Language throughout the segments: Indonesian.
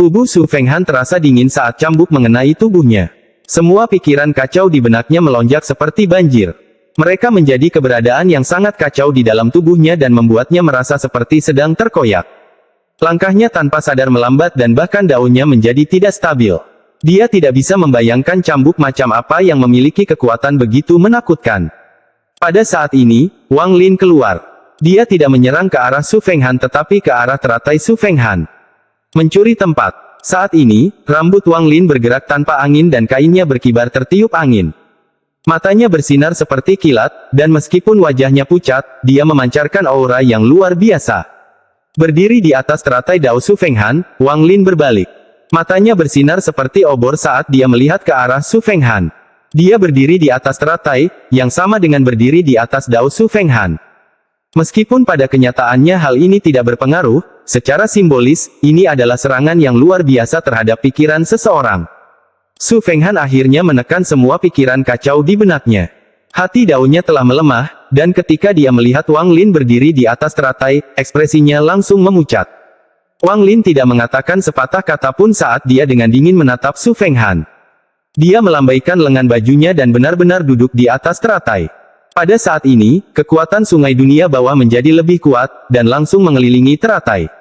Tubuh Su Fenghan terasa dingin saat cambuk mengenai tubuhnya. Semua pikiran kacau di benaknya melonjak seperti banjir. Mereka menjadi keberadaan yang sangat kacau di dalam tubuhnya dan membuatnya merasa seperti sedang terkoyak. Langkahnya tanpa sadar melambat dan bahkan daunnya menjadi tidak stabil. Dia tidak bisa membayangkan cambuk macam apa yang memiliki kekuatan begitu menakutkan. Pada saat ini, Wang Lin keluar. Dia tidak menyerang ke arah Su Fenghan tetapi ke arah teratai Su Fenghan. Mencuri tempat. Saat ini, rambut Wang Lin bergerak tanpa angin dan kainnya berkibar tertiup angin. Matanya bersinar seperti kilat, dan meskipun wajahnya pucat, dia memancarkan aura yang luar biasa. Berdiri di atas teratai Dao Su Fenghan, Wang Lin berbalik. Matanya bersinar seperti obor saat dia melihat ke arah Su Fenghan. Dia berdiri di atas teratai, yang sama dengan berdiri di atas Dao Su Fenghan. Meskipun pada kenyataannya hal ini tidak berpengaruh, secara simbolis, ini adalah serangan yang luar biasa terhadap pikiran seseorang. Su Fenghan akhirnya menekan semua pikiran kacau di benaknya. Hati Dao-nya telah melemah, dan ketika dia melihat Wang Lin berdiri di atas teratai, ekspresinya langsung memucat. Wang Lin tidak mengatakan sepatah kata pun saat dia dengan dingin menatap Su Fenghan. Dia melambaikan lengan bajunya dan benar-benar duduk di atas teratai. Pada saat ini, kekuatan sungai dunia bawah menjadi lebih kuat, dan langsung mengelilingi teratai.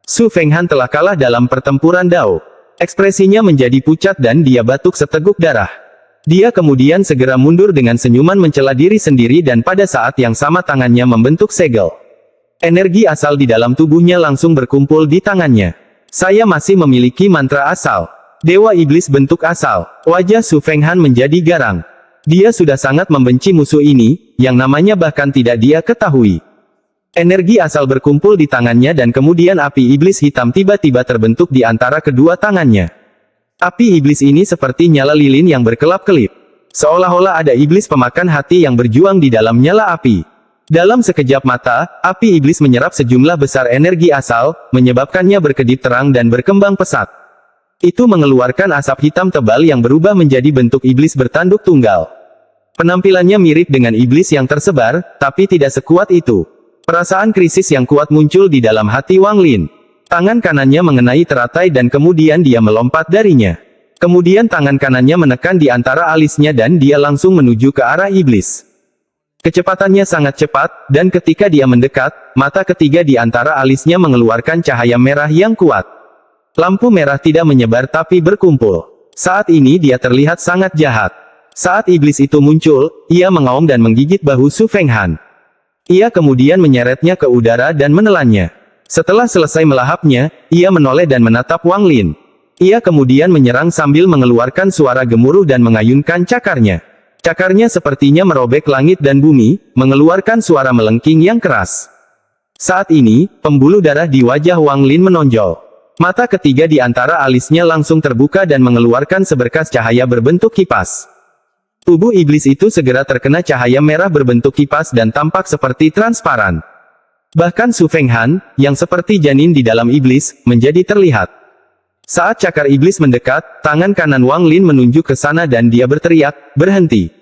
Su Fenghan telah kalah dalam pertempuran Dao. Ekspresinya menjadi pucat dan dia batuk seteguk darah. Dia kemudian segera mundur dengan senyuman mencela diri sendiri dan pada saat yang sama tangannya membentuk segel. Energi asal di dalam tubuhnya langsung berkumpul di tangannya. Saya masih memiliki mantra asal. Dewa Iblis bentuk asal. Wajah Su Fenghan menjadi garang. Dia sudah sangat membenci musuh ini, yang namanya bahkan tidak dia ketahui. Energi asal berkumpul di tangannya dan kemudian api iblis hitam tiba-tiba terbentuk di antara kedua tangannya. Api iblis ini seperti nyala lilin yang berkelap-kelip. Seolah-olah ada iblis pemakan hati yang berjuang di dalam nyala api. Dalam sekejap mata, api iblis menyerap sejumlah besar energi asal, menyebabkannya berkedip terang dan berkembang pesat. Itu mengeluarkan asap hitam tebal yang berubah menjadi bentuk iblis bertanduk tunggal. Penampilannya mirip dengan iblis yang tersebar, tapi tidak sekuat itu. Perasaan krisis yang kuat muncul di dalam hati Wang Lin. Tangan kanannya mengenai teratai dan kemudian dia melompat darinya. Kemudian tangan kanannya menekan di antara alisnya dan dia langsung menuju ke arah iblis. Kecepatannya sangat cepat, dan ketika dia mendekat, mata ketiga di antara alisnya mengeluarkan cahaya merah yang kuat. Lampu merah tidak menyebar tapi berkumpul. Saat ini dia terlihat sangat jahat. Saat iblis itu muncul, ia mengaum dan menggigit bahu Su Fenghan. Ia kemudian menyeretnya ke udara dan menelannya. Setelah selesai melahapnya, ia menoleh dan menatap Wang Lin. Ia kemudian menyerang sambil mengeluarkan suara gemuruh dan mengayunkan cakarnya. Cakarnya sepertinya merobek langit dan bumi, mengeluarkan suara melengking yang keras. Saat ini, pembuluh darah di wajah Wang Lin menonjol. Mata ketiga di antara alisnya langsung terbuka dan mengeluarkan seberkas cahaya berbentuk kipas. Tubuh iblis itu segera terkena cahaya merah berbentuk kipas dan tampak seperti transparan. Bahkan Su Fenghan, yang seperti janin di dalam iblis, menjadi terlihat. Saat cakar iblis mendekat, tangan kanan Wang Lin menunjuk ke sana dan dia berteriak, "Berhenti!"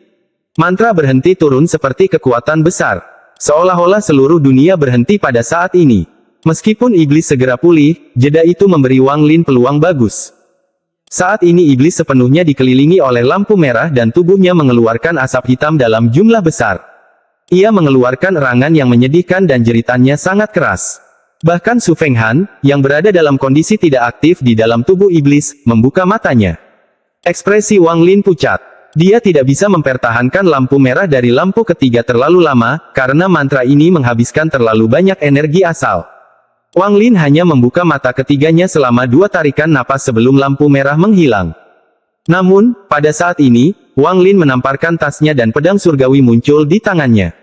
Mantra berhenti turun seperti kekuatan besar. Seolah-olah seluruh dunia berhenti pada saat ini. Meskipun iblis segera pulih, jeda itu memberi Wang Lin peluang bagus. Saat ini iblis sepenuhnya dikelilingi oleh lampu merah dan tubuhnya mengeluarkan asap hitam dalam jumlah besar. Ia mengeluarkan erangan yang menyedihkan dan jeritannya sangat keras. Bahkan Su Fenghan, yang berada dalam kondisi tidak aktif di dalam tubuh iblis, membuka matanya. Ekspresi Wang Lin pucat. Dia tidak bisa mempertahankan lampu merah dari lampu ketiga terlalu lama, karena mantra ini menghabiskan terlalu banyak energi asal. Wang Lin hanya membuka mata ketiganya selama 2 tarikan napas sebelum lampu merah menghilang. Namun, pada saat ini, Wang Lin menamparkan tasnya dan pedang surgawi muncul di tangannya.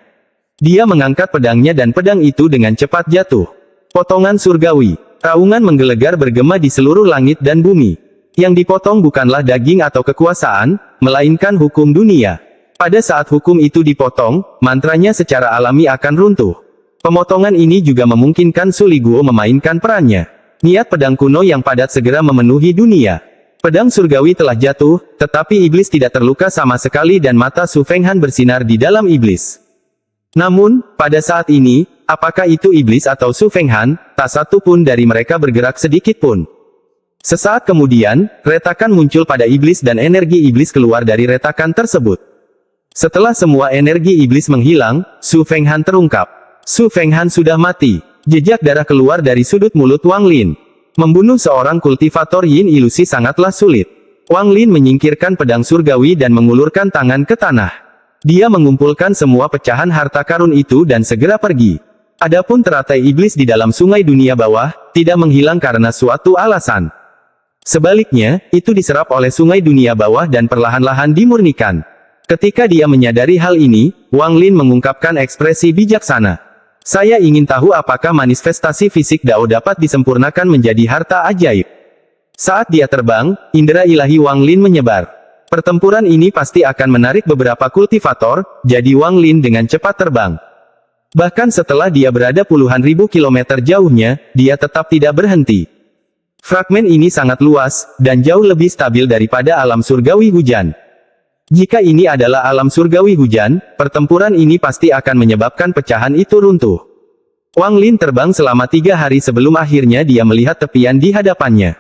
Dia mengangkat pedangnya dan pedang itu dengan cepat jatuh. Potongan surgawi. Raungan menggelegar bergema di seluruh langit dan bumi. Yang dipotong bukanlah daging atau kekuasaan, melainkan hukum dunia. Pada saat hukum itu dipotong, mantranya secara alami akan runtuh. Pemotongan ini juga memungkinkan Su Liguo memainkan perannya. Niat pedang kuno yang padat segera memenuhi dunia. Pedang surgawi telah jatuh, tetapi iblis tidak terluka sama sekali dan mata Su Fenghan bersinar di dalam iblis. Namun, pada saat ini, apakah itu iblis atau Su Fenghan, tak satu pun dari mereka bergerak sedikit pun. Sesaat kemudian, retakan muncul pada iblis dan energi iblis keluar dari retakan tersebut. Setelah semua energi iblis menghilang, Su Fenghan terungkap. Su Fenghan sudah mati. Jejak darah keluar dari sudut mulut Wang Lin. Membunuh seorang kultivator yin ilusi sangatlah sulit. Wang Lin menyingkirkan pedang surgawi dan mengulurkan tangan ke tanah. Dia mengumpulkan semua pecahan harta karun itu dan segera pergi. Adapun teratai iblis di dalam sungai dunia bawah, tidak menghilang karena suatu alasan. Sebaliknya, itu diserap oleh sungai dunia bawah dan perlahan-lahan dimurnikan. Ketika dia menyadari hal ini, Wang Lin mengungkapkan ekspresi bijaksana. Saya ingin tahu apakah manifestasi fisik Dao dapat disempurnakan menjadi harta ajaib. Saat dia terbang, indera ilahi Wang Lin menyebar. Pertempuran ini pasti akan menarik beberapa kultivator, jadi Wang Lin dengan cepat terbang. Bahkan setelah dia berada puluhan ribu kilometer jauhnya, dia tetap tidak berhenti. Fragmen ini sangat luas, dan jauh lebih stabil daripada alam surgawi hujan. Jika ini adalah alam surgawi hujan, pertempuran ini pasti akan menyebabkan pecahan itu runtuh. Wang Lin terbang selama 3 hari sebelum akhirnya dia melihat tepian di hadapannya.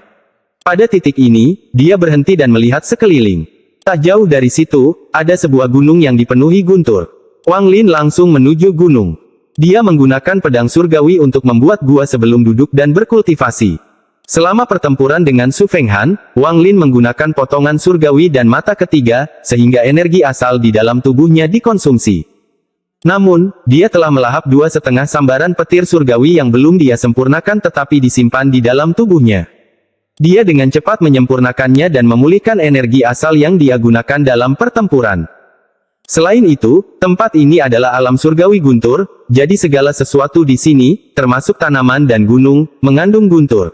Pada titik ini, dia berhenti dan melihat sekeliling. Tak jauh dari situ, ada sebuah gunung yang dipenuhi guntur. Wang Lin langsung menuju gunung. Dia menggunakan pedang surgawi untuk membuat gua sebelum duduk dan berkultivasi. Selama pertempuran dengan Su Fenghan, Wang Lin menggunakan potongan surgawi dan mata ketiga, sehingga energi asal di dalam tubuhnya dikonsumsi. Namun, dia telah melahap 2,5 sambaran petir surgawi yang belum dia sempurnakan tetapi disimpan di dalam tubuhnya. Dia dengan cepat menyempurnakannya dan memulihkan energi asal yang dia gunakan dalam pertempuran. Selain itu, tempat ini adalah alam surgawi guntur, jadi segala sesuatu di sini, termasuk tanaman dan gunung, mengandung guntur.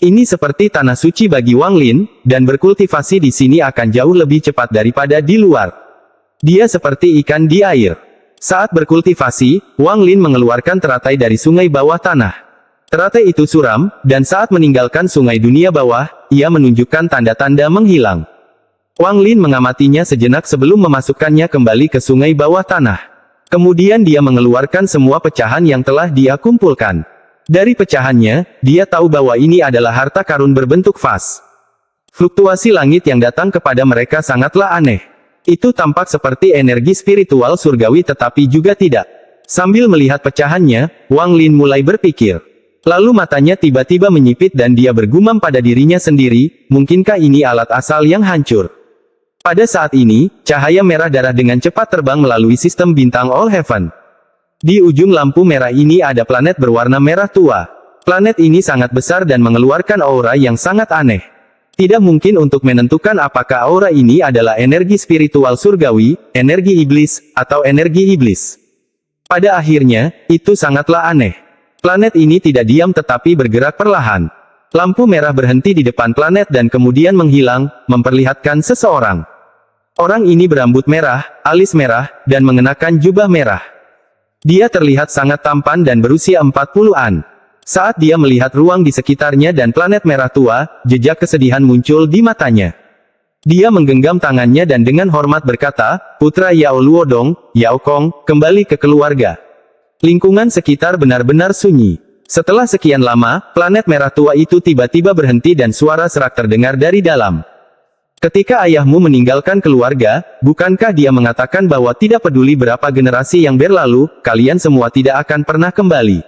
Ini seperti tanah suci bagi Wang Lin, dan berkultivasi di sini akan jauh lebih cepat daripada di luar. Dia seperti ikan di air. Saat berkultivasi, Wang Lin mengeluarkan teratai dari sungai bawah tanah. Teratai itu suram, dan saat meninggalkan sungai dunia bawah, ia menunjukkan tanda-tanda menghilang. Wang Lin mengamatinya sejenak sebelum memasukkannya kembali ke sungai bawah tanah. Kemudian dia mengeluarkan semua pecahan yang telah dia kumpulkan. Dari pecahannya, dia tahu bahwa ini adalah harta karun berbentuk vas. Fluktuasi langit yang datang kepada mereka sangatlah aneh. Itu tampak seperti energi spiritual surgawi tetapi juga tidak. Sambil melihat pecahannya, Wang Lin mulai berpikir. Lalu matanya tiba-tiba menyipit dan dia bergumam pada dirinya sendiri, mungkinkah ini alat asal yang hancur? Pada saat ini, cahaya merah darah dengan cepat terbang melalui sistem bintang All Heaven. Di ujung lampu merah ini ada planet berwarna merah tua. Planet ini sangat besar dan mengeluarkan aura yang sangat aneh. Tidak mungkin untuk menentukan apakah aura ini adalah energi spiritual surgawi, energi iblis, atau energi iblis. Pada akhirnya, itu sangatlah aneh. Planet ini tidak diam tetapi bergerak perlahan. Lampu merah berhenti di depan planet dan kemudian menghilang, memperlihatkan seseorang. Orang ini berambut merah, alis merah, dan mengenakan jubah merah. Dia terlihat sangat tampan dan berusia 40-an. Saat dia melihat ruang di sekitarnya dan planet merah tua, jejak kesedihan muncul di matanya. Dia menggenggam tangannya dan dengan hormat berkata, "Putra Yao Luodong, Yao Kong, kembali ke keluarga." Lingkungan sekitar benar-benar sunyi. Setelah sekian lama, planet merah tua itu tiba-tiba berhenti dan suara serak terdengar dari dalam. "Ketika ayahmu meninggalkan keluarga, bukankah dia mengatakan bahwa tidak peduli berapa generasi yang berlalu, kalian semua tidak akan pernah kembali?"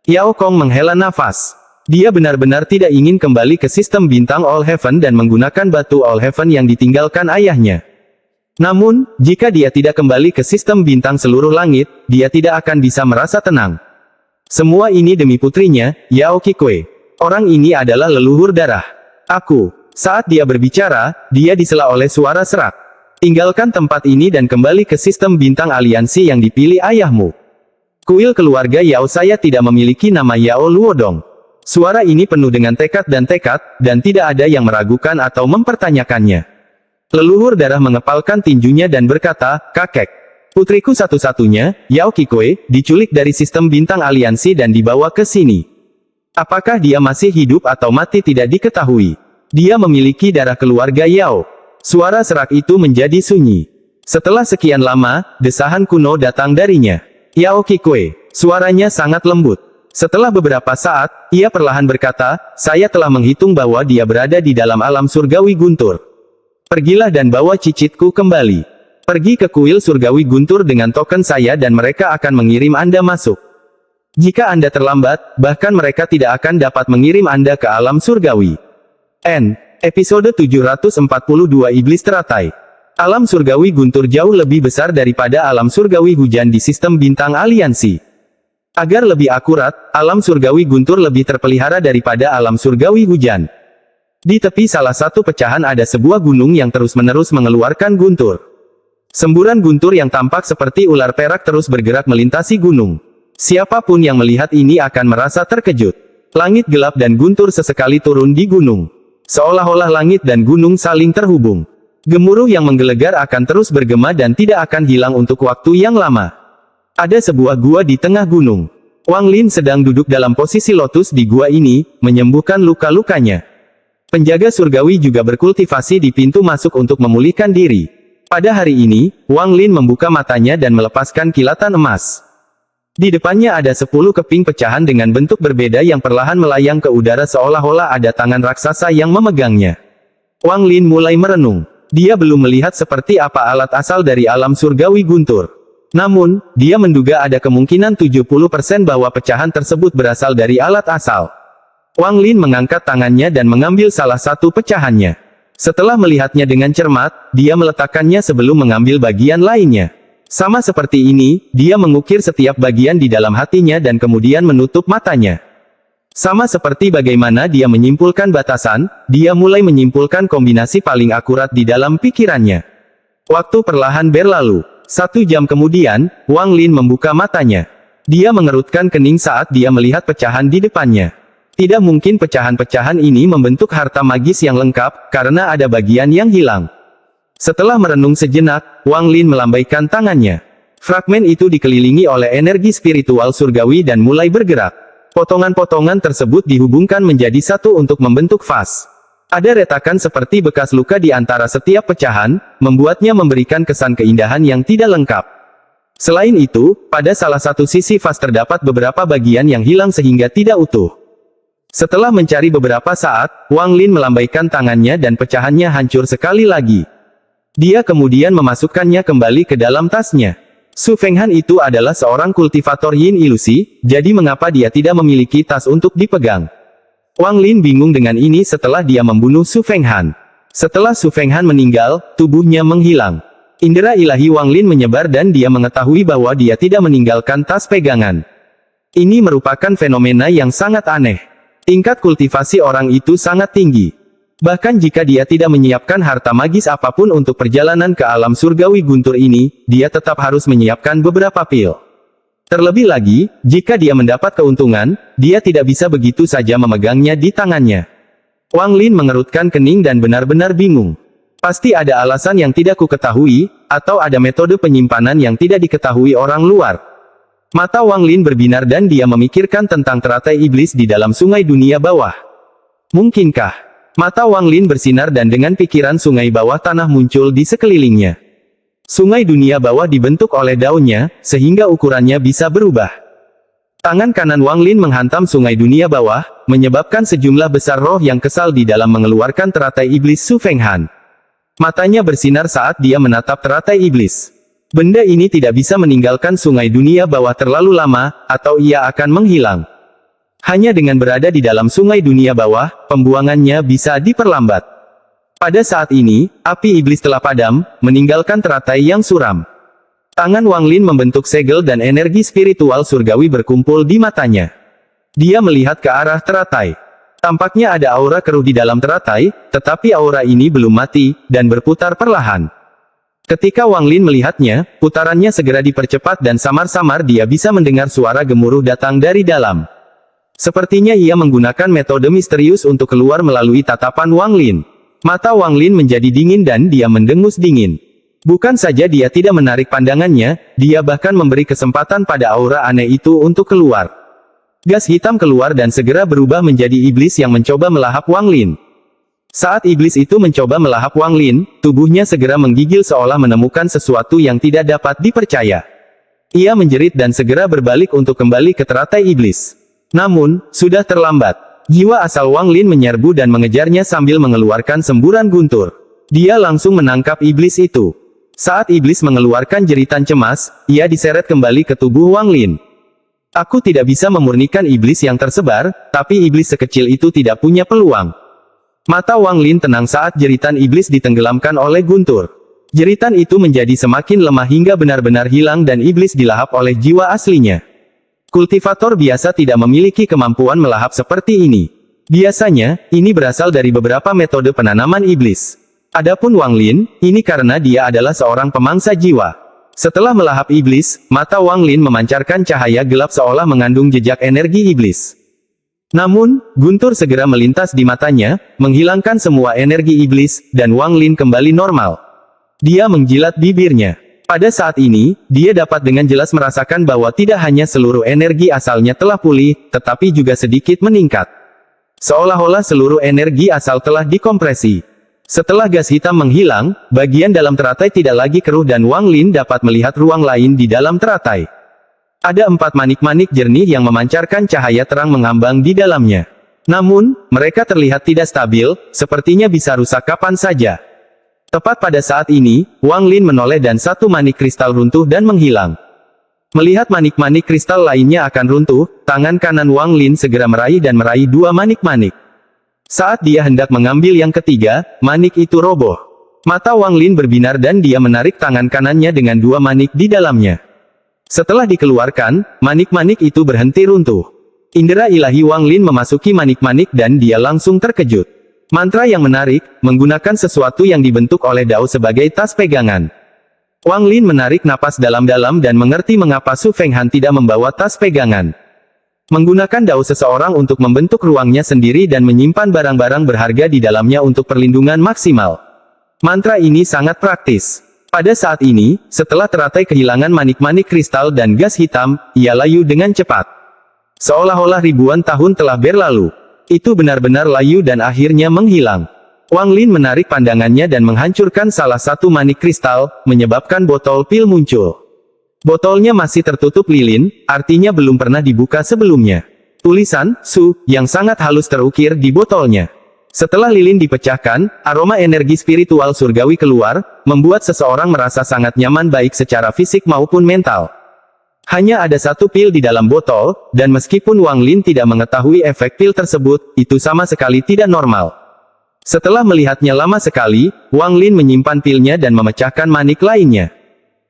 Yao Kong menghela nafas. Dia benar-benar tidak ingin kembali ke sistem bintang All Heaven dan menggunakan batu All Heaven yang ditinggalkan ayahnya. Namun, jika dia tidak kembali ke sistem bintang seluruh langit, dia tidak akan bisa merasa tenang. Semua ini demi putrinya, Yao Qikui. Orang ini adalah leluhur darah. Aku. Saat dia berbicara, dia disela oleh suara serak. "Tinggalkan tempat ini dan kembali ke sistem bintang aliansi yang dipilih ayahmu. Kuil keluarga Yao saya tidak memiliki nama Yao Luodong." Suara ini penuh dengan tekad, dan tidak ada yang meragukan atau mempertanyakannya. Leluhur darah mengepalkan tinjunya dan berkata, "Kakek. Putriku satu-satunya, Yao Qikui, diculik dari sistem bintang aliansi dan dibawa ke sini. Apakah dia masih hidup atau mati tidak diketahui. Dia memiliki darah keluarga Yao." Suara serak itu menjadi sunyi. Setelah sekian lama, desahan kuno datang darinya. "Yao Qikui." Suaranya sangat lembut. Setelah beberapa saat, ia perlahan berkata, saya telah menghitung bahwa dia berada di dalam alam surgawi guntur. Pergilah dan bawa cicitku kembali. Pergi ke kuil surgawi guntur dengan token saya dan mereka akan mengirim Anda masuk. Jika Anda terlambat, bahkan mereka tidak akan dapat mengirim Anda ke alam surgawi. Episode 742 Iblis Teratai. Alam surgawi guntur jauh lebih besar daripada alam surgawi hujan di sistem bintang aliansi. Agar lebih akurat, alam surgawi guntur lebih terpelihara daripada alam surgawi hujan. Di tepi salah satu pecahan ada sebuah gunung yang terus-menerus mengeluarkan guntur. Semburan guntur yang tampak seperti ular perak terus bergerak melintasi gunung. Siapapun yang melihat ini akan merasa terkejut. Langit gelap dan guntur sesekali turun di gunung. Seolah-olah langit dan gunung saling terhubung. Gemuruh yang menggelegar akan terus bergema dan tidak akan hilang untuk waktu yang lama. Ada sebuah gua di tengah gunung. Wang Lin sedang duduk dalam posisi lotus di gua ini, menyembuhkan luka-lukanya. Penjaga surgawi juga berkultivasi di pintu masuk untuk memulihkan diri. Pada hari ini, Wang Lin membuka matanya dan melepaskan kilatan emas. Di depannya ada 10 keping pecahan dengan bentuk berbeda yang perlahan melayang ke udara seolah-olah ada tangan raksasa yang memegangnya. Wang Lin mulai merenung. Dia belum melihat seperti apa alat asal dari alam surgawi guntur. Namun, dia menduga ada kemungkinan 70% bahwa pecahan tersebut berasal dari alat asal. Wang Lin mengangkat tangannya dan mengambil salah satu pecahannya. Setelah melihatnya dengan cermat, dia meletakkannya sebelum mengambil bagian lainnya. Sama seperti ini, dia mengukir setiap bagian di dalam hatinya dan kemudian menutup matanya. Sama seperti bagaimana dia menyimpulkan batasan, dia mulai menyimpulkan kombinasi paling akurat di dalam pikirannya. Waktu perlahan berlalu. 1 jam kemudian, Wang Lin membuka matanya. Dia mengerutkan kening saat dia melihat pecahan di depannya. Tidak mungkin pecahan-pecahan ini membentuk harta magis yang lengkap, karena ada bagian yang hilang. Setelah merenung sejenak, Wang Lin melambaikan tangannya. Fragmen itu dikelilingi oleh energi spiritual surgawi dan mulai bergerak. Potongan-potongan tersebut dihubungkan menjadi satu untuk membentuk vas. Ada retakan seperti bekas luka di antara setiap pecahan, membuatnya memberikan kesan keindahan yang tidak lengkap. Selain itu, pada salah satu sisi vas terdapat beberapa bagian yang hilang sehingga tidak utuh. Setelah mencari beberapa saat, Wang Lin melambaikan tangannya dan pecahannya hancur sekali lagi. Dia kemudian memasukkannya kembali ke dalam tasnya. Su Fenghan itu adalah seorang kultivator yin ilusi, jadi mengapa dia tidak memiliki tas untuk dipegang? Wang Lin bingung dengan ini setelah dia membunuh Su Fenghan. Setelah Su Fenghan meninggal, tubuhnya menghilang. Indera ilahi Wang Lin menyebar dan dia mengetahui bahwa dia tidak meninggalkan tas pegangan. Ini merupakan fenomena yang sangat aneh. Tingkat kultivasi orang itu sangat tinggi. Bahkan jika dia tidak menyiapkan harta magis apapun untuk perjalanan ke alam surgawi guntur ini, dia tetap harus menyiapkan beberapa pil. Terlebih lagi, jika dia mendapat keuntungan, dia tidak bisa begitu saja memegangnya di tangannya. Wang Lin mengerutkan kening dan benar-benar bingung. Pasti ada alasan yang tidak kuketahui, atau ada metode penyimpanan yang tidak diketahui orang luar. Mata Wang Lin berbinar dan dia memikirkan tentang teratai iblis di dalam sungai dunia bawah. Mungkinkah? Mata Wang Lin bersinar dan dengan pikiran sungai bawah tanah muncul di sekelilingnya. Sungai dunia bawah dibentuk oleh daunnya, sehingga ukurannya bisa berubah. Tangan kanan Wang Lin menghantam sungai dunia bawah, menyebabkan sejumlah besar roh yang kesal di dalam mengeluarkan teratai iblis Su Fenghan. Matanya bersinar saat dia menatap teratai iblis. Benda ini tidak bisa meninggalkan sungai dunia bawah terlalu lama, atau ia akan menghilang. Hanya dengan berada di dalam sungai dunia bawah, pembuangannya bisa diperlambat. Pada saat ini, api iblis telah padam, meninggalkan teratai yang suram. Tangan Wang Lin membentuk segel dan energi spiritual surgawi berkumpul di matanya. Dia melihat ke arah teratai. Tampaknya ada aura keruh di dalam teratai, tetapi aura ini belum mati, dan berputar perlahan. Ketika Wang Lin melihatnya, putarannya segera dipercepat dan samar-samar dia bisa mendengar suara gemuruh datang dari dalam. Sepertinya ia menggunakan metode misterius untuk keluar melalui tatapan Wang Lin. Mata Wang Lin menjadi dingin dan dia mendengus dingin. Bukan saja dia tidak menarik pandangannya, dia bahkan memberi kesempatan pada aura aneh itu untuk keluar. Gas hitam keluar dan segera berubah menjadi iblis yang mencoba melahap Wang Lin. Saat iblis itu mencoba melahap Wang Lin, tubuhnya segera menggigil seolah menemukan sesuatu yang tidak dapat dipercaya. Ia menjerit dan segera berbalik untuk kembali ke teratai iblis. Namun, sudah terlambat. Jiwa asal Wang Lin menyerbu dan mengejarnya sambil mengeluarkan semburan guntur. Dia langsung menangkap iblis itu. Saat iblis mengeluarkan jeritan cemas, ia diseret kembali ke tubuh Wang Lin. Aku tidak bisa memurnikan iblis yang tersebar, tapi iblis sekecil itu tidak punya peluang. Mata Wang Lin tenang saat jeritan iblis ditenggelamkan oleh guntur. Jeritan itu menjadi semakin lemah hingga benar-benar hilang dan iblis dilahap oleh jiwa aslinya. Kultivator biasa tidak memiliki kemampuan melahap seperti ini. Biasanya, ini berasal dari beberapa metode penanaman iblis. Adapun Wang Lin, ini karena dia adalah seorang pemangsa jiwa. Setelah melahap iblis, mata Wang Lin memancarkan cahaya gelap seolah mengandung jejak energi iblis. Namun, guntur segera melintas di matanya, menghilangkan semua energi iblis, dan Wang Lin kembali normal. Dia menjilat bibirnya. Pada saat ini, dia dapat dengan jelas merasakan bahwa tidak hanya seluruh energi asalnya telah pulih, tetapi juga sedikit meningkat. Seolah-olah seluruh energi asal telah dikompresi. Setelah gas hitam menghilang, bagian dalam teratai tidak lagi keruh dan Wang Lin dapat melihat ruang lain di dalam teratai. Ada 4 manik-manik jernih yang memancarkan cahaya terang mengambang di dalamnya. Namun, mereka terlihat tidak stabil, sepertinya bisa rusak kapan saja. Tepat pada saat ini, Wang Lin menoleh dan 1 manik kristal runtuh dan menghilang. Melihat manik-manik kristal lainnya akan runtuh, tangan kanan Wang Lin segera meraih 2 manik-manik. Saat dia hendak mengambil yang ketiga, manik itu roboh. Mata Wang Lin berbinar dan dia menarik tangan kanannya dengan 2 manik di dalamnya. Setelah dikeluarkan, manik-manik itu berhenti runtuh. Indera ilahi Wang Lin memasuki manik-manik dan dia langsung terkejut. Mantra yang menarik, menggunakan sesuatu yang dibentuk oleh Dao sebagai tas pegangan. Wang Lin menarik napas dalam-dalam dan mengerti mengapa Su Fenghan tidak membawa tas pegangan. Menggunakan Dao seseorang untuk membentuk ruangnya sendiri dan menyimpan barang-barang berharga di dalamnya untuk perlindungan maksimal. Mantra ini sangat praktis. Pada saat ini, setelah teratai kehilangan manik-manik kristal dan gas hitam, ia layu dengan cepat. Seolah-olah ribuan tahun telah berlalu. Itu benar-benar layu dan akhirnya menghilang. Wang Lin menarik pandangannya dan menghancurkan salah satu manik kristal, menyebabkan botol pil muncul. Botolnya masih tertutup lilin, artinya belum pernah dibuka sebelumnya. Tulisan, Su, yang sangat halus terukir di botolnya. Setelah lilin dipecahkan, aroma energi spiritual surgawi keluar, membuat seseorang merasa sangat nyaman baik secara fisik maupun mental. Hanya ada 1 pil di dalam botol, dan meskipun Wang Lin tidak mengetahui efek pil tersebut, itu sama sekali tidak normal. Setelah melihatnya lama sekali, Wang Lin menyimpan pilnya dan memecahkan manik lainnya.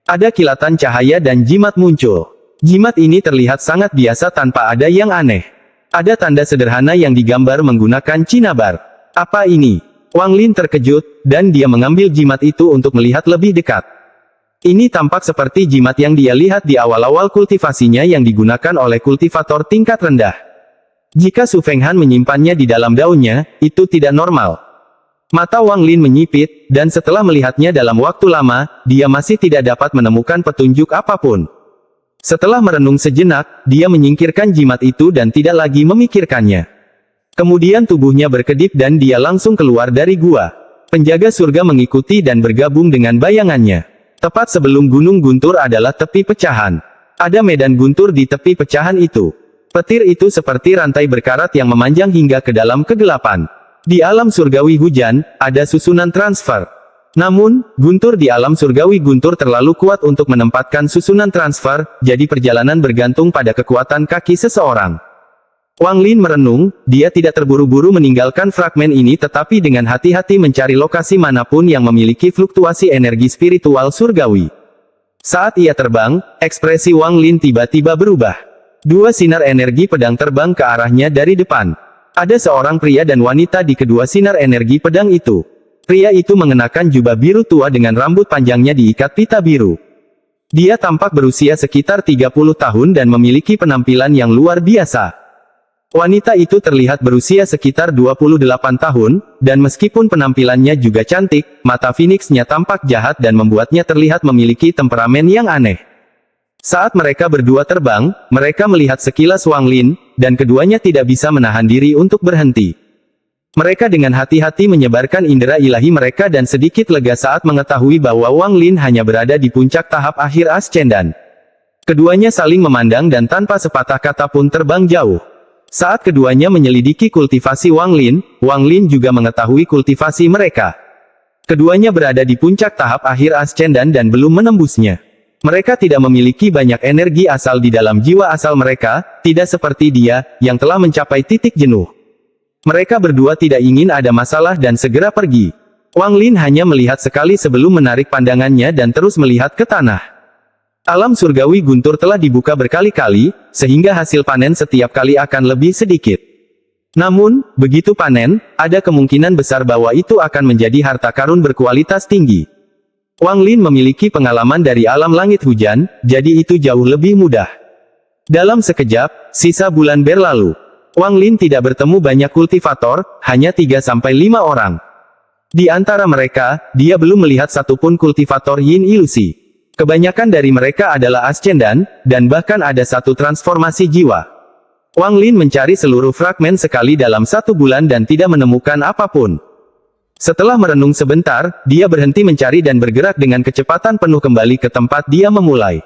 Ada kilatan cahaya dan jimat muncul. Jimat ini terlihat sangat biasa tanpa ada yang aneh. Ada tanda sederhana yang digambar menggunakan cinabar. Apa ini? Wang Lin terkejut, dan dia mengambil jimat itu untuk melihat lebih dekat. Ini tampak seperti jimat yang dia lihat di awal-awal kultivasinya yang digunakan oleh kultivator tingkat rendah. Jika Su Fenghan menyimpannya di dalam daunnya, itu tidak normal. Mata Wang Lin menyipit, dan setelah melihatnya dalam waktu lama, dia masih tidak dapat menemukan petunjuk apapun. Setelah merenung sejenak, dia menyingkirkan jimat itu dan tidak lagi memikirkannya. Kemudian tubuhnya berkedip dan dia langsung keluar dari gua. Penjaga surga mengikuti dan bergabung dengan bayangannya. Tepat sebelum Gunung Guntur adalah tepi pecahan. Ada medan guntur di tepi pecahan itu. Petir itu seperti rantai berkarat yang memanjang hingga ke dalam kegelapan. Di alam surgawi hujan, ada susunan transfer. Namun, guntur di alam surgawi guntur terlalu kuat untuk menempatkan susunan transfer, jadi perjalanan bergantung pada kekuatan kaki seseorang. Wang Lin merenung, dia tidak terburu-buru meninggalkan fragmen ini tetapi dengan hati-hati mencari lokasi manapun yang memiliki fluktuasi energi spiritual surgawi. Saat ia terbang, ekspresi Wang Lin tiba-tiba berubah. 2 sinar energi pedang terbang ke arahnya dari depan. Ada seorang pria dan wanita di kedua sinar energi pedang itu. Pria itu mengenakan jubah biru tua dengan rambut panjangnya diikat pita biru. Dia tampak berusia sekitar 30 tahun dan memiliki penampilan yang luar biasa. Wanita itu terlihat berusia sekitar 28 tahun, dan meskipun penampilannya juga cantik, mata Phoenix-nya tampak jahat dan membuatnya terlihat memiliki temperamen yang aneh. Saat mereka berdua terbang, mereka melihat sekilas Wang Lin, dan keduanya tidak bisa menahan diri untuk berhenti. Mereka dengan hati-hati menyebarkan indera ilahi mereka dan sedikit lega saat mengetahui bahwa Wang Lin hanya berada di puncak tahap akhir ascendan. Keduanya saling memandang dan tanpa sepatah kata pun terbang jauh. Saat keduanya menyelidiki kultivasi Wang Lin juga mengetahui kultivasi mereka. Keduanya berada di puncak tahap akhir ascendan dan belum menembusnya. Mereka tidak memiliki banyak energi asal di dalam jiwa asal mereka, tidak seperti dia, yang telah mencapai titik jenuh. Mereka berdua tidak ingin ada masalah dan segera pergi. Wang Lin hanya melihat sekali sebelum menarik pandangannya dan terus melihat ke tanah. Alam surgawi guntur telah dibuka berkali-kali, sehingga hasil panen setiap kali akan lebih sedikit. Namun, begitu panen, ada kemungkinan besar bahwa itu akan menjadi harta karun berkualitas tinggi. Wang Lin memiliki pengalaman dari alam langit hujan, jadi itu jauh lebih mudah. Dalam sekejap, sisa bulan berlalu. Wang Lin tidak bertemu banyak kultivator, hanya 3-5 orang. Di antara mereka, dia belum melihat satupun kultivator yin ilusi. Kebanyakan dari mereka adalah ascendan, dan bahkan ada satu transformasi jiwa. Wang Lin mencari seluruh fragmen sekali dalam 1 bulan dan tidak menemukan apapun. Setelah merenung sebentar, dia berhenti mencari dan bergerak dengan kecepatan penuh kembali ke tempat dia memulai.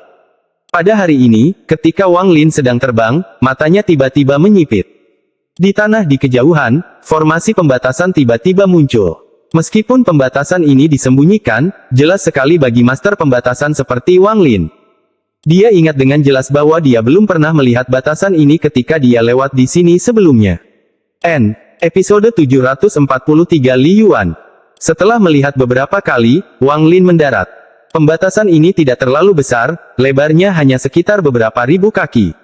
Pada hari ini, ketika Wang Lin sedang terbang, matanya tiba-tiba menyipit. Di tanah di kejauhan, formasi pembatasan tiba-tiba muncul. Meskipun pembatasan ini disembunyikan, jelas sekali bagi master pembatasan seperti Wang Lin. Dia ingat dengan jelas bahwa dia belum pernah melihat batasan ini ketika dia lewat di sini sebelumnya. Episode 743 Li Yuan. Setelah melihat beberapa kali, Wang Lin mendarat. Pembatasan ini tidak terlalu besar, lebarnya hanya sekitar beberapa ribu kaki.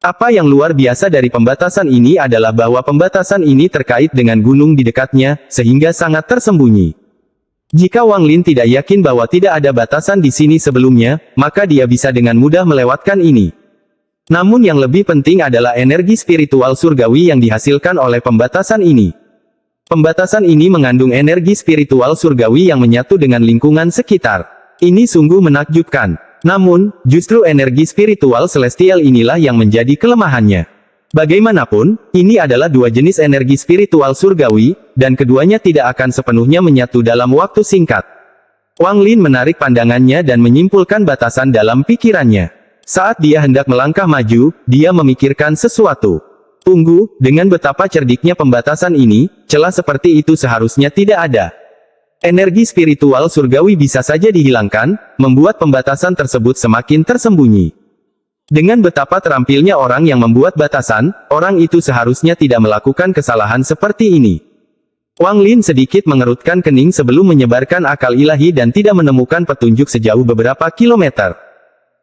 Apa yang luar biasa dari pembatasan ini adalah bahwa pembatasan ini terkait dengan gunung di dekatnya, sehingga sangat tersembunyi. Jika Wang Lin tidak yakin bahwa tidak ada batasan di sini sebelumnya, maka dia bisa dengan mudah melewatkan ini. Namun yang lebih penting adalah energi spiritual surgawi yang dihasilkan oleh pembatasan ini. Pembatasan ini mengandung energi spiritual surgawi yang menyatu dengan lingkungan sekitar. Ini sungguh menakjubkan. Namun, justru energi spiritual celestial inilah yang menjadi kelemahannya. Bagaimanapun, ini adalah dua jenis energi spiritual surgawi, dan keduanya tidak akan sepenuhnya menyatu dalam waktu singkat. Wang Lin menarik pandangannya dan menyimpulkan batasan dalam pikirannya. Saat dia hendak melangkah maju, dia memikirkan sesuatu. Tunggu, dengan betapa cerdiknya pembatasan ini, celah seperti itu seharusnya tidak ada. Energi spiritual surgawi bisa saja dihilangkan, membuat pembatasan tersebut semakin tersembunyi. Dengan betapa terampilnya orang yang membuat batasan, orang itu seharusnya tidak melakukan kesalahan seperti ini. Wang Lin sedikit mengerutkan kening sebelum menyebarkan akal ilahi dan tidak menemukan petunjuk sejauh beberapa kilometer.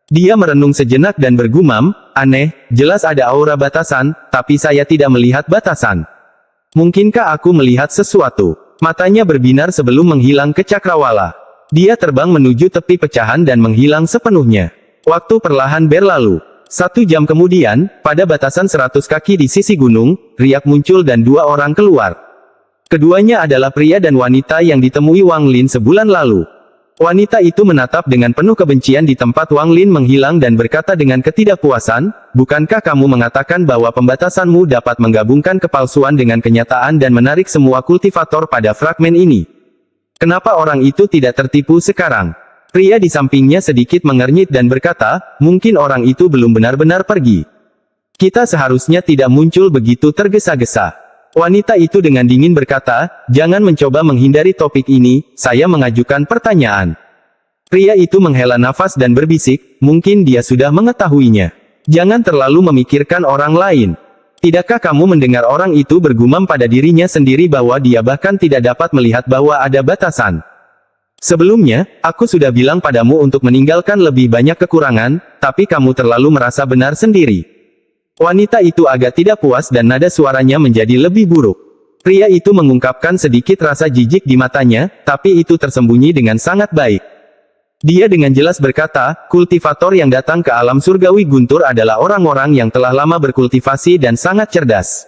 Dia merenung sejenak dan bergumam, aneh, jelas ada aura batasan, tapi saya tidak melihat batasan. Mungkinkah aku melihat sesuatu? Matanya berbinar sebelum menghilang ke cakrawala. Dia terbang menuju tepi pecahan dan menghilang sepenuhnya. Waktu perlahan berlalu. 1 jam kemudian, pada batasan 100 kaki di sisi gunung, riak muncul dan 2 orang keluar. Keduanya adalah pria dan wanita yang ditemui Wang Lin sebulan lalu. Wanita itu menatap dengan penuh kebencian di tempat Wang Lin menghilang dan berkata dengan ketidakpuasan, bukankah kamu mengatakan bahwa pembatasanmu dapat menggabungkan kepalsuan dengan kenyataan dan menarik semua kultivator pada fragmen ini? Kenapa orang itu tidak tertipu sekarang? Pria di sampingnya sedikit mengernyit dan berkata, mungkin orang itu belum benar-benar pergi. Kita seharusnya tidak muncul begitu tergesa-gesa. Wanita itu dengan dingin berkata, jangan mencoba menghindari topik ini, saya mengajukan pertanyaan. Pria itu menghela nafas dan berbisik, mungkin dia sudah mengetahuinya. Jangan terlalu memikirkan orang lain. Tidakkah kamu mendengar orang itu bergumam pada dirinya sendiri bahwa dia bahkan tidak dapat melihat bahwa ada batasan? Sebelumnya, aku sudah bilang padamu untuk meninggalkan lebih banyak kekurangan, tapi kamu terlalu merasa benar sendiri. Wanita itu agak tidak puas dan nada suaranya menjadi lebih buruk. Pria itu mengungkapkan sedikit rasa jijik di matanya, tapi itu tersembunyi dengan sangat baik. Dia dengan jelas berkata, kultivator yang datang ke alam surgawi guntur adalah orang-orang yang telah lama berkultivasi dan sangat cerdas.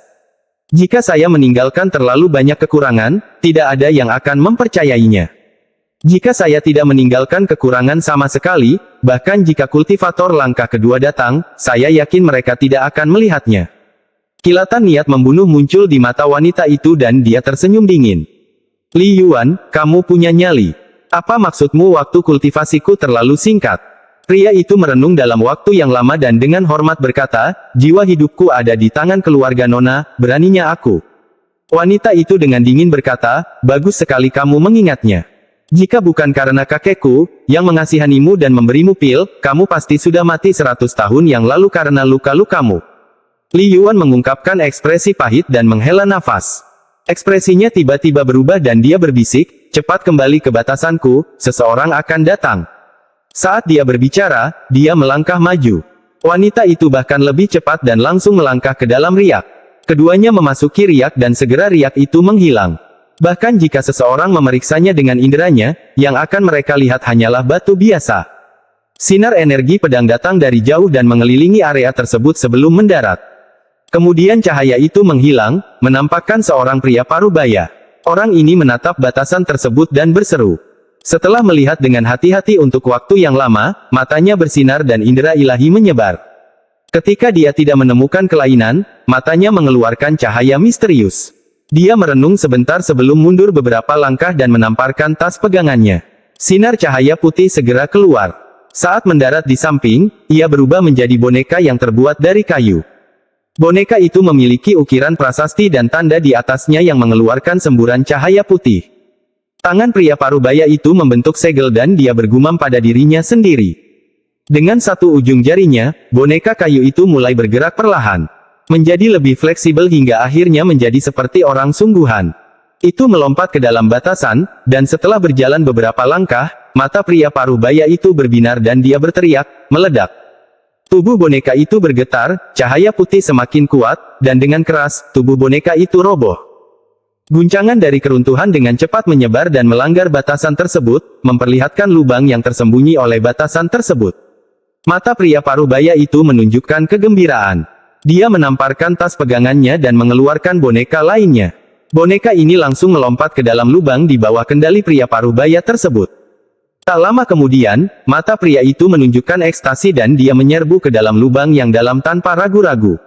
Jika saya meninggalkan terlalu banyak kekurangan, tidak ada yang akan mempercayainya. Jika saya tidak meninggalkan kekurangan sama sekali, bahkan jika kultivator langkah kedua datang, saya yakin mereka tidak akan melihatnya. Kilatan niat membunuh muncul di mata wanita itu dan dia tersenyum dingin. Li Yuan, kamu punya nyali. Apa maksudmu waktu kultivasiku terlalu singkat? Pria itu merenung dalam waktu yang lama dan dengan hormat berkata, jiwa hidupku ada di tangan keluarga Nona, beraninya aku. Wanita itu dengan dingin berkata, bagus sekali kamu mengingatnya. Jika bukan karena kakekku, yang mengasihanimu dan memberimu pil, kamu pasti sudah mati 100 tahun yang lalu karena luka-lukamu. Li Yuan mengungkapkan ekspresi pahit dan menghela nafas. Ekspresinya tiba-tiba berubah dan dia berbisik, cepat kembali ke batasanku, seseorang akan datang. Saat dia berbicara, dia melangkah maju. Wanita itu bahkan lebih cepat dan langsung melangkah ke dalam riak. Keduanya memasuki riak dan segera riak itu menghilang. Bahkan jika seseorang memeriksanya dengan inderanya, yang akan mereka lihat hanyalah batu biasa. Sinar energi pedang datang dari jauh dan mengelilingi area tersebut sebelum mendarat. Kemudian cahaya itu menghilang, menampakkan seorang pria parubaya. Orang ini menatap batasan tersebut dan berseru. Setelah melihat dengan hati-hati untuk waktu yang lama, matanya bersinar dan indera ilahi menyebar. Ketika dia tidak menemukan kelainan, matanya mengeluarkan cahaya misterius. Dia merenung sebentar sebelum mundur beberapa langkah dan menamparkan tas pegangannya. Sinar cahaya putih segera keluar. Saat mendarat di samping, ia berubah menjadi boneka yang terbuat dari kayu. Boneka itu memiliki ukiran prasasti dan tanda di atasnya yang mengeluarkan semburan cahaya putih. Tangan pria parubaya itu membentuk segel dan dia bergumam pada dirinya sendiri. Dengan satu ujung jarinya, boneka kayu itu mulai bergerak perlahan. Menjadi lebih fleksibel hingga akhirnya menjadi seperti orang sungguhan. Itu melompat ke dalam batasan, dan setelah berjalan beberapa langkah, mata pria parubaya itu berbinar dan dia berteriak, meledak. Tubuh boneka itu bergetar, cahaya putih semakin kuat, dan dengan keras, tubuh boneka itu roboh. Guncangan dari keruntuhan dengan cepat menyebar dan melanggar batasan tersebut, memperlihatkan lubang yang tersembunyi oleh batasan tersebut. Mata pria parubaya itu menunjukkan kegembiraan. Dia menamparkan tas pegangannya dan mengeluarkan boneka lainnya. Boneka ini langsung melompat ke dalam lubang di bawah kendali pria parubaya tersebut. Tak lama kemudian, mata pria itu menunjukkan ekstasi dan dia menyerbu ke dalam lubang yang dalam tanpa ragu-ragu.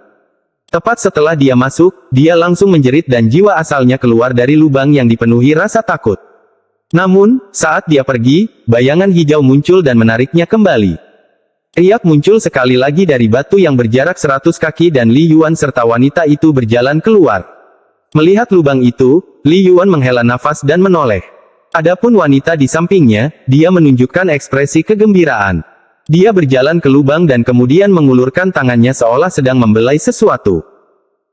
Tepat setelah dia masuk, dia langsung menjerit dan jiwa asalnya keluar dari lubang yang dipenuhi rasa takut. Namun, saat dia pergi, bayangan hijau muncul dan menariknya kembali. Riak muncul sekali lagi dari batu yang berjarak 100 kaki dan Li Yuan serta wanita itu berjalan keluar. Melihat lubang itu, Li Yuan menghela nafas dan menoleh. Adapun wanita di sampingnya, dia menunjukkan ekspresi kegembiraan. Dia berjalan ke lubang dan kemudian mengulurkan tangannya seolah sedang membelai sesuatu.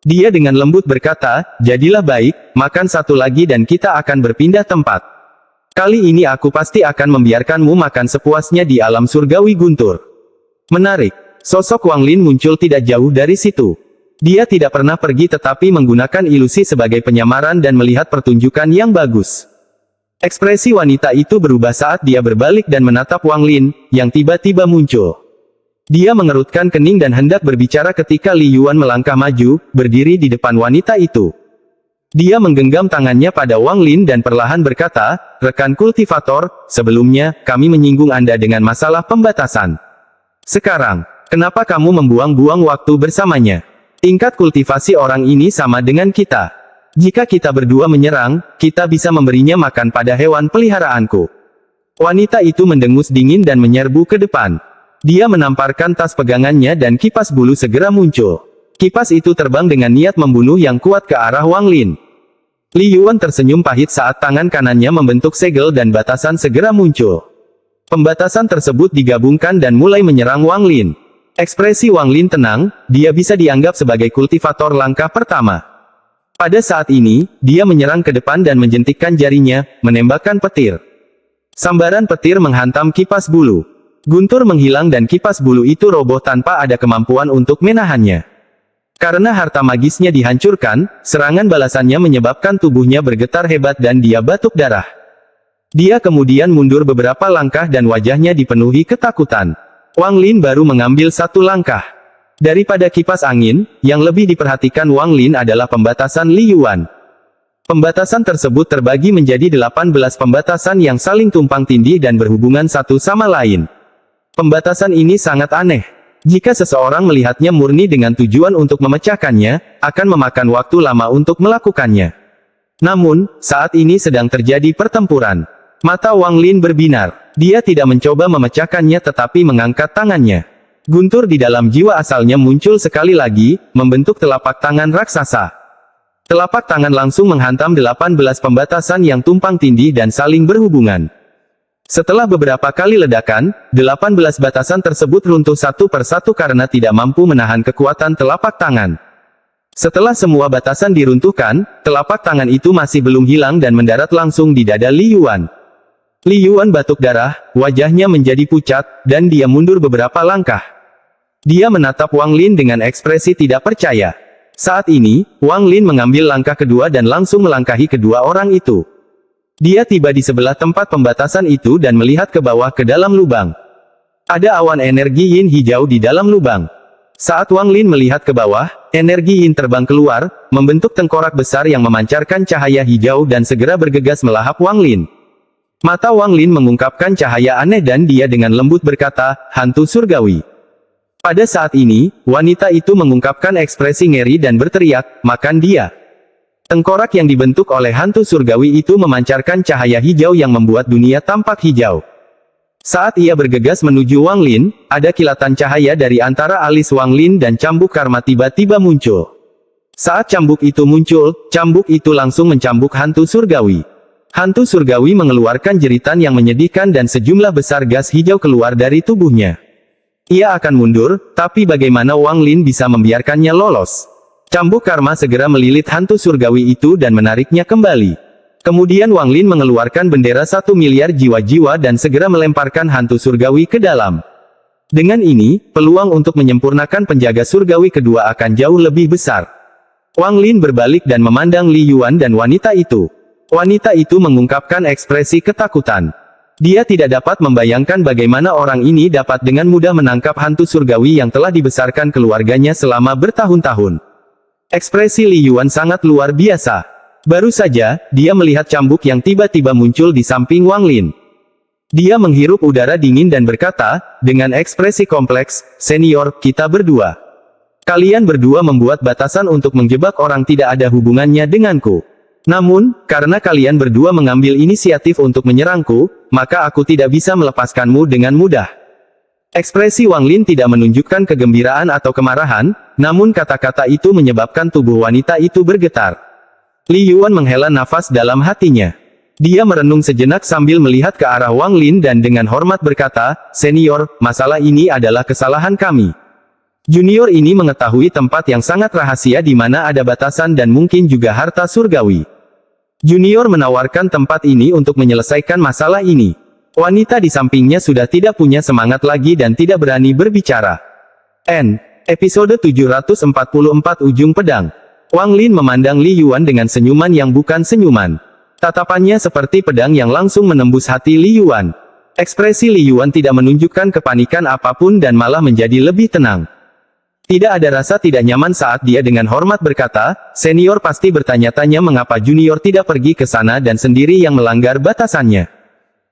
Dia dengan lembut berkata, jadilah baik, makan satu lagi dan kita akan berpindah tempat. Kali ini aku pasti akan membiarkanmu makan sepuasnya di alam surgawi guntur. Menarik. Sosok Wang Lin muncul tidak jauh dari situ. Dia tidak pernah pergi tetapi menggunakan ilusi sebagai penyamaran dan melihat pertunjukan yang bagus. Ekspresi wanita itu berubah saat dia berbalik dan menatap Wang Lin, yang tiba-tiba muncul. Dia mengerutkan kening dan hendak berbicara ketika Li Yuan melangkah maju, berdiri di depan wanita itu. Dia menggenggam tangannya pada Wang Lin dan perlahan berkata, rekan kultivator, sebelumnya, kami menyinggung Anda dengan masalah pembatasan. Sekarang, kenapa kamu membuang-buang waktu bersamanya? Tingkat kultivasi orang ini sama dengan kita. Jika kita berdua menyerang, kita bisa memberinya makan pada hewan peliharaanku. Wanita itu mendengus dingin dan menyerbu ke depan. Dia menamparkan tas pegangannya dan kipas bulu segera muncul. Kipas itu terbang dengan niat membunuh yang kuat ke arah Wang Lin. Li Yuan tersenyum pahit saat tangan kanannya membentuk segel dan batasan segera muncul. Pembatasan tersebut digabungkan dan mulai menyerang Wang Lin. Ekspresi Wang Lin tenang, dia bisa dianggap sebagai kultivator langkah pertama. Pada saat ini, dia menyerang ke depan dan menjentikkan jarinya, menembakkan petir. Sambaran petir menghantam kipas bulu. Guntur menghilang dan kipas bulu itu roboh tanpa ada kemampuan untuk menahannya. Karena harta magisnya dihancurkan, serangan balasannya menyebabkan tubuhnya bergetar hebat dan dia batuk darah. Dia kemudian mundur beberapa langkah dan wajahnya dipenuhi ketakutan. Wang Lin baru mengambil satu langkah. Daripada kipas angin, yang lebih diperhatikan Wang Lin adalah pembatasan Li Yuan. Pembatasan tersebut terbagi menjadi 18 pembatasan yang saling tumpang tindih dan berhubungan satu sama lain. Pembatasan ini sangat aneh. Jika seseorang melihatnya murni dengan tujuan untuk memecahkannya, akan memakan waktu lama untuk melakukannya. Namun, saat ini sedang terjadi pertempuran. Mata Wang Lin berbinar. Dia tidak mencoba memecahkannya tetapi mengangkat tangannya. Guntur di dalam jiwa asalnya muncul sekali lagi, membentuk telapak tangan raksasa. Telapak tangan langsung menghantam 18 pembatasan yang tumpang tindih dan saling berhubungan. Setelah beberapa kali ledakan, 18 batasan tersebut runtuh satu persatu karena tidak mampu menahan kekuatan telapak tangan. Setelah semua batasan diruntuhkan, telapak tangan itu masih belum hilang dan mendarat langsung di dada Li Yuan. Li Yuan batuk darah, wajahnya menjadi pucat, dan dia mundur beberapa langkah. Dia menatap Wang Lin dengan ekspresi tidak percaya. Saat ini, Wang Lin mengambil langkah kedua dan langsung melangkahi kedua orang itu. Dia tiba di sebelah tempat pembatasan itu dan melihat ke bawah ke dalam lubang. Ada awan energi yin hijau di dalam lubang. Saat Wang Lin melihat ke bawah, energi yin terbang keluar, membentuk tengkorak besar yang memancarkan cahaya hijau dan segera bergegas melahap Wang Lin. Mata Wang Lin mengungkapkan cahaya aneh dan dia dengan lembut berkata, "Hantu surgawi." Pada saat ini, wanita itu mengungkapkan ekspresi ngeri dan berteriak, "Makan dia." Tengkorak yang dibentuk oleh hantu surgawi itu memancarkan cahaya hijau yang membuat dunia tampak hijau. Saat ia bergegas menuju Wang Lin, ada kilatan cahaya dari antara alis Wang Lin dan cambuk karma tiba-tiba muncul. Saat cambuk itu muncul, cambuk itu langsung mencambuk hantu surgawi. Hantu surgawi mengeluarkan jeritan yang menyedihkan dan sejumlah besar gas hijau keluar dari tubuhnya. Ia akan mundur, tapi bagaimana Wang Lin bisa membiarkannya lolos? Cambuk karma segera melilit hantu surgawi itu dan menariknya kembali. Kemudian Wang Lin mengeluarkan bendera 1 miliar jiwa-jiwa dan segera melemparkan hantu surgawi ke dalam. Dengan ini, peluang untuk menyempurnakan penjaga surgawi kedua akan jauh lebih besar. Wang Lin berbalik dan memandang Li Yuan dan wanita itu. Wanita itu mengungkapkan ekspresi ketakutan. Dia tidak dapat membayangkan bagaimana orang ini dapat dengan mudah menangkap hantu surgawi yang telah dibesarkan keluarganya selama bertahun-tahun. Ekspresi Li Yuan sangat luar biasa. Baru saja, dia melihat cambuk yang tiba-tiba muncul di samping Wang Lin. Dia menghirup udara dingin dan berkata, dengan ekspresi kompleks, "Senior, kita berdua. Kalian berdua membuat batasan untuk menjebak orang tidak ada hubungannya denganku. Namun, karena kalian berdua mengambil inisiatif untuk menyerangku, maka aku tidak bisa melepaskanmu dengan mudah." Ekspresi Wang Lin tidak menunjukkan kegembiraan atau kemarahan, namun kata-kata itu menyebabkan tubuh wanita itu bergetar. Li Yuan menghela nafas dalam hatinya. Dia merenung sejenak sambil melihat ke arah Wang Lin dan dengan hormat berkata, "Senior, masalah ini adalah kesalahan kami. Junior ini mengetahui tempat yang sangat rahasia di mana ada batasan dan mungkin juga harta surgawi. Junior menawarkan tempat ini untuk menyelesaikan masalah ini." Wanita di sampingnya sudah tidak punya semangat lagi dan tidak berani berbicara. Episode 744 Ujung Pedang. Wang Lin memandang Li Yuan dengan senyuman yang bukan senyuman. Tatapannya seperti pedang yang langsung menembus hati Li Yuan. Ekspresi Li Yuan tidak menunjukkan kepanikan apapun dan malah menjadi lebih tenang. Tidak ada rasa tidak nyaman saat dia dengan hormat berkata, "Senior pasti bertanya-tanya mengapa junior tidak pergi ke sana dan sendiri yang melanggar batasannya."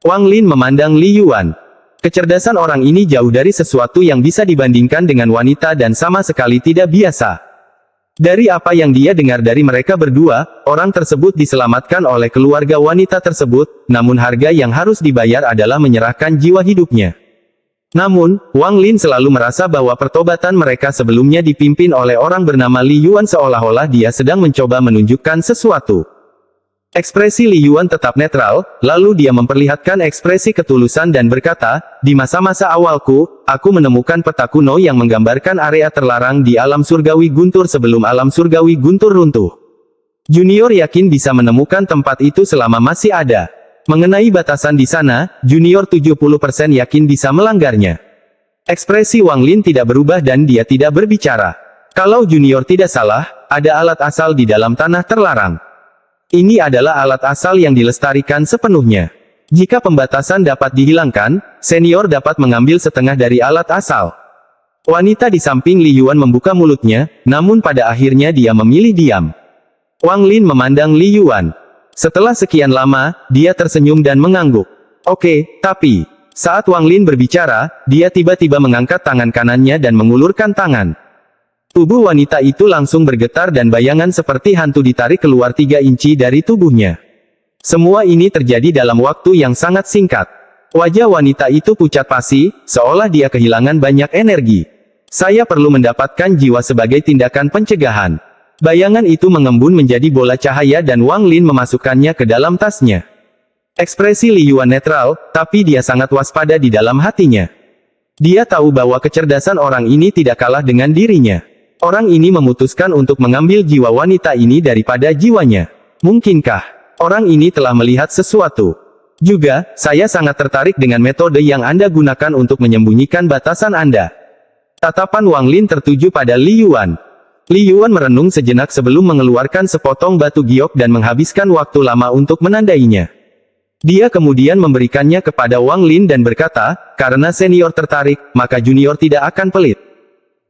Wang Lin memandang Li Yuan. Kecerdasan orang ini jauh dari sesuatu yang bisa dibandingkan dengan wanita dan sama sekali tidak biasa. Dari apa yang dia dengar dari mereka berdua, orang tersebut diselamatkan oleh keluarga wanita tersebut, namun harga yang harus dibayar adalah menyerahkan jiwa hidupnya. Namun, Wang Lin selalu merasa bahwa pertobatan mereka sebelumnya dipimpin oleh orang bernama Li Yuan seolah-olah dia sedang mencoba menunjukkan sesuatu. Ekspresi Li Yuan tetap netral, lalu dia memperlihatkan ekspresi ketulusan dan berkata, "Di masa-masa awalku, aku menemukan peta kuno yang menggambarkan area terlarang di alam surgawi Guntur sebelum alam surgawi Guntur runtuh. Junior yakin bisa menemukan tempat itu selama masih ada. Mengenai batasan di sana, Junior 70% yakin bisa melanggarnya." Ekspresi Wang Lin tidak berubah dan dia tidak berbicara. Kalau Junior tidak salah, ada alat asal di dalam tanah terlarang. Ini adalah alat asal yang dilestarikan sepenuhnya. Jika pembatasan dapat dihilangkan, senior dapat mengambil setengah dari alat asal. Wanita di samping Li Yuan membuka mulutnya, namun pada akhirnya dia memilih diam. Wang Lin memandang Li Yuan. Setelah sekian lama, dia tersenyum dan mengangguk. "Oke, tapi..." Saat Wang Lin berbicara, dia tiba-tiba mengangkat tangan kanannya dan mengulurkan tangan. Tubuh wanita itu langsung bergetar dan bayangan seperti hantu ditarik keluar 3 inci dari tubuhnya. Semua ini terjadi dalam waktu yang sangat singkat. Wajah wanita itu pucat pasi, seolah dia kehilangan banyak energi. Saya perlu mendapatkan jiwa sebagai tindakan pencegahan. Bayangan itu mengembun menjadi bola cahaya dan Wang Lin memasukkannya ke dalam tasnya. Ekspresi Li Yuan netral, tapi dia sangat waspada di dalam hatinya. Dia tahu bahwa kecerdasan orang ini tidak kalah dengan dirinya. Orang ini memutuskan untuk mengambil jiwa wanita ini daripada jiwanya. Mungkinkah orang ini telah melihat sesuatu? Juga, saya sangat tertarik dengan metode yang Anda gunakan untuk menyembunyikan batasan Anda. Tatapan Wang Lin tertuju pada Li Yuan. Li Yuan merenung sejenak sebelum mengeluarkan sepotong batu giok dan menghabiskan waktu lama untuk menandainya. Dia kemudian memberikannya kepada Wang Lin dan berkata, karena senior tertarik, maka junior tidak akan pelit.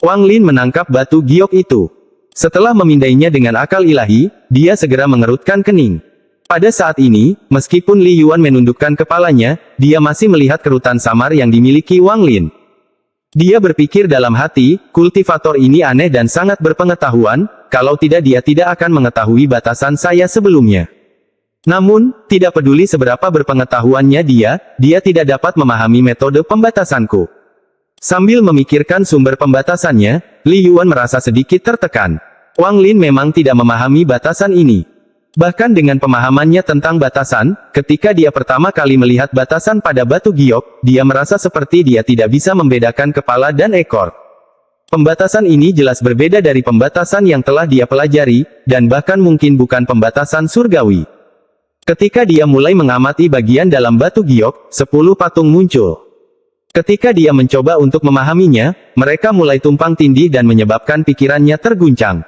Wang Lin menangkap batu giok itu. Setelah memindainya dengan akal ilahi, dia segera mengerutkan kening. Pada saat ini, meskipun Li Yuan menundukkan kepalanya, dia masih melihat kerutan samar yang dimiliki Wang Lin. Dia berpikir dalam hati, kultivator ini aneh dan sangat berpengetahuan, kalau tidak dia tidak akan mengetahui batasan saya sebelumnya. Namun, tidak peduli seberapa berpengetahuannya dia tidak dapat memahami metode pembatasanku. Sambil memikirkan sumber pembatasannya, Li Yuan merasa sedikit tertekan. Wang Lin memang tidak memahami batasan ini. Bahkan dengan pemahamannya tentang batasan, ketika dia pertama kali melihat batasan pada batu giok, dia merasa seperti dia tidak bisa membedakan kepala dan ekor. Pembatasan ini jelas berbeda dari pembatasan yang telah dia pelajari, dan bahkan mungkin bukan pembatasan surgawi. Ketika dia mulai mengamati bagian dalam batu giok, 10 patung muncul. Ketika dia mencoba untuk memahaminya, mereka mulai tumpang tindih dan menyebabkan pikirannya terguncang.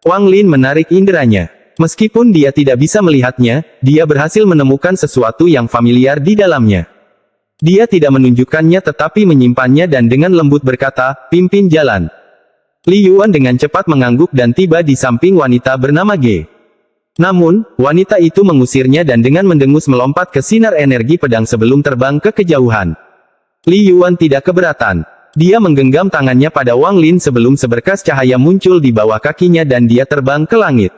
Wang Lin menarik inderanya. Meskipun dia tidak bisa melihatnya, dia berhasil menemukan sesuatu yang familiar di dalamnya. Dia tidak menunjukkannya tetapi menyimpannya dan dengan lembut berkata, pimpin jalan. Li Yuan dengan cepat mengangguk dan tiba di samping wanita bernama Ge. Namun, wanita itu mengusirnya dan dengan mendengus melompat ke sinar energi pedang sebelum terbang ke kejauhan. Li Yuan tidak keberatan. Dia menggenggam tangannya pada Wang Lin sebelum seberkas cahaya muncul di bawah kakinya dan dia terbang ke langit.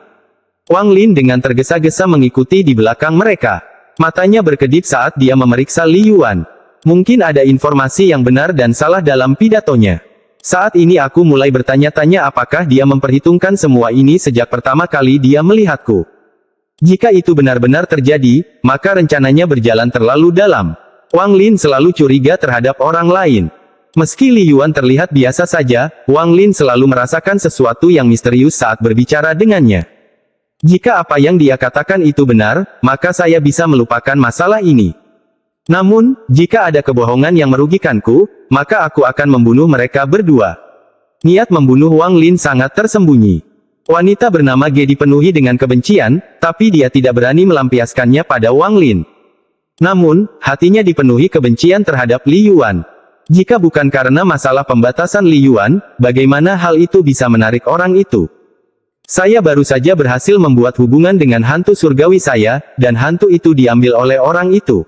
Wang Lin dengan tergesa-gesa mengikuti di belakang mereka. Matanya berkedip saat dia memeriksa Li Yuan. Mungkin ada informasi yang benar dan salah dalam pidatonya. Saat ini aku mulai bertanya-tanya apakah dia memperhitungkan semua ini sejak pertama kali dia melihatku. Jika itu benar-benar terjadi, maka rencananya berjalan terlalu dalam. Wang Lin selalu curiga terhadap orang lain. Meski Li Yuan terlihat biasa saja, Wang Lin selalu merasakan sesuatu yang misterius saat berbicara dengannya. Jika apa yang dia katakan itu benar, maka saya bisa melupakan masalah ini. Namun, jika ada kebohongan yang merugikanku, maka aku akan membunuh mereka berdua. Niat membunuh Wang Lin sangat tersembunyi. Wanita bernama Ge dipenuhi dengan kebencian, tapi dia tidak berani melampiaskannya pada Wang Lin. Namun, hatinya dipenuhi kebencian terhadap Li Yuan. Jika bukan karena masalah pembatasan Li Yuan, bagaimana hal itu bisa menarik orang itu? Saya baru saja berhasil membuat hubungan dengan hantu surgawi saya, dan hantu itu diambil oleh orang itu.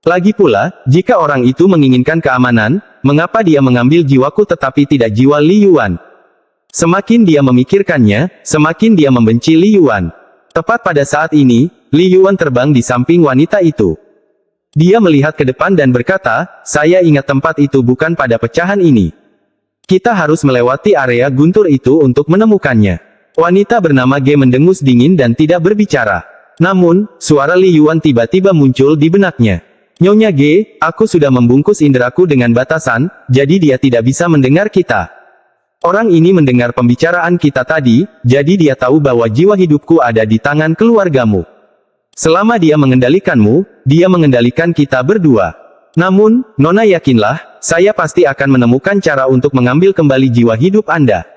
Lagi pula, jika orang itu menginginkan keamanan, mengapa dia mengambil jiwaku tetapi tidak jiwa Li Yuan? Semakin dia memikirkannya, semakin dia membenci Li Yuan. Tepat pada saat ini, Li Yuan terbang di samping wanita itu. Dia melihat ke depan dan berkata, saya ingat tempat itu bukan pada pecahan ini. Kita harus melewati area guntur itu untuk menemukannya. Wanita bernama Ge mendengus dingin dan tidak berbicara. Namun, suara Li Yuan tiba-tiba muncul di benaknya. Nyonya Ge, aku sudah membungkus inderaku dengan batasan, jadi dia tidak bisa mendengar kita. Orang ini mendengar pembicaraan kita tadi, jadi dia tahu bahwa jiwa hidupku ada di tangan keluargamu. Selama dia mengendalikanmu, dia mengendalikan kita berdua. Namun, Nona yakinlah, saya pasti akan menemukan cara untuk mengambil kembali jiwa hidup Anda.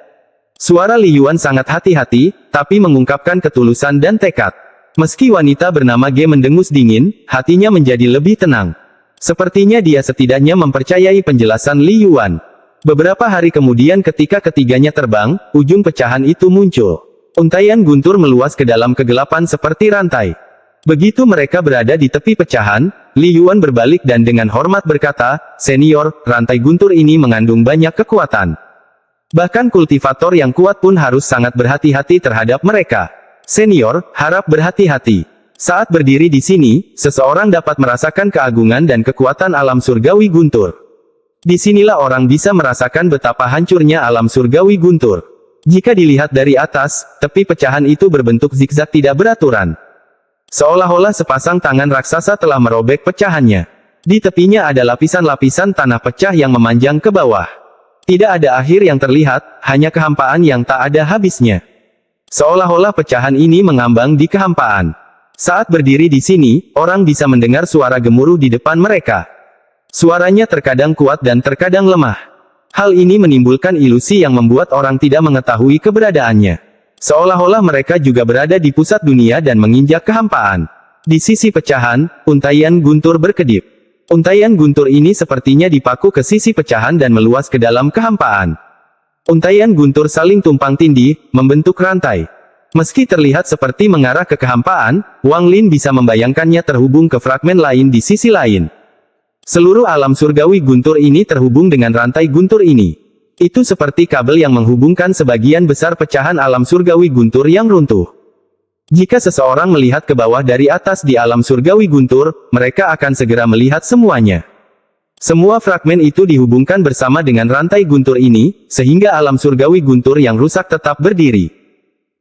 Suara Li Yuan sangat hati-hati, tapi mengungkapkan ketulusan dan tekad. Meski wanita bernama Ge mendengus dingin, hatinya menjadi lebih tenang. Sepertinya dia setidaknya mempercayai penjelasan Li Yuan. Beberapa hari kemudian ketika ketiganya terbang, ujung pecahan itu muncul. Untaian guntur meluas ke dalam kegelapan seperti rantai. Begitu mereka berada di tepi pecahan, Li Yuan berbalik dan dengan hormat berkata, senior, rantai guntur ini mengandung banyak kekuatan. Bahkan kultivator yang kuat pun harus sangat berhati-hati terhadap mereka. Senior, harap berhati-hati. Saat berdiri di sini, seseorang dapat merasakan keagungan dan kekuatan alam surgawi Guntur. Disinilah orang bisa merasakan betapa hancurnya alam surgawi Guntur. Jika dilihat dari atas, tepi pecahan itu berbentuk zigzag tidak beraturan. Seolah-olah sepasang tangan raksasa telah merobek pecahannya. Di tepinya ada lapisan-lapisan tanah pecah yang memanjang ke bawah. Tidak ada akhir yang terlihat, hanya kehampaan yang tak ada habisnya. Seolah-olah pecahan ini mengambang di kehampaan. Saat berdiri di sini, orang bisa mendengar suara gemuruh di depan mereka. Suaranya terkadang kuat dan terkadang lemah. Hal ini menimbulkan ilusi yang membuat orang tidak mengetahui keberadaannya. Seolah-olah mereka juga berada di pusat dunia dan menginjak kehampaan. Di sisi pecahan, untaian guntur berkedip. Untaian guntur ini sepertinya dipaku ke sisi pecahan dan meluas ke dalam kehampaan. Untaian guntur saling tumpang tindih, membentuk rantai. Meski terlihat seperti mengarah ke kehampaan, Wang Lin bisa membayangkannya terhubung ke fragmen lain di sisi lain. Seluruh alam surgawi guntur ini terhubung dengan rantai guntur ini. Itu seperti kabel yang menghubungkan sebagian besar pecahan alam surgawi guntur yang runtuh. Jika seseorang melihat ke bawah dari atas di alam surgawi guntur, mereka akan segera melihat semuanya. Semua fragmen itu dihubungkan bersama dengan rantai guntur ini, sehingga alam surgawi guntur yang rusak tetap berdiri.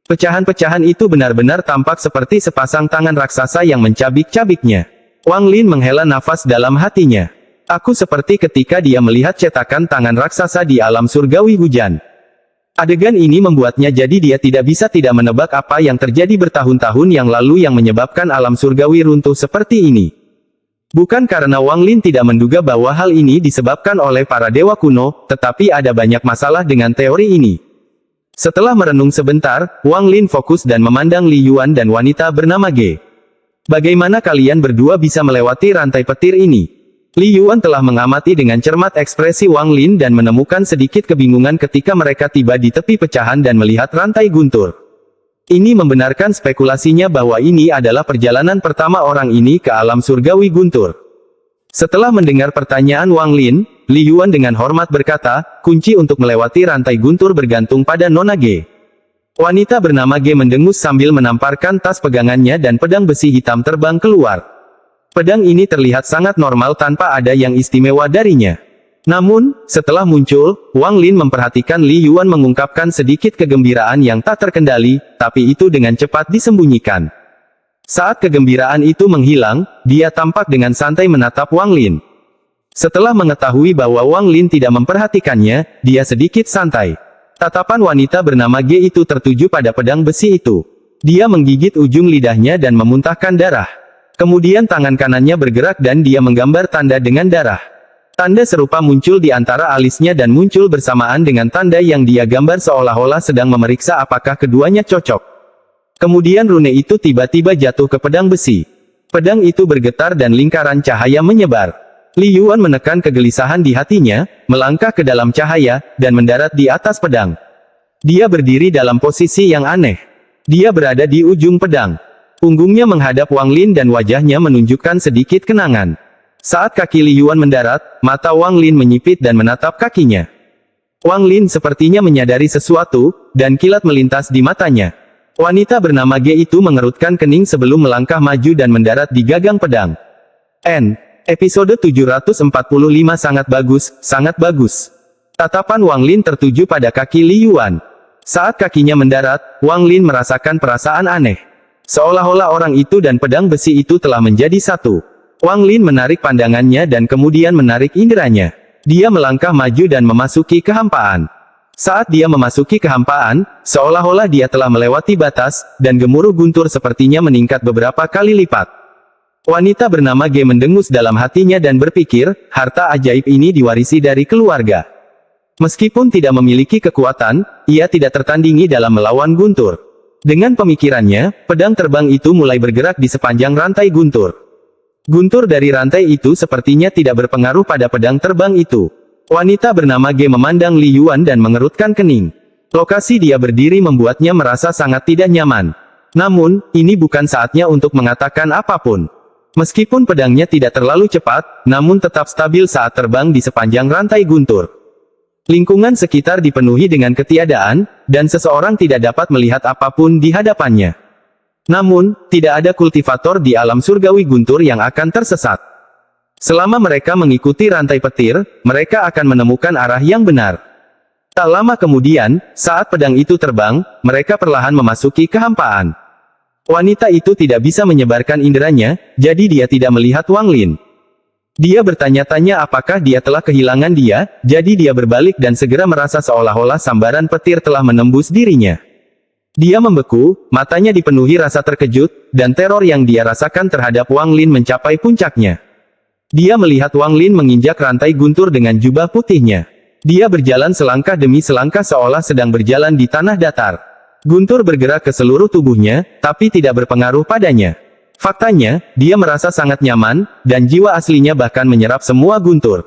Pecahan-pecahan itu benar-benar tampak seperti sepasang tangan raksasa yang mencabik-cabiknya. Wang Lin menghela nafas dalam hatinya. Aku seperti ketika dia melihat cetakan tangan raksasa di alam surgawi hujan. Adegan ini membuatnya jadi dia tidak bisa tidak menebak apa yang terjadi bertahun-tahun yang lalu yang menyebabkan alam surgawi runtuh seperti ini. Bukan karena Wang Lin tidak menduga bahwa hal ini disebabkan oleh para dewa kuno, tetapi ada banyak masalah dengan teori ini. Setelah merenung sebentar, Wang Lin fokus dan memandang Li Yuan dan wanita bernama Ge. Bagaimana kalian berdua bisa melewati rantai petir ini? Li Yuan telah mengamati dengan cermat ekspresi Wang Lin dan menemukan sedikit kebingungan ketika mereka tiba di tepi pecahan dan melihat rantai guntur. Ini membenarkan spekulasinya bahwa ini adalah perjalanan pertama orang ini ke alam surgawi guntur. Setelah mendengar pertanyaan Wang Lin, Li Yuan dengan hormat berkata, kunci untuk melewati rantai guntur bergantung pada Nona Ge. Wanita bernama Ge mendengus sambil menamparkan tas pegangannya dan pedang besi hitam terbang keluar. Pedang ini terlihat sangat normal tanpa ada yang istimewa darinya. Namun, setelah muncul, Wang Lin memperhatikan Li Yuan mengungkapkan sedikit kegembiraan yang tak terkendali, tapi itu dengan cepat disembunyikan. Saat kegembiraan itu menghilang, dia tampak dengan santai menatap Wang Lin. Setelah mengetahui bahwa Wang Lin tidak memperhatikannya, dia sedikit santai. Tatapan wanita bernama Ge itu tertuju pada pedang besi itu. Dia menggigit ujung lidahnya dan memuntahkan darah. Kemudian tangan kanannya bergerak dan dia menggambar tanda dengan darah. Tanda serupa muncul di antara alisnya dan muncul bersamaan dengan tanda yang dia gambar seolah-olah sedang memeriksa apakah keduanya cocok. Kemudian rune itu tiba-tiba jatuh ke pedang besi. Pedang itu bergetar dan lingkaran cahaya menyebar. Li Yuan menekan kegelisahan di hatinya, melangkah ke dalam cahaya, dan mendarat di atas pedang. Dia berdiri dalam posisi yang aneh. Dia berada di ujung pedang. Punggungnya menghadap Wang Lin dan wajahnya menunjukkan sedikit kenangan. Saat kaki Li Yuan mendarat, mata Wang Lin menyipit dan menatap kakinya. Wang Lin sepertinya menyadari sesuatu, dan kilat melintas di matanya. Wanita bernama Ge itu mengerutkan kening sebelum melangkah maju dan mendarat di gagang pedang. Episode 745 sangat bagus, sangat bagus. Tatapan Wang Lin tertuju pada kaki Li Yuan. Saat kakinya mendarat, Wang Lin merasakan perasaan aneh. Seolah-olah orang itu dan pedang besi itu telah menjadi satu. Wang Lin menarik pandangannya dan kemudian menarik inderanya. Dia melangkah maju dan memasuki kehampaan. Saat dia memasuki kehampaan, seolah-olah dia telah melewati batas, dan gemuruh guntur sepertinya meningkat beberapa kali lipat. Wanita bernama Ge mendengus dalam hatinya dan berpikir, harta ajaib ini diwarisi dari keluarga. Meskipun tidak memiliki kekuatan, ia tidak tertandingi dalam melawan guntur. Dengan pemikirannya, pedang terbang itu mulai bergerak di sepanjang rantai guntur. Guntur dari rantai itu sepertinya tidak berpengaruh pada pedang terbang itu. Wanita bernama Ge memandang Li Yuan dan mengerutkan kening. Lokasi dia berdiri membuatnya merasa sangat tidak nyaman. Namun, ini bukan saatnya untuk mengatakan apapun. Meskipun pedangnya tidak terlalu cepat, namun tetap stabil saat terbang di sepanjang rantai guntur. Lingkungan sekitar dipenuhi dengan ketiadaan, dan seseorang tidak dapat melihat apapun di hadapannya. Namun, tidak ada kultivator di alam surgawi Guntur yang akan tersesat. Selama mereka mengikuti rantai petir, mereka akan menemukan arah yang benar. Tak lama kemudian, saat pedang itu terbang, mereka perlahan memasuki kehampaan. Wanita itu tidak bisa menyebarkan inderanya, jadi dia tidak melihat Wang Lin. Dia bertanya-tanya apakah dia telah kehilangan dia, jadi dia berbalik dan segera merasa seolah-olah sambaran petir telah menembus dirinya. Dia membeku, matanya dipenuhi rasa terkejut, dan teror yang dia rasakan terhadap Wang Lin mencapai puncaknya. Dia melihat Wang Lin menginjak rantai guntur dengan jubah putihnya. Dia berjalan selangkah demi selangkah seolah sedang berjalan di tanah datar. Guntur bergerak ke seluruh tubuhnya, tapi tidak berpengaruh padanya. Faktanya, dia merasa sangat nyaman, dan jiwa aslinya bahkan menyerap semua guntur.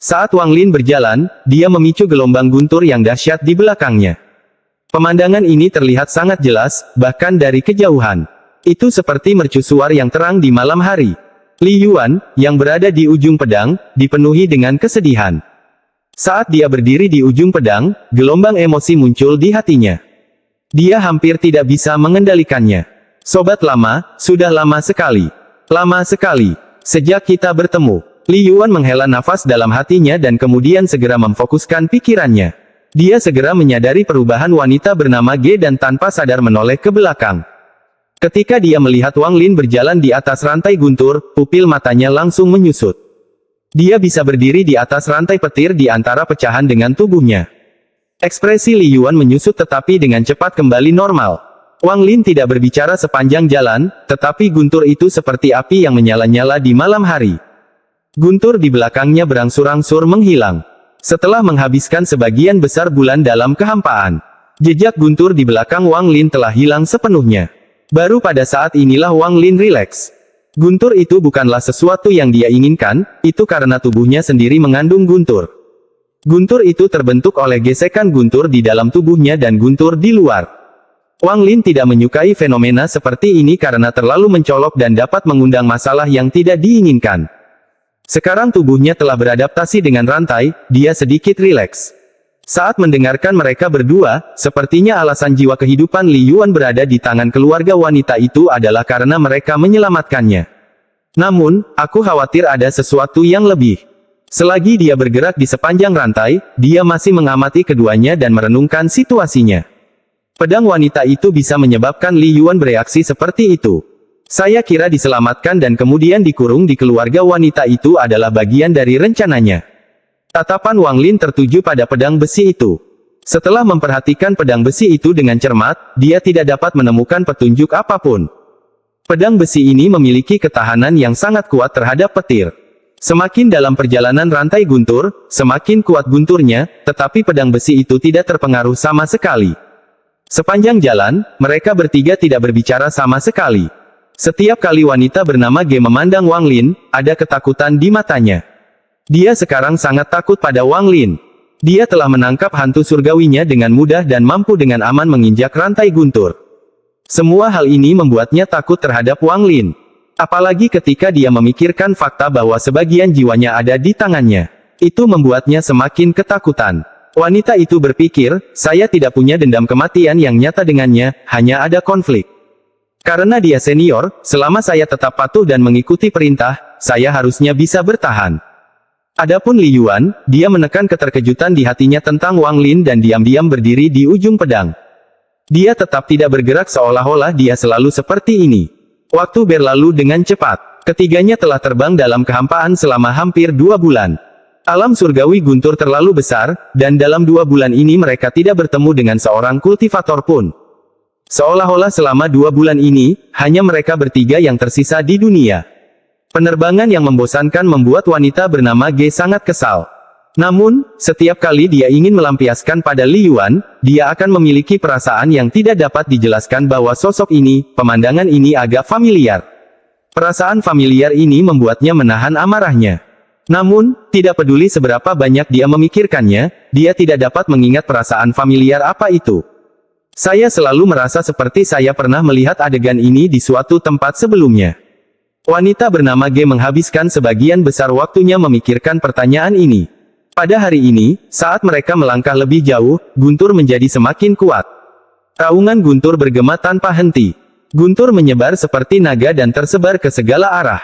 Saat Wang Lin berjalan, dia memicu gelombang guntur yang dahsyat di belakangnya. Pemandangan ini terlihat sangat jelas, bahkan dari kejauhan. Itu seperti mercusuar yang terang di malam hari. Li Yuan, yang berada di ujung pedang, dipenuhi dengan kesedihan. Saat dia berdiri di ujung pedang, gelombang emosi muncul di hatinya. Dia hampir tidak bisa mengendalikannya. Sobat lama, sudah lama sekali. Lama sekali. Sejak kita bertemu. Li Yuan menghela nafas dalam hatinya dan kemudian segera memfokuskan pikirannya. Dia segera menyadari perubahan wanita bernama Ge dan tanpa sadar menoleh ke belakang. Ketika dia melihat Wang Lin berjalan di atas rantai guntur, pupil matanya langsung menyusut. Dia bisa berdiri di atas rantai petir di antara pecahan dengan tubuhnya. Ekspresi Li Yuan menyusut tetapi dengan cepat kembali normal. Wang Lin tidak berbicara sepanjang jalan, tetapi guntur itu seperti api yang menyala-nyala di malam hari. Guntur di belakangnya berangsur-angsur menghilang. Setelah menghabiskan sebagian besar bulan dalam kehampaan, jejak guntur di belakang Wang Lin telah hilang sepenuhnya. Baru pada saat inilah Wang Lin rileks. Guntur itu bukanlah sesuatu yang dia inginkan, itu karena tubuhnya sendiri mengandung guntur. Guntur itu terbentuk oleh gesekan guntur di dalam tubuhnya dan guntur di luar. Wang Lin tidak menyukai fenomena seperti ini karena terlalu mencolok dan dapat mengundang masalah yang tidak diinginkan. Sekarang tubuhnya telah beradaptasi dengan rantai, dia sedikit rileks. Saat mendengarkan mereka berdua, sepertinya alasan jiwa kehidupan Li Yuan berada di tangan keluarga wanita itu adalah karena mereka menyelamatkannya. Namun, aku khawatir ada sesuatu yang lebih. Selagi dia bergerak di sepanjang rantai, dia masih mengamati keduanya dan merenungkan situasinya. Pedang wanita itu bisa menyebabkan Li Yuan bereaksi seperti itu. Saya kira diselamatkan dan kemudian dikurung di keluarga wanita itu adalah bagian dari rencananya. Tatapan Wang Lin tertuju pada pedang besi itu. Setelah memperhatikan pedang besi itu dengan cermat, dia tidak dapat menemukan petunjuk apapun. Pedang besi ini memiliki ketahanan yang sangat kuat terhadap petir. Semakin dalam perjalanan rantai guntur, semakin kuat gunturnya, tetapi pedang besi itu tidak terpengaruh sama sekali. Sepanjang jalan, mereka bertiga tidak berbicara sama sekali. Setiap kali wanita bernama Ge memandang Wang Lin, ada ketakutan di matanya. Dia sekarang sangat takut pada Wang Lin. Dia telah menangkap hantu surgawinya dengan mudah dan mampu dengan aman menginjak rantai guntur. Semua hal ini membuatnya takut terhadap Wang Lin. Apalagi ketika dia memikirkan fakta bahwa sebagian jiwanya ada di tangannya. Itu membuatnya semakin ketakutan. Wanita itu berpikir, saya tidak punya dendam kematian yang nyata dengannya, hanya ada konflik. Karena dia senior, selama saya tetap patuh dan mengikuti perintah, saya harusnya bisa bertahan. Adapun Li Yuan, dia menekan keterkejutan di hatinya tentang Wang Lin dan diam-diam berdiri di ujung pedang. Dia tetap tidak bergerak seolah-olah dia selalu seperti ini. Waktu berlalu dengan cepat. Ketiganya telah terbang dalam kehampaan selama hampir 2 bulan. Alam surgawi guntur terlalu besar, dan dalam 2 bulan ini mereka tidak bertemu dengan seorang kultivator pun. Seolah-olah selama 2 bulan ini, hanya mereka bertiga yang tersisa di dunia. Penerbangan yang membosankan membuat wanita bernama Ge sangat kesal. Namun, setiap kali dia ingin melampiaskan pada Li Yuan, dia akan memiliki perasaan yang tidak dapat dijelaskan bahwa sosok ini, pemandangan ini agak familiar. Perasaan familiar ini membuatnya menahan amarahnya. Namun, tidak peduli seberapa banyak dia memikirkannya, dia tidak dapat mengingat perasaan familiar apa itu. Saya selalu merasa seperti saya pernah melihat adegan ini di suatu tempat sebelumnya. Wanita bernama Ge menghabiskan sebagian besar waktunya memikirkan pertanyaan ini. Pada hari ini, saat mereka melangkah lebih jauh, guntur menjadi semakin kuat. Raungan guntur bergema tanpa henti. Guntur menyebar seperti naga dan tersebar ke segala arah.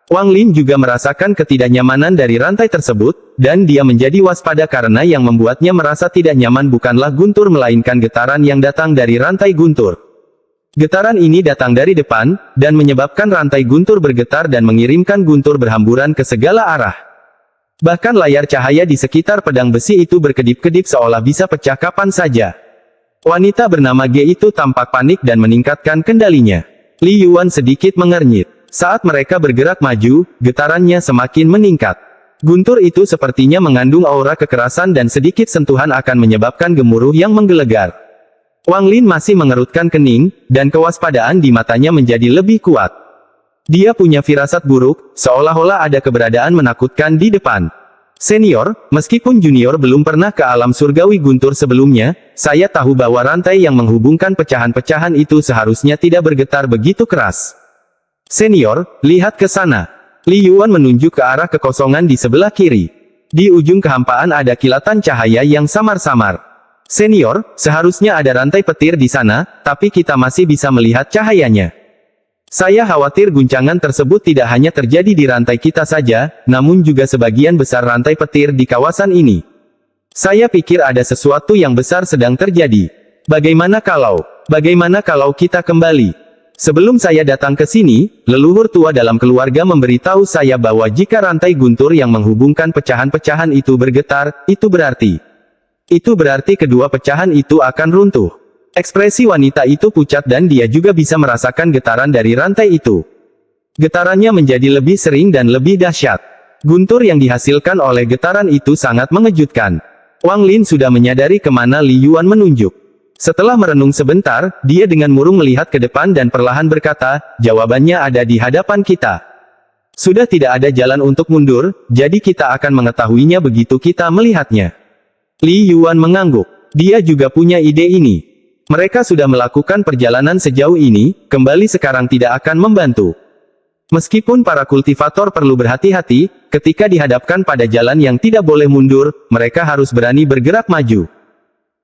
Wang Lin juga merasakan ketidaknyamanan dari rantai tersebut, dan dia menjadi waspada karena yang membuatnya merasa tidak nyaman bukanlah guntur melainkan getaran yang datang dari rantai guntur. Getaran ini datang dari depan, dan menyebabkan rantai guntur bergetar dan mengirimkan guntur berhamburan ke segala arah. Bahkan layar cahaya di sekitar pedang besi itu berkedip-kedip seolah bisa pecah kapan saja. Wanita bernama Ge itu tampak panik dan meningkatkan kendalinya. Li Yuan sedikit mengernyit. Saat mereka bergerak maju, getarannya semakin meningkat. Guntur itu sepertinya mengandung aura kekerasan dan sedikit sentuhan akan menyebabkan gemuruh yang menggelegar. Wang Lin masih mengerutkan kening, dan kewaspadaan di matanya menjadi lebih kuat. Dia punya firasat buruk, seolah-olah ada keberadaan menakutkan di depan. Senior, meskipun junior belum pernah ke alam surgawi guntur sebelumnya, saya tahu bahwa rantai yang menghubungkan pecahan-pecahan itu seharusnya tidak bergetar begitu keras. Senior, lihat ke sana. Li Yuan menunjuk ke arah kekosongan di sebelah kiri. Di ujung kehampaan ada kilatan cahaya yang samar-samar. Senior, seharusnya ada rantai petir di sana, tapi kita masih bisa melihat cahayanya. Saya khawatir guncangan tersebut tidak hanya terjadi di rantai kita saja, namun juga sebagian besar rantai petir di kawasan ini. Saya pikir ada sesuatu yang besar sedang terjadi. Bagaimana kalau kita kembali? Sebelum saya datang ke sini, leluhur tua dalam keluarga memberitahu saya bahwa jika rantai guntur yang menghubungkan pecahan-pecahan itu bergetar, itu berarti kedua pecahan itu akan runtuh. Ekspresi wanita itu pucat dan dia juga bisa merasakan getaran dari rantai itu. Getarannya menjadi lebih sering dan lebih dahsyat. Guntur yang dihasilkan oleh getaran itu sangat mengejutkan. Wang Lin sudah menyadari kemana Li Yuan menunjuk. Setelah merenung sebentar, dia dengan murung melihat ke depan dan perlahan berkata, jawabannya ada di hadapan kita. Sudah tidak ada jalan untuk mundur, jadi kita akan mengetahuinya begitu kita melihatnya. Li Yuan mengangguk. Dia juga punya ide ini. Mereka sudah melakukan perjalanan sejauh ini, kembali sekarang tidak akan membantu. Meskipun para kultivator perlu berhati-hati, ketika dihadapkan pada jalan yang tidak boleh mundur, mereka harus berani bergerak maju.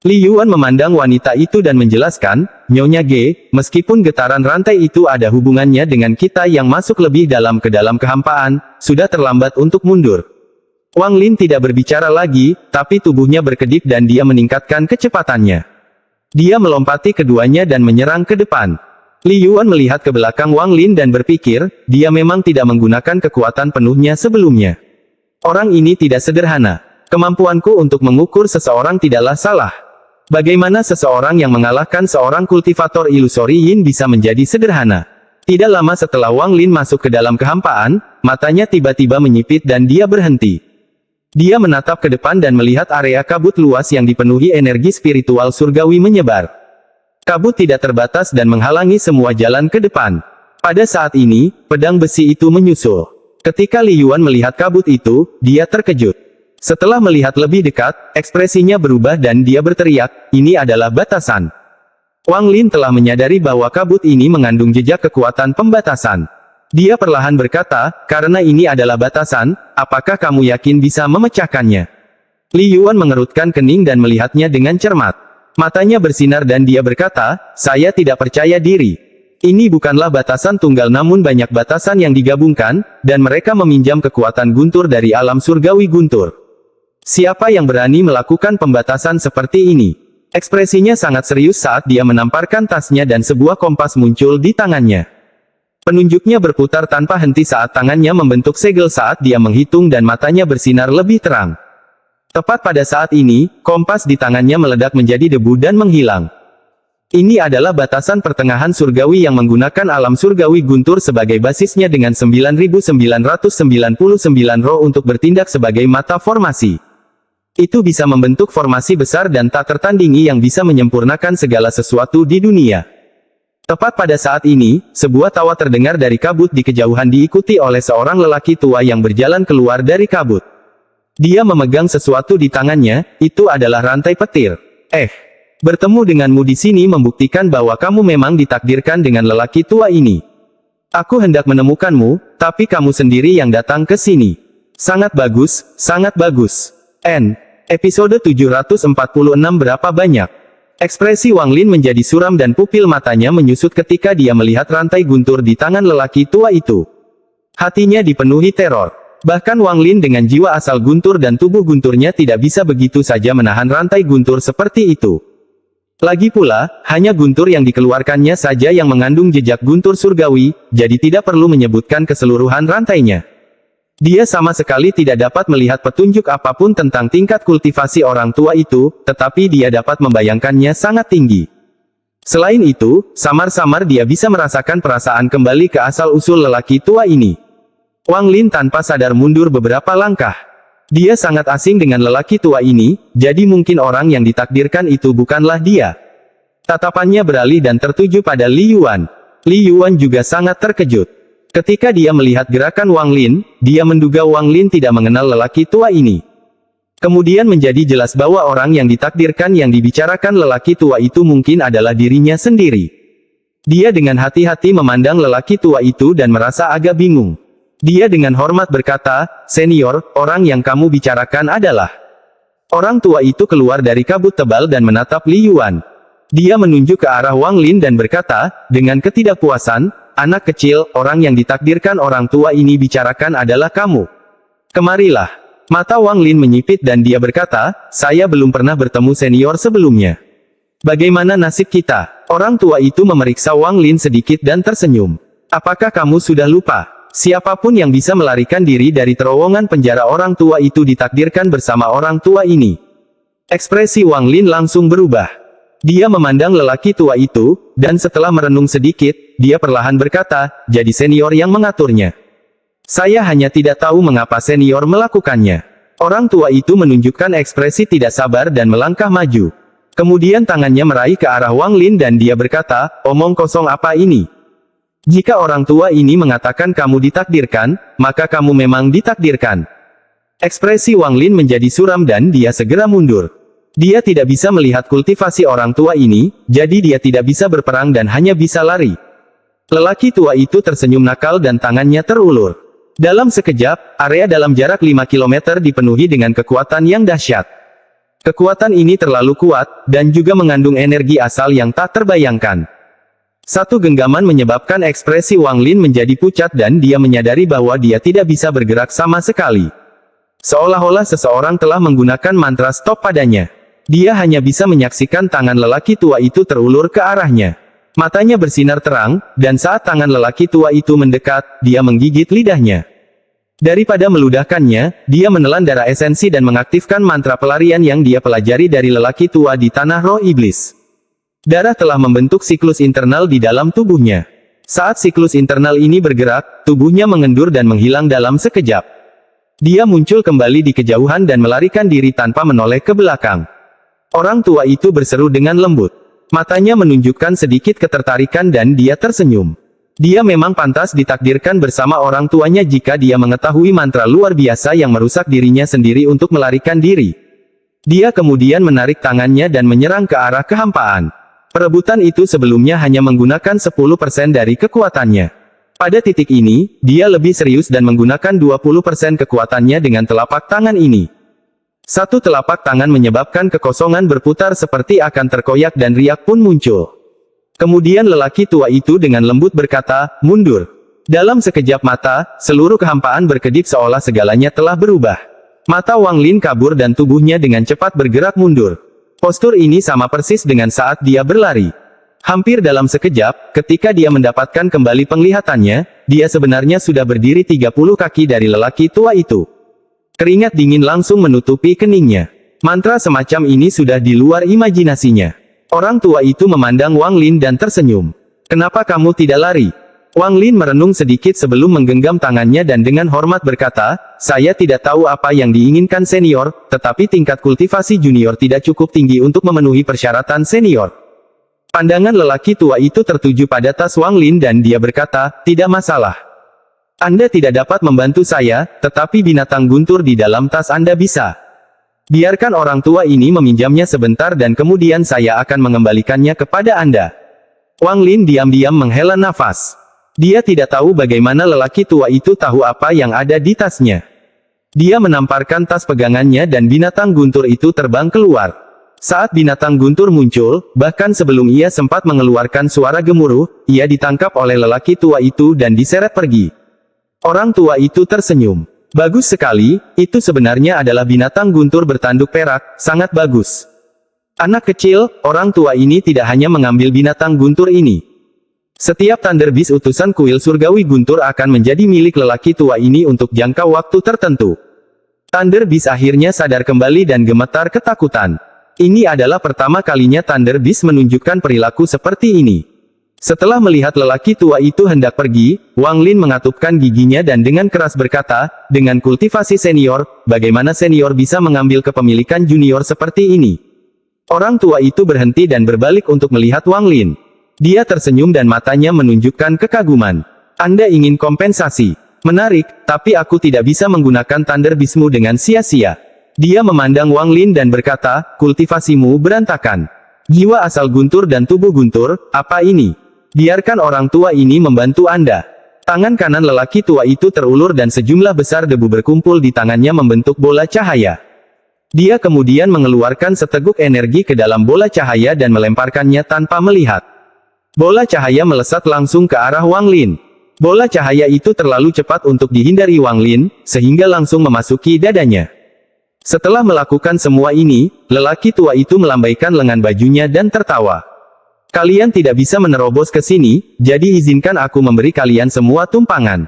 Li Yuan memandang wanita itu dan menjelaskan, Nyonya Ge, meskipun getaran rantai itu ada hubungannya dengan kita yang masuk lebih dalam ke dalam kehampaan, sudah terlambat untuk mundur. Wang Lin tidak berbicara lagi, tapi tubuhnya berkedip dan dia meningkatkan kecepatannya. Dia melompati keduanya dan menyerang ke depan. Li Yuan melihat ke belakang Wang Lin dan berpikir, dia memang tidak menggunakan kekuatan penuhnya sebelumnya. Orang ini tidak sederhana. Kemampuanku untuk mengukur seseorang tidaklah salah. Bagaimana seseorang yang mengalahkan seorang kultivator ilusori Yin bisa menjadi sederhana? Tidak lama setelah Wang Lin masuk ke dalam kehampaan, matanya tiba-tiba menyipit dan dia berhenti. Dia menatap ke depan dan melihat area kabut luas yang dipenuhi energi spiritual surgawi menyebar. Kabut tidak terbatas dan menghalangi semua jalan ke depan. Pada saat ini, pedang besi itu menyusul. Ketika Li Yuan melihat kabut itu, dia terkejut. Setelah melihat lebih dekat, ekspresinya berubah dan dia berteriak, ini adalah batasan. Wang Lin telah menyadari bahwa kabut ini mengandung jejak kekuatan pembatasan. Dia perlahan berkata, karena ini adalah batasan, apakah kamu yakin bisa memecahkannya? Li Yuan mengerutkan kening dan melihatnya dengan cermat. Matanya bersinar dan dia berkata, saya tidak percaya diri. Ini bukanlah batasan tunggal namun banyak batasan yang digabungkan, dan mereka meminjam kekuatan guntur dari alam surgawi guntur. Siapa yang berani melakukan pembatasan seperti ini? Ekspresinya sangat serius saat dia menamparkan tasnya dan sebuah kompas muncul di tangannya. Penunjuknya berputar tanpa henti saat tangannya membentuk segel saat dia menghitung dan matanya bersinar lebih terang. Tepat pada saat ini, kompas di tangannya meledak menjadi debu dan menghilang. Ini adalah batasan pertengahan surgawi yang menggunakan alam surgawi guntur sebagai basisnya dengan 9.999 roh untuk bertindak sebagai mata formasi. Itu bisa membentuk formasi besar dan tak tertandingi yang bisa menyempurnakan segala sesuatu di dunia. Tepat pada saat ini, sebuah tawa terdengar dari kabut di kejauhan diikuti oleh seorang lelaki tua yang berjalan keluar dari kabut. Dia memegang sesuatu di tangannya, itu adalah rantai petir. Bertemu denganmu di sini membuktikan bahwa kamu memang ditakdirkan dengan lelaki tua ini. Aku hendak menemukanmu, tapi kamu sendiri yang datang ke sini. Sangat bagus, sangat bagus. Episode 746 berapa banyak? Ekspresi Wang Lin menjadi suram dan pupil matanya menyusut ketika dia melihat rantai guntur di tangan lelaki tua itu. Hatinya dipenuhi teror. Bahkan Wang Lin dengan jiwa asal guntur dan tubuh gunturnya tidak bisa begitu saja menahan rantai guntur seperti itu. Lagi pula, hanya guntur yang dikeluarkannya saja yang mengandung jejak guntur surgawi, jadi tidak perlu menyebutkan keseluruhan rantainya. Dia sama sekali tidak dapat melihat petunjuk apapun tentang tingkat kultivasi orang tua itu, tetapi dia dapat membayangkannya sangat tinggi. Selain itu, samar-samar dia bisa merasakan perasaan kembali ke asal-usul lelaki tua ini. Wang Lin tanpa sadar mundur beberapa langkah. Dia sangat asing dengan lelaki tua ini, jadi mungkin orang yang ditakdirkan itu bukanlah dia. Tatapannya beralih dan tertuju pada Li Yuan. Li Yuan juga sangat terkejut. Ketika dia melihat gerakan Wang Lin, dia menduga Wang Lin tidak mengenal lelaki tua ini. Kemudian menjadi jelas bahwa orang yang ditakdirkan yang dibicarakan lelaki tua itu mungkin adalah dirinya sendiri. Dia dengan hati-hati memandang lelaki tua itu dan merasa agak bingung. Dia dengan hormat berkata, "Senior, orang yang kamu bicarakan adalah..." Orang tua itu keluar dari kabut tebal dan menatap Li Yuan. Dia menunjuk ke arah Wang Lin dan berkata, dengan ketidakpuasan, "Anak kecil, orang yang ditakdirkan orang tua ini bicarakan adalah kamu. Kemarilah." Mata Wang Lin menyipit dan dia berkata, "Saya belum pernah bertemu senior sebelumnya. Bagaimana nasib kita?" Orang tua itu memeriksa Wang Lin sedikit dan tersenyum. "Apakah kamu sudah lupa? Siapapun yang bisa melarikan diri dari terowongan penjara orang tua itu ditakdirkan bersama orang tua ini." Ekspresi Wang Lin langsung berubah. Dia memandang lelaki tua itu, dan setelah merenung sedikit, dia perlahan berkata, "Jadi senior yang mengaturnya. Saya hanya tidak tahu mengapa senior melakukannya." Orang tua itu menunjukkan ekspresi tidak sabar dan melangkah maju. Kemudian tangannya meraih ke arah Wang Lin dan dia berkata, "Omong kosong apa ini? Jika orang tua ini mengatakan kamu ditakdirkan, maka kamu memang ditakdirkan." Ekspresi Wang Lin menjadi suram dan dia segera mundur. Dia tidak bisa melihat kultivasi orang tua ini, jadi dia tidak bisa berperang dan hanya bisa lari. Lelaki tua itu tersenyum nakal dan tangannya terulur. Dalam sekejap, area dalam jarak 5 km dipenuhi dengan kekuatan yang dahsyat. Kekuatan ini terlalu kuat, dan juga mengandung energi asal yang tak terbayangkan. Satu genggaman menyebabkan ekspresi Wang Lin menjadi pucat dan dia menyadari bahwa dia tidak bisa bergerak sama sekali. Seolah-olah seseorang telah menggunakan mantra stop padanya. Dia hanya bisa menyaksikan tangan lelaki tua itu terulur ke arahnya. Matanya bersinar terang, dan saat tangan lelaki tua itu mendekat, dia menggigit lidahnya. Daripada meludahkannya, dia menelan darah esensi dan mengaktifkan mantra pelarian yang dia pelajari dari lelaki tua di tanah roh iblis. Darah telah membentuk siklus internal di dalam tubuhnya. Saat siklus internal ini bergerak, tubuhnya mengendur dan menghilang dalam sekejap. Dia muncul kembali di kejauhan dan melarikan diri tanpa menoleh ke belakang. Orang tua itu berseru dengan lembut. Matanya menunjukkan sedikit ketertarikan dan dia tersenyum. Dia memang pantas ditakdirkan bersama orang tuanya jika dia mengetahui mantra luar biasa yang merusak dirinya sendiri untuk melarikan diri. Dia kemudian menarik tangannya dan menyerang ke arah kehampaan. Perebutan itu sebelumnya hanya menggunakan 10% dari kekuatannya. Pada titik ini, dia lebih serius dan menggunakan 20% kekuatannya dengan telapak tangan ini. Satu telapak tangan menyebabkan kekosongan berputar seperti akan terkoyak dan riak pun muncul. Kemudian lelaki tua itu dengan lembut berkata, "Mundur." Dalam sekejap mata, seluruh kehampaan berkedip seolah segalanya telah berubah. Mata Wang Lin kabur dan tubuhnya dengan cepat bergerak mundur. Postur ini sama persis dengan saat dia berlari. Hampir dalam sekejap, ketika dia mendapatkan kembali penglihatannya, dia sebenarnya sudah berdiri 30 kaki dari lelaki tua itu. Keringat dingin langsung menutupi keningnya. Mantra semacam ini sudah di luar imajinasinya. Orang tua itu memandang Wang Lin dan tersenyum. "Kenapa kamu tidak lari?" Wang Lin merenung sedikit sebelum menggenggam tangannya dan dengan hormat berkata, "Saya tidak tahu apa yang diinginkan senior, tetapi tingkat kultivasi junior tidak cukup tinggi untuk memenuhi persyaratan senior." Pandangan lelaki tua itu tertuju pada tas Wang Lin dan dia berkata, "Tidak masalah. Anda tidak dapat membantu saya, tetapi binatang guntur di dalam tas Anda bisa. Biarkan orang tua ini meminjamnya sebentar dan kemudian saya akan mengembalikannya kepada Anda." Wang Lin diam-diam menghela nafas. Dia tidak tahu bagaimana lelaki tua itu tahu apa yang ada di tasnya. Dia menamparkan tas pegangannya dan binatang guntur itu terbang keluar. Saat binatang guntur muncul, bahkan sebelum ia sempat mengeluarkan suara gemuruh, ia ditangkap oleh lelaki tua itu dan diseret pergi. Orang tua itu tersenyum. Bagus sekali, itu sebenarnya adalah binatang guntur bertanduk perak, sangat bagus. Anak kecil, orang tua ini tidak hanya mengambil binatang guntur ini. Setiap Thunder Beast utusan kuil surgawi guntur akan menjadi milik lelaki tua ini untuk jangka waktu tertentu. Thunder Beast akhirnya sadar kembali dan gemetar ketakutan. Ini adalah pertama kalinya Thunder Beast menunjukkan perilaku seperti ini. Setelah melihat lelaki tua itu hendak pergi, Wang Lin mengatupkan giginya dan dengan keras berkata, dengan kultivasi senior, bagaimana senior bisa mengambil kepemilikan junior seperti ini? Orang tua itu berhenti dan berbalik untuk melihat Wang Lin. Dia tersenyum dan matanya menunjukkan kekaguman. Anda ingin kompensasi? Menarik, tapi aku tidak bisa menggunakan Thunder Beast-mu dengan sia-sia. Dia memandang Wang Lin dan berkata, kultivasimu berantakan. Jiwa asal guntur dan tubuh guntur, apa ini? Biarkan orang tua ini membantu Anda. Tangan kanan lelaki tua itu terulur dan sejumlah besar debu berkumpul di tangannya membentuk bola cahaya. Dia kemudian mengeluarkan seteguk energi ke dalam bola cahaya dan melemparkannya tanpa melihat. Bola cahaya melesat langsung ke arah Wang Lin. Bola cahaya itu terlalu cepat untuk dihindari Wang Lin, sehingga langsung memasuki dadanya. Setelah melakukan semua ini, lelaki tua itu melambaikan lengan bajunya dan tertawa. Kalian tidak bisa menerobos ke sini, jadi izinkan aku memberi kalian semua tumpangan.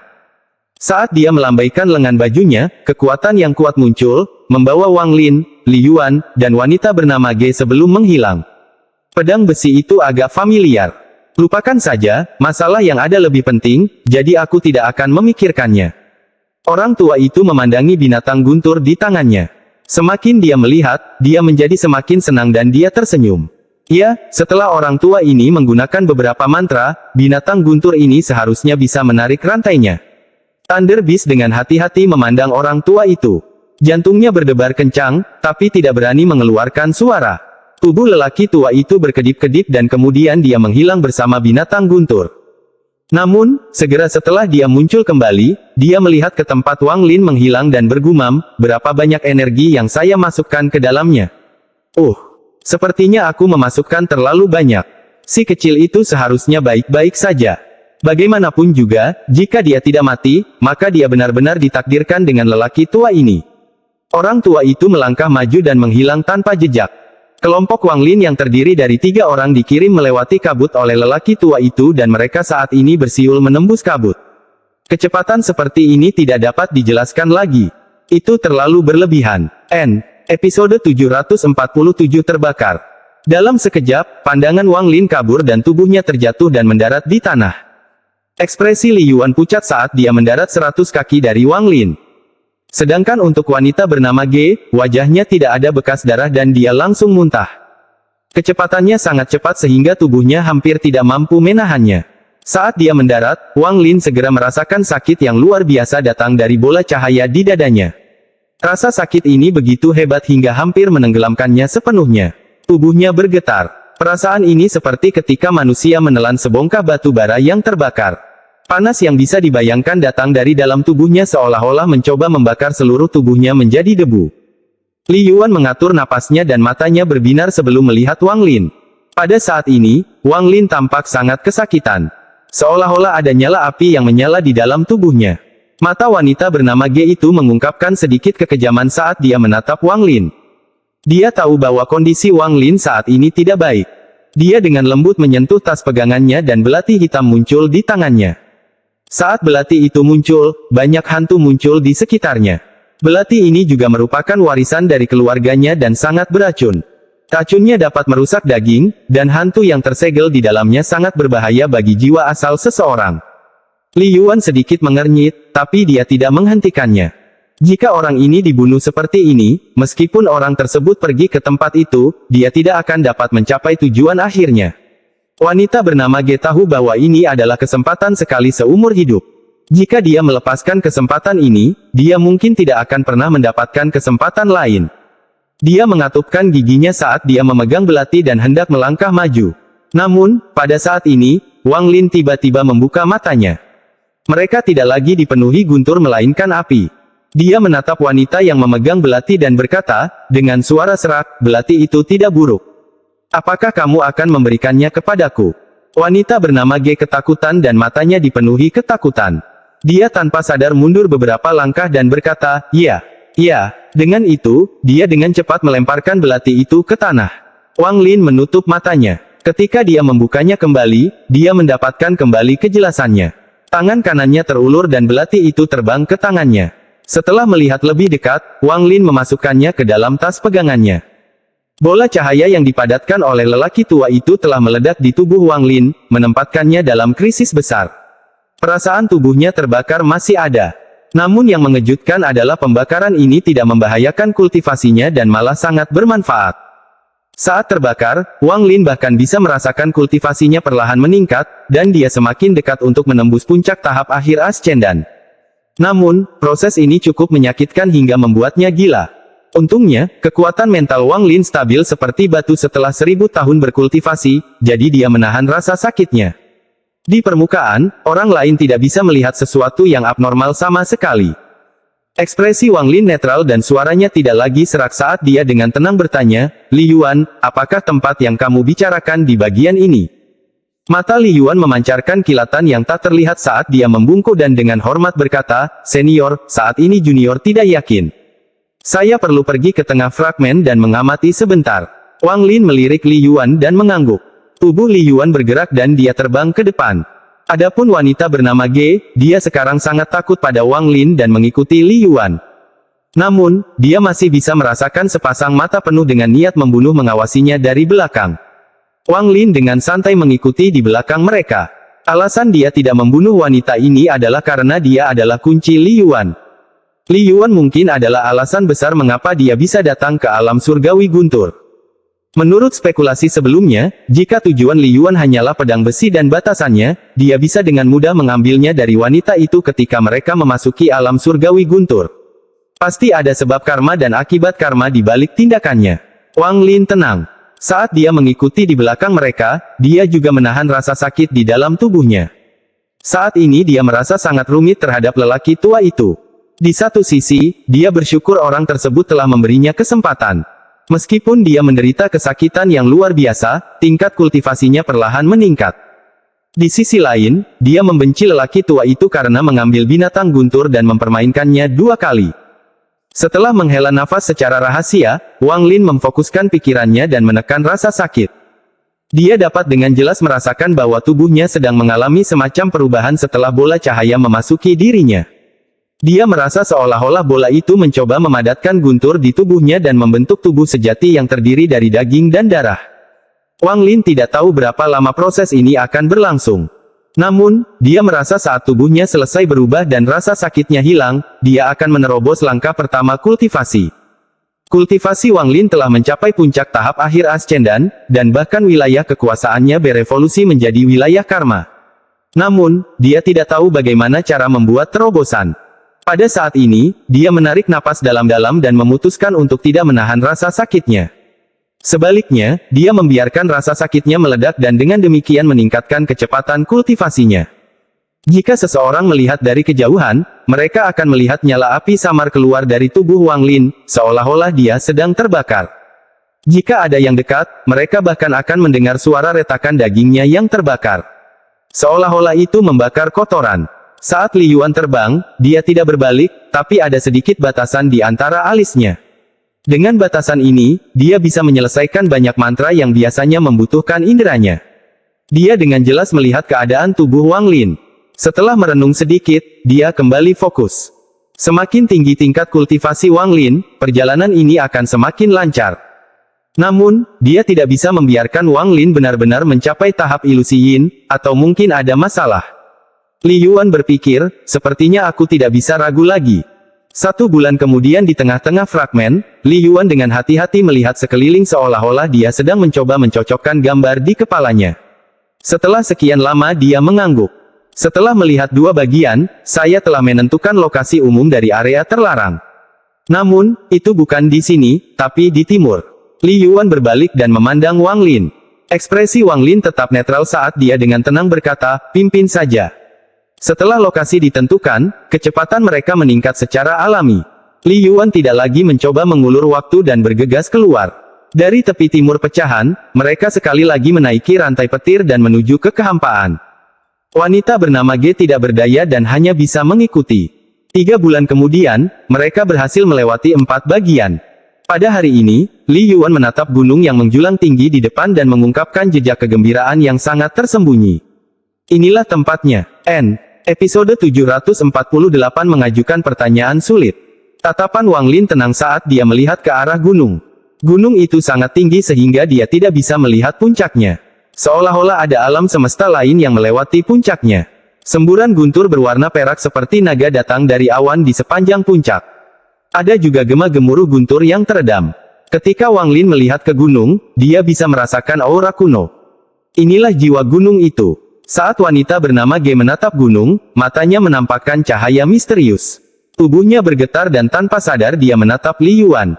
Saat dia melambaikan lengan bajunya, kekuatan yang kuat muncul, membawa Wang Lin, Li Yuan, dan wanita bernama Ge sebelum menghilang. Pedang besi itu agak familiar. Lupakan saja, masalah yang ada lebih penting, jadi aku tidak akan memikirkannya. Orang tua itu memandangi binatang guntur di tangannya. Semakin dia melihat, dia menjadi semakin senang dan dia tersenyum. Ya, setelah orang tua ini menggunakan beberapa mantra, binatang guntur ini seharusnya bisa menarik rantainya. Thunder Beast dengan hati-hati memandang orang tua itu. Jantungnya berdebar kencang, tapi tidak berani mengeluarkan suara. Tubuh lelaki tua itu berkedip-kedip dan kemudian dia menghilang bersama binatang guntur. Namun, segera setelah dia muncul kembali, dia melihat ke tempat Wang Lin menghilang dan bergumam, berapa banyak energi yang saya masukkan ke dalamnya. Sepertinya aku memasukkan terlalu banyak. Si kecil itu seharusnya baik-baik saja. Bagaimanapun juga, jika dia tidak mati, maka dia benar-benar ditakdirkan dengan lelaki tua ini. Orang tua itu melangkah maju dan menghilang tanpa jejak. Kelompok Wang Lin yang terdiri dari 3 orang dikirim melewati kabut oleh lelaki tua itu dan mereka saat ini bersiul menembus kabut. Kecepatan seperti ini tidak dapat dijelaskan lagi. Itu terlalu berlebihan. Episode 747 terbakar. Dalam sekejap, pandangan Wang Lin kabur dan tubuhnya terjatuh dan mendarat di tanah. Ekspresi Li Yuan pucat saat dia mendarat 100 kaki dari Wang Lin. Sedangkan untuk wanita bernama Ge, wajahnya tidak ada bekas darah dan dia langsung muntah. Kecepatannya sangat cepat sehingga tubuhnya hampir tidak mampu menahannya. Saat dia mendarat, Wang Lin segera merasakan sakit yang luar biasa datang dari bola cahaya di dadanya. Rasa sakit ini begitu hebat hingga hampir menenggelamkannya sepenuhnya. Tubuhnya bergetar. Perasaan ini seperti ketika manusia menelan sebongkah batu bara yang terbakar. Panas yang bisa dibayangkan datang dari dalam tubuhnya seolah-olah mencoba membakar seluruh tubuhnya menjadi debu. Li Yuan mengatur napasnya dan matanya berbinar sebelum melihat Wang Lin. Pada saat ini, Wang Lin tampak sangat kesakitan. Seolah-olah ada nyala api yang menyala di dalam tubuhnya. Mata wanita bernama Ge itu mengungkapkan sedikit kekejaman saat dia menatap Wang Lin. Dia tahu bahwa kondisi Wang Lin saat ini tidak baik. Dia dengan lembut menyentuh tas pegangannya dan belati hitam muncul di tangannya. Saat belati itu muncul, banyak hantu muncul di sekitarnya. Belati ini juga merupakan warisan dari keluarganya dan sangat beracun. Racunnya dapat merusak daging, dan hantu yang tersegel di dalamnya sangat berbahaya bagi jiwa asal seseorang. Li Yuan sedikit mengernyit, tapi dia tidak menghentikannya. Jika orang ini dibunuh seperti ini, meskipun orang tersebut pergi ke tempat itu, dia tidak akan dapat mencapai tujuan akhirnya. Wanita bernama Ge tahu bahwa ini adalah kesempatan sekali seumur hidup. Jika dia melepaskan kesempatan ini, dia mungkin tidak akan pernah mendapatkan kesempatan lain. Dia mengatupkan giginya saat dia memegang belati dan hendak melangkah maju. Namun, pada saat ini, Wang Lin tiba-tiba membuka matanya. Mereka tidak lagi dipenuhi guntur melainkan api. Dia menatap wanita yang memegang belati dan berkata, dengan suara serak, belati itu tidak buruk. Apakah kamu akan memberikannya kepadaku? Wanita bernama G ketakutan dan matanya dipenuhi ketakutan. Dia tanpa sadar mundur beberapa langkah dan berkata, "Ya, ya." Dengan itu, dia dengan cepat melemparkan belati itu ke tanah. Wang Lin menutup matanya. Ketika dia membukanya kembali, dia mendapatkan kembali kejelasannya. Tangan kanannya terulur dan belati itu terbang ke tangannya. Setelah melihat lebih dekat, Wang Lin memasukkannya ke dalam tas pegangannya. Bola cahaya yang dipadatkan oleh lelaki tua itu telah meledak di tubuh Wang Lin, menempatkannya dalam krisis besar. Perasaan tubuhnya terbakar masih ada. Namun yang mengejutkan adalah pembakaran ini tidak membahayakan kultivasinya dan malah sangat bermanfaat. Saat terbakar, Wang Lin bahkan bisa merasakan kultivasinya perlahan meningkat, dan dia semakin dekat untuk menembus puncak tahap akhir Ascendan. Namun, proses ini cukup menyakitkan hingga membuatnya gila. Untungnya, kekuatan mental Wang Lin stabil seperti batu setelah 1000 tahun berkultivasi, jadi dia menahan rasa sakitnya. Di permukaan, orang lain tidak bisa melihat sesuatu yang abnormal sama sekali. Ekspresi Wang Lin netral dan suaranya tidak lagi serak saat dia dengan tenang bertanya, "Li Yuan, apakah tempat yang kamu bicarakan di bagian ini?" Mata Li Yuan memancarkan kilatan yang tak terlihat saat dia membungkuk dan dengan hormat berkata, "Senior, saat ini junior tidak yakin. Saya perlu pergi ke tengah fragmen dan mengamati sebentar." Wang Lin melirik Li Yuan dan mengangguk. Tubuh Li Yuan bergerak dan dia terbang ke depan. Adapun wanita bernama G, dia sekarang sangat takut pada Wang Lin dan mengikuti Li Yuan. Namun, dia masih bisa merasakan sepasang mata penuh dengan niat membunuh mengawasinya dari belakang. Wang Lin dengan santai mengikuti di belakang mereka. Alasan dia tidak membunuh wanita ini adalah karena dia adalah kunci Li Yuan. Li Yuan mungkin adalah alasan besar mengapa dia bisa datang ke alam surgawi guntur. Menurut spekulasi sebelumnya, jika tujuan Li Yuan hanyalah pedang besi dan batasannya, dia bisa dengan mudah mengambilnya dari wanita itu ketika mereka memasuki alam surgawi guntur. Pasti ada sebab karma dan akibat karma di balik tindakannya. Wang Lin tenang. Saat dia mengikuti di belakang mereka, dia juga menahan rasa sakit di dalam tubuhnya. Saat ini dia merasa sangat rumit terhadap lelaki tua itu. Di satu sisi, dia bersyukur orang tersebut telah memberinya kesempatan. Meskipun dia menderita kesakitan yang luar biasa, tingkat kultivasinya perlahan meningkat. Di sisi lain, dia membenci lelaki tua itu karena mengambil binatang guntur dan mempermainkannya 2 kali. Setelah menghela nafas secara rahasia, Wang Lin memfokuskan pikirannya dan menekan rasa sakit. Dia dapat dengan jelas merasakan bahwa tubuhnya sedang mengalami semacam perubahan setelah bola cahaya memasuki dirinya. Dia merasa seolah-olah bola itu mencoba memadatkan guntur di tubuhnya dan membentuk tubuh sejati yang terdiri dari daging dan darah. Wang Lin tidak tahu berapa lama proses ini akan berlangsung. Namun, dia merasa saat tubuhnya selesai berubah dan rasa sakitnya hilang, dia akan menerobos langkah pertama kultivasi. Kultivasi Wang Lin telah mencapai puncak tahap akhir Ascendan, dan bahkan wilayah kekuasaannya berevolusi menjadi wilayah karma. Namun, dia tidak tahu bagaimana cara membuat terobosan. Pada saat ini, dia menarik napas dalam-dalam dan memutuskan untuk tidak menahan rasa sakitnya. Sebaliknya, dia membiarkan rasa sakitnya meledak dan dengan demikian meningkatkan kecepatan kultivasinya. Jika seseorang melihat dari kejauhan, mereka akan melihat nyala api samar keluar dari tubuh Wang Lin, seolah-olah dia sedang terbakar. Jika ada yang dekat, mereka bahkan akan mendengar suara retakan dagingnya yang terbakar. Seolah-olah itu membakar kotoran. Saat Li Yuan terbang, dia tidak berbalik, tapi ada sedikit batasan di antara alisnya. Dengan batasan ini, dia bisa menyelesaikan banyak mantra yang biasanya membutuhkan inderanya. Dia dengan jelas melihat keadaan tubuh Wang Lin. Setelah merenung sedikit, dia kembali fokus. Semakin tinggi tingkat kultivasi Wang Lin, perjalanan ini akan semakin lancar. Namun, dia tidak bisa membiarkan Wang Lin benar-benar mencapai tahap ilusi yin, atau mungkin ada masalah. Li Yuan berpikir, sepertinya aku tidak bisa ragu lagi. 1 bulan kemudian di tengah-tengah fragmen, Li Yuan dengan hati-hati melihat sekeliling seolah-olah dia sedang mencoba mencocokkan gambar di kepalanya. Setelah sekian lama dia mengangguk. Setelah melihat 2 bagian, saya telah menentukan lokasi umum dari area terlarang. Namun, itu bukan di sini, tapi di timur. Li Yuan berbalik dan memandang Wang Lin. Ekspresi Wang Lin tetap netral saat dia dengan tenang berkata, "Pimpin saja." Setelah lokasi ditentukan, kecepatan mereka meningkat secara alami. Li Yuan tidak lagi mencoba mengulur waktu dan bergegas keluar. Dari tepi timur pecahan, mereka sekali lagi menaiki rantai petir dan menuju ke kehampaan. Wanita bernama Ge tidak berdaya dan hanya bisa mengikuti. 3 bulan kemudian, mereka berhasil melewati 4 bagian. Pada hari ini, Li Yuan menatap gunung yang menjulang tinggi di depan dan mengungkapkan jejak kegembiraan yang sangat tersembunyi. Inilah tempatnya. Episode 748 mengajukan pertanyaan sulit. Tatapan Wang Lin tenang saat dia melihat ke arah gunung. Gunung itu sangat tinggi sehingga dia tidak bisa melihat puncaknya. Seolah-olah ada alam semesta lain yang melewati puncaknya. Semburan guntur berwarna perak seperti naga datang dari awan di sepanjang puncak. Ada juga gema-gemuruh guntur yang teredam. Ketika Wang Lin melihat ke gunung, dia bisa merasakan aura kuno. Inilah jiwa gunung itu. Saat wanita bernama Ge menatap gunung, matanya menampakkan cahaya misterius. Tubuhnya bergetar dan tanpa sadar dia menatap Li Yuan.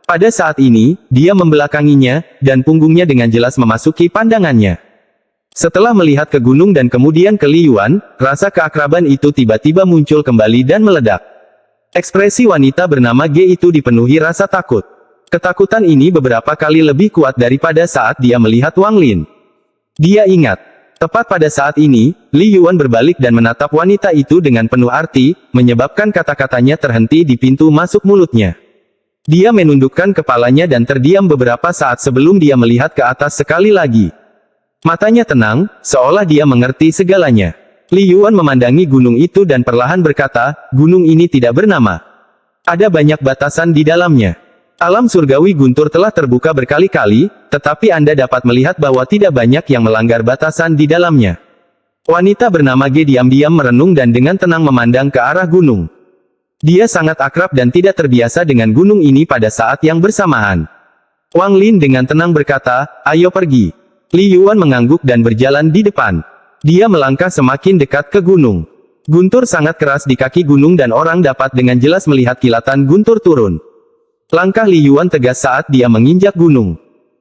Pada saat ini, dia membelakanginya, dan punggungnya dengan jelas memasuki pandangannya. Setelah melihat ke gunung dan kemudian ke Li Yuan, rasa keakraban itu tiba-tiba muncul kembali dan meledak. Ekspresi wanita bernama Ge itu dipenuhi rasa takut. Ketakutan ini beberapa kali lebih kuat daripada saat dia melihat Wang Lin. Dia ingat. Tepat pada saat ini, Li Yuan berbalik dan menatap wanita itu dengan penuh arti, menyebabkan kata-katanya terhenti di pintu masuk mulutnya. Dia menundukkan kepalanya dan terdiam beberapa saat sebelum dia melihat ke atas sekali lagi. Matanya tenang, seolah dia mengerti segalanya. Li Yuan memandangi gunung itu dan perlahan berkata, gunung ini tidak bernama. Ada banyak batasan di dalamnya. Alam surgawi guntur telah terbuka berkali-kali, tetapi Anda dapat melihat bahwa tidak banyak yang melanggar batasan di dalamnya. Wanita bernama Ge diam-diam merenung dan dengan tenang memandang ke arah gunung. Dia sangat akrab dan tidak terbiasa dengan gunung ini pada saat yang bersamaan. Wang Lin dengan tenang berkata, ayo pergi. Li Yuan mengangguk dan berjalan di depan. Dia melangkah semakin dekat ke gunung. Guntur sangat keras di kaki gunung dan orang dapat dengan jelas melihat kilatan guntur turun. Langkah Li Yuan tegas saat dia menginjak gunung.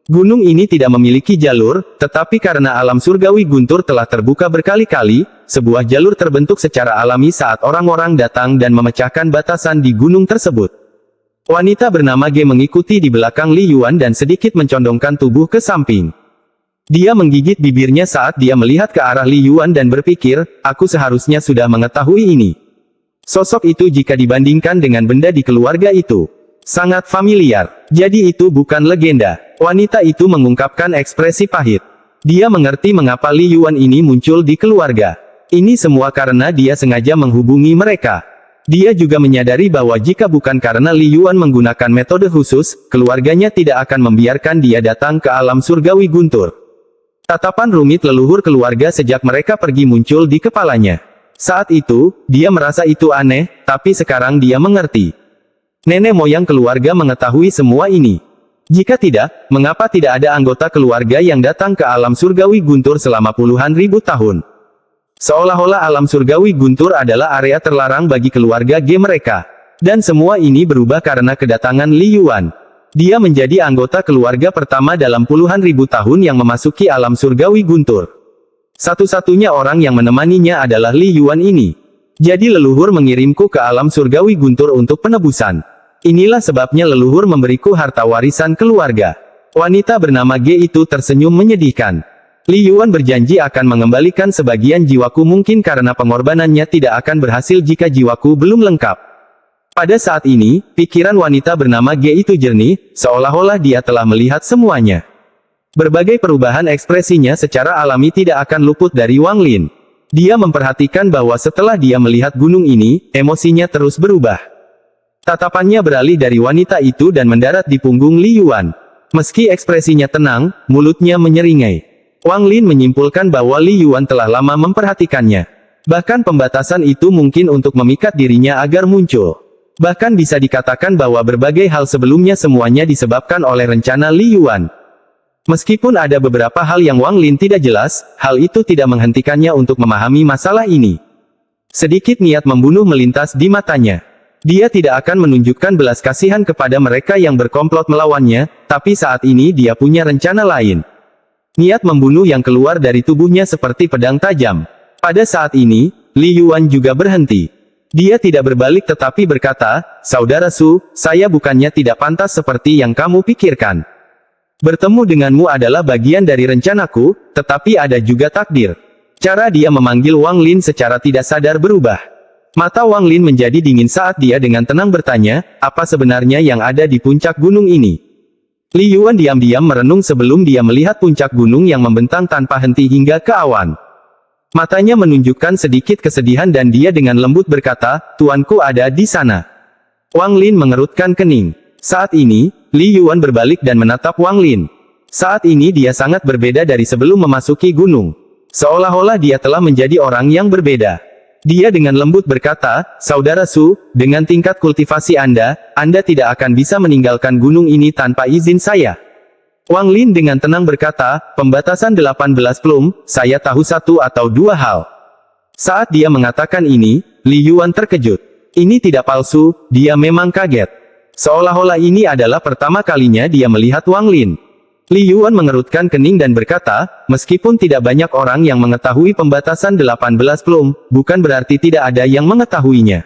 Gunung ini tidak memiliki jalur, tetapi karena alam surgawi guntur telah terbuka berkali-kali, sebuah jalur terbentuk secara alami saat orang-orang datang dan memecahkan batasan di gunung tersebut. Wanita bernama Ge mengikuti di belakang Li Yuan dan sedikit mencondongkan tubuh ke samping. Dia menggigit bibirnya saat dia melihat ke arah Li Yuan dan berpikir, aku seharusnya sudah mengetahui ini. Sosok itu jika dibandingkan dengan benda di keluarga itu sangat familiar. Jadi itu bukan legenda. Wanita itu mengungkapkan ekspresi pahit. Dia mengerti mengapa Li Yuan ini muncul di keluarga. Ini semua karena dia sengaja menghubungi mereka. Dia juga menyadari bahwa jika bukan karena Li Yuan menggunakan metode khusus, keluarganya tidak akan membiarkan dia datang ke alam surgawi guntur. Tatapan rumit leluhur keluarga sejak mereka pergi muncul di kepalanya. Saat itu, dia merasa itu aneh, tapi sekarang dia mengerti. Nenek moyang keluarga mengetahui semua ini. Jika tidak, mengapa tidak ada anggota keluarga yang datang ke alam surgawi guntur selama puluhan ribu tahun? Seolah-olah alam surgawi guntur adalah area terlarang bagi keluarga Ge mereka. Dan semua ini berubah karena kedatangan Li Yuan. Dia menjadi anggota keluarga pertama dalam puluhan ribu tahun yang memasuki alam surgawi guntur. Satu-satunya orang yang menemaninya adalah Li Yuan ini. Jadi leluhur mengirimku ke alam surgawi guntur untuk penebusan. Inilah sebabnya leluhur memberiku harta warisan keluarga. Wanita bernama Ge itu tersenyum menyedihkan. Li Yuan berjanji akan mengembalikan sebagian jiwaku mungkin karena pengorbanannya tidak akan berhasil jika jiwaku belum lengkap. Pada saat ini, pikiran wanita bernama Ge itu jernih, seolah-olah dia telah melihat semuanya. Berbagai perubahan ekspresinya secara alami tidak akan luput dari Wang Lin. Dia memperhatikan bahwa setelah dia melihat gunung ini, emosinya terus berubah. Tatapannya beralih dari wanita itu dan mendarat di punggung Li Yuan. Meski ekspresinya tenang, mulutnya menyeringai. Wang Lin menyimpulkan bahwa Li Yuan telah lama memperhatikannya. Bahkan pembatasan itu mungkin untuk memikat dirinya agar muncul. Bahkan bisa dikatakan bahwa berbagai hal sebelumnya semuanya disebabkan oleh rencana Li Yuan. Meskipun ada beberapa hal yang Wang Lin tidak jelas, hal itu tidak menghentikannya untuk memahami masalah ini. Sedikit niat membunuh melintas di matanya. Dia tidak akan menunjukkan belas kasihan kepada mereka yang berkomplot melawannya, tapi saat ini dia punya rencana lain. Niat membunuh yang keluar dari tubuhnya seperti pedang tajam. Pada saat ini, Li Yuan juga berhenti. Dia tidak berbalik tetapi berkata, "Saudara Su, saya bukannya tidak pantas seperti yang kamu pikirkan. Bertemu denganmu adalah bagian dari rencanaku, tetapi ada juga takdir." Cara dia memanggil Wang Lin secara tidak sadar berubah. Mata Wang Lin menjadi dingin saat dia dengan tenang bertanya, "Apa sebenarnya yang ada di puncak gunung ini?" Li Yuan diam-diam merenung sebelum dia melihat puncak gunung yang membentang tanpa henti hingga ke awan. Matanya menunjukkan sedikit kesedihan dan dia dengan lembut berkata, "Tuanku ada di sana." Wang Lin mengerutkan kening. Saat ini, Li Yuan berbalik dan menatap Wang Lin. Saat ini dia sangat berbeda dari sebelum memasuki gunung. Seolah-olah dia telah menjadi orang yang berbeda. Dia dengan lembut berkata, "Saudara Su, dengan tingkat kultivasi Anda tidak akan bisa meninggalkan gunung ini tanpa izin saya." Wang Lin dengan tenang berkata, "Pembatasan 18 plum, saya tahu satu atau dua hal." Saat dia mengatakan ini, Li Yuan terkejut. Ini tidak palsu, dia memang kaget. Seolah-olah ini adalah pertama kalinya dia melihat Wang Lin. Li Yuan mengerutkan kening dan berkata, "Meskipun tidak banyak orang yang mengetahui pembatasan 18 plum, bukan berarti tidak ada yang mengetahuinya.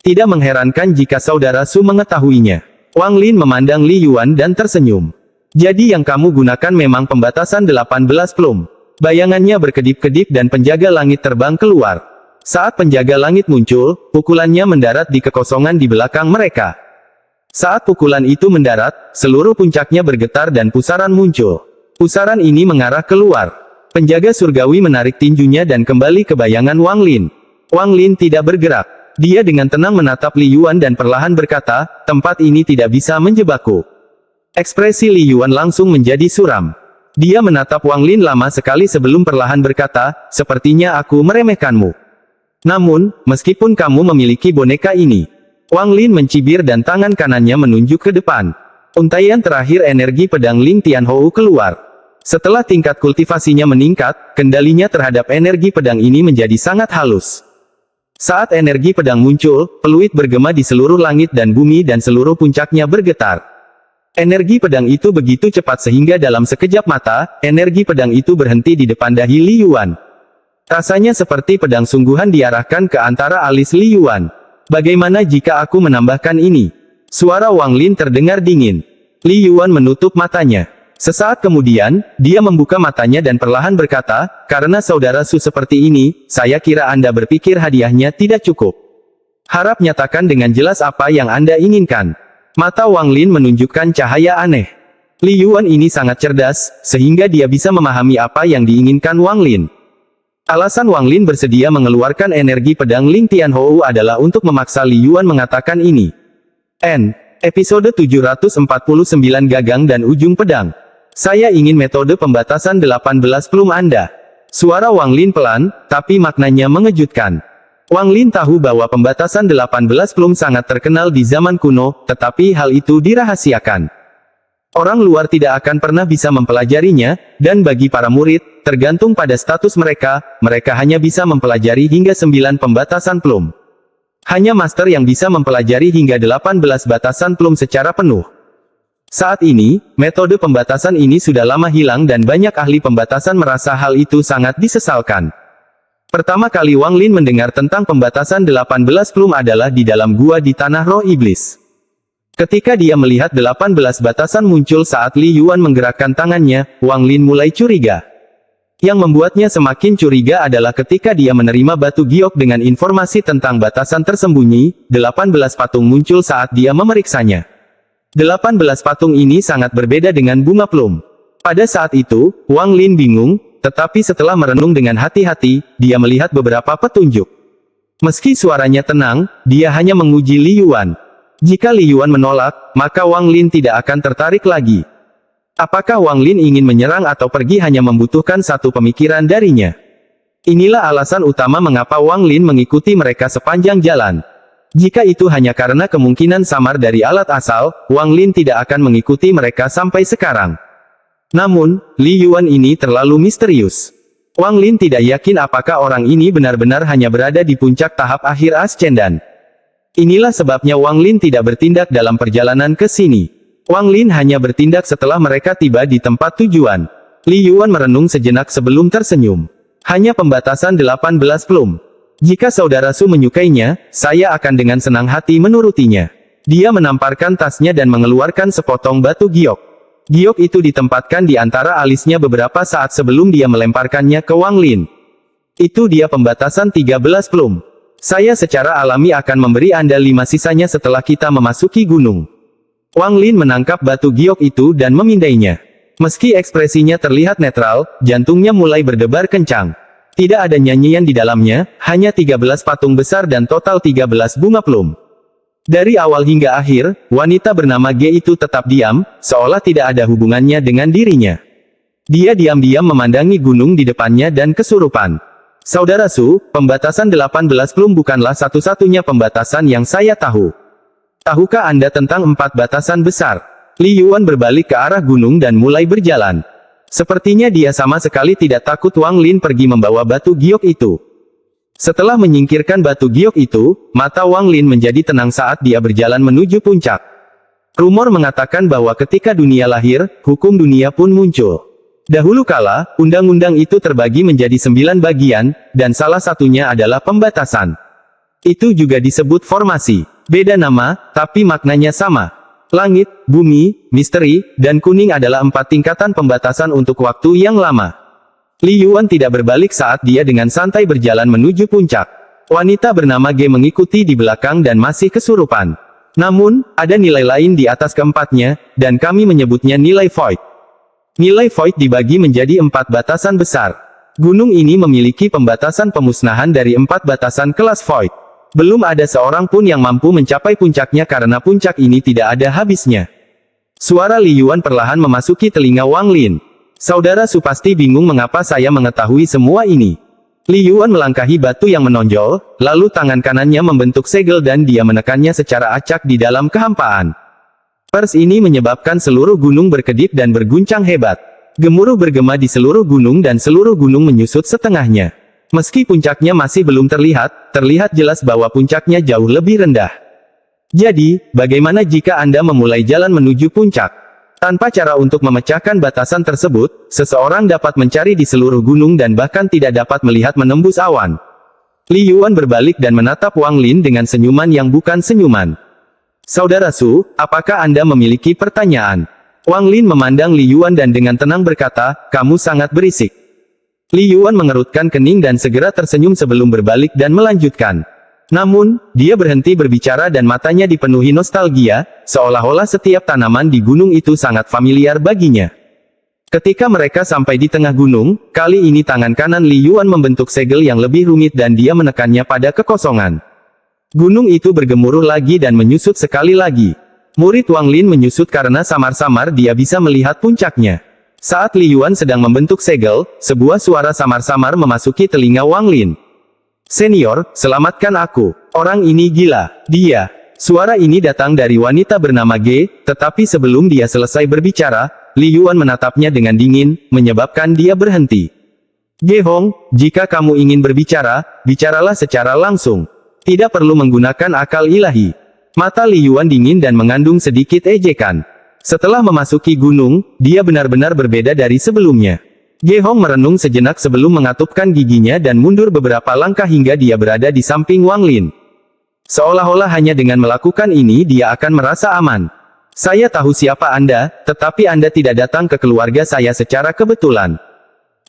Tidak mengherankan jika saudara Su mengetahuinya." Wang Lin memandang Li Yuan dan tersenyum. "Jadi yang kamu gunakan memang pembatasan 18 plum." Bayangannya berkedip-kedip dan penjaga langit terbang keluar. Saat penjaga langit muncul, pukulannya mendarat di kekosongan di belakang mereka. Saat pukulan itu mendarat, seluruh puncaknya bergetar dan pusaran muncul. Pusaran ini mengarah keluar. Penjaga surgawi menarik tinjunya dan kembali ke bayangan Wang Lin. Wang Lin tidak bergerak. Dia dengan tenang menatap Li Yuan dan perlahan berkata, "Tempat ini tidak bisa menjebakku." Ekspresi Li Yuan langsung menjadi suram. Dia menatap Wang Lin lama sekali sebelum perlahan berkata, "Sepertinya aku meremehkanmu. Namun, meskipun kamu memiliki boneka ini." Wang Lin mencibir dan tangan kanannya menunjuk ke depan. Untaian terakhir energi pedang Ling Tianhou keluar. Setelah tingkat kultivasinya meningkat, kendalinya terhadap energi pedang ini menjadi sangat halus. Saat energi pedang muncul, peluit bergema di seluruh langit dan bumi dan seluruh puncaknya bergetar. Energi pedang itu begitu cepat sehingga dalam sekejap mata, energi pedang itu berhenti di depan dahi Li Yuan. Rasanya seperti pedang sungguhan diarahkan ke antara alis Li Yuan. "Bagaimana jika aku menambahkan ini?" Suara Wang Lin terdengar dingin. Li Yuan menutup matanya. Sesaat kemudian, dia membuka matanya dan perlahan berkata, "Karena saudara Su seperti ini, saya kira Anda berpikir hadiahnya tidak cukup. Harap nyatakan dengan jelas apa yang Anda inginkan." Mata Wang Lin menunjukkan cahaya aneh. Li Yuan ini sangat cerdas, sehingga dia bisa memahami apa yang diinginkan Wang Lin. Alasan Wang Lin bersedia mengeluarkan energi pedang Ling Tianhou adalah untuk memaksa Li Yuan mengatakan ini. Episode 749 Gagang dan Ujung Pedang. "Saya ingin metode pembatasan 18 plum Anda." Suara Wang Lin pelan, tapi maknanya mengejutkan. Wang Lin tahu bahwa pembatasan 18 plum sangat terkenal di zaman kuno, tetapi hal itu dirahasiakan. Orang luar tidak akan pernah bisa mempelajarinya, dan bagi para murid, tergantung pada status mereka, mereka hanya bisa mempelajari hingga 9 pembatasan plum. Hanya master yang bisa mempelajari hingga 18 batasan plum secara penuh. Saat ini, metode pembatasan ini sudah lama hilang dan banyak ahli pembatasan merasa hal itu sangat disesalkan. Pertama kali Wang Lin mendengar tentang pembatasan 18 plum adalah di dalam gua di Tanah Roh Iblis. Ketika dia melihat 18 batasan muncul saat Li Yuan menggerakkan tangannya, Wang Lin mulai curiga. Yang membuatnya semakin curiga adalah ketika dia menerima batu giok dengan informasi tentang batasan tersembunyi, 18 patung muncul saat dia memeriksanya. 18 patung ini sangat berbeda dengan bunga plum. Pada saat itu, Wang Lin bingung, tetapi setelah merenung dengan hati-hati, dia melihat beberapa petunjuk. Meski suaranya tenang, dia hanya menguji Li Yuan. Jika Li Yuan menolak, maka Wang Lin tidak akan tertarik lagi. Apakah Wang Lin ingin menyerang atau pergi hanya membutuhkan satu pemikiran darinya? Inilah alasan utama mengapa Wang Lin mengikuti mereka sepanjang jalan. Jika itu hanya karena kemungkinan samar dari alat asal, Wang Lin tidak akan mengikuti mereka sampai sekarang. Namun, Li Yuan ini terlalu misterius. Wang Lin tidak yakin apakah orang ini benar-benar hanya berada di puncak tahap akhir Ascendan. Inilah sebabnya Wang Lin tidak bertindak dalam perjalanan ke sini. Wang Lin hanya bertindak setelah mereka tiba di tempat tujuan. Li Yuan merenung sejenak sebelum tersenyum. Hanya pembatasan 18 plum. Jika saudara Su menyukainya, saya akan dengan senang hati menurutinya. Dia menamparkan tasnya dan mengeluarkan sepotong batu giok. Giok itu ditempatkan di antara alisnya beberapa saat sebelum dia melemparkannya ke Wang Lin. Itu dia pembatasan 13 plum. Saya secara alami akan memberi Anda 5 sisanya setelah kita memasuki gunung. Wang Lin menangkap batu giok itu dan memindainya. Meski ekspresinya terlihat netral, jantungnya mulai berdebar kencang. Tidak ada nyanyian di dalamnya, hanya 13 patung besar dan total 13 bunga plum. Dari awal hingga akhir, wanita bernama G itu tetap diam, seolah tidak ada hubungannya dengan dirinya. Dia diam-diam memandangi gunung di depannya dan kesurupan. Saudara Su, pembatasan 18 plum bukanlah satu-satunya pembatasan yang saya tahu. Tahukah Anda tentang 4 batasan besar? Li Yuan berbalik ke arah gunung dan mulai berjalan. Sepertinya dia sama sekali tidak takut Wang Lin pergi membawa batu giok itu. Setelah menyingkirkan batu giok itu, mata Wang Lin menjadi tenang saat dia berjalan menuju puncak. Rumor mengatakan bahwa ketika dunia lahir, hukum dunia pun muncul. Dahulu kala, undang-undang itu terbagi menjadi 9 bagian, dan salah satunya adalah pembatasan. Itu juga disebut formasi. Beda nama, tapi maknanya sama. Langit, bumi, misteri, dan kuning adalah 4 tingkatan pembatasan untuk waktu yang lama. Li Yuan tidak berbalik saat dia dengan santai berjalan menuju puncak. Wanita bernama G mengikuti di belakang dan masih kesurupan. Namun, ada nilai lain di atas keempatnya, dan kami menyebutnya nilai void. Nilai void dibagi menjadi 4 batasan besar. Gunung ini memiliki pembatasan pemusnahan dari 4 batasan kelas void. Belum ada seorang pun yang mampu mencapai puncaknya karena puncak ini tidak ada habisnya. Suara Li Yuan perlahan memasuki telinga Wang Lin. Saudara Su pasti bingung mengapa saya mengetahui semua ini. Li Yuan melangkahi batu yang menonjol, lalu tangan kanannya membentuk segel dan dia menekannya secara acak di dalam kehampaan. Pers ini menyebabkan seluruh gunung berkedip dan berguncang hebat. Gemuruh bergema di seluruh gunung dan seluruh gunung menyusut setengahnya. Meski puncaknya masih belum terlihat, terlihat jelas bahwa puncaknya jauh lebih rendah. Jadi, bagaimana jika Anda memulai jalan menuju puncak? Tanpa cara untuk memecahkan batasan tersebut, seseorang dapat mencari di seluruh gunung dan bahkan tidak dapat melihat menembus awan. Li Yuan berbalik dan menatap Wang Lin dengan senyuman yang bukan senyuman. Saudara Su, apakah Anda memiliki pertanyaan? Wang Lin memandang Li Yuan dan dengan tenang berkata, kamu sangat berisik. Li Yuan mengerutkan kening dan segera tersenyum sebelum berbalik dan melanjutkan. Namun, dia berhenti berbicara dan matanya dipenuhi nostalgia, seolah-olah setiap tanaman di gunung itu sangat familiar baginya. Ketika mereka sampai di tengah gunung, kali ini tangan kanan Li Yuan membentuk segel yang lebih rumit dan dia menekannya pada kekosongan. Gunung itu bergemuruh lagi dan menyusut sekali lagi. Murid Wang Lin menyusut karena samar-samar dia bisa melihat puncaknya. Saat Li Yuan sedang membentuk segel, sebuah suara samar-samar memasuki telinga Wang Lin. Senior, selamatkan aku. Orang ini gila. Dia. Suara ini datang dari wanita bernama G, tetapi sebelum dia selesai berbicara, Li Yuan menatapnya dengan dingin, menyebabkan dia berhenti. Ge Hong, jika kamu ingin berbicara, bicaralah secara langsung. Tidak perlu menggunakan akal ilahi. Mata Li Yuan dingin dan mengandung sedikit ejekan. Setelah memasuki gunung, dia benar-benar berbeda dari sebelumnya. Ge Hong merenung sejenak sebelum mengatupkan giginya dan mundur beberapa langkah hingga dia berada di samping Wang Lin. Seolah-olah hanya dengan melakukan ini dia akan merasa aman. Saya tahu siapa Anda, tetapi Anda tidak datang ke keluarga saya secara kebetulan.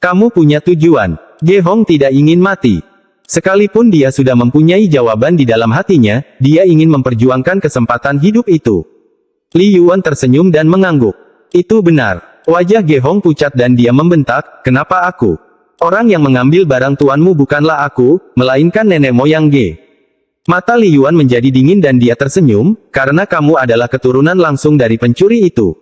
Kamu punya tujuan. Ge Hong tidak ingin mati. Sekalipun dia sudah mempunyai jawaban di dalam hatinya, dia ingin memperjuangkan kesempatan hidup itu. Li Yuan tersenyum dan mengangguk. Itu benar. Wajah Ge Hong pucat dan dia membentak, kenapa aku? Orang yang mengambil barang tuanmu bukanlah aku, melainkan nenek moyang Ge. Mata Li Yuan menjadi dingin dan dia tersenyum, karena kamu adalah keturunan langsung dari pencuri itu.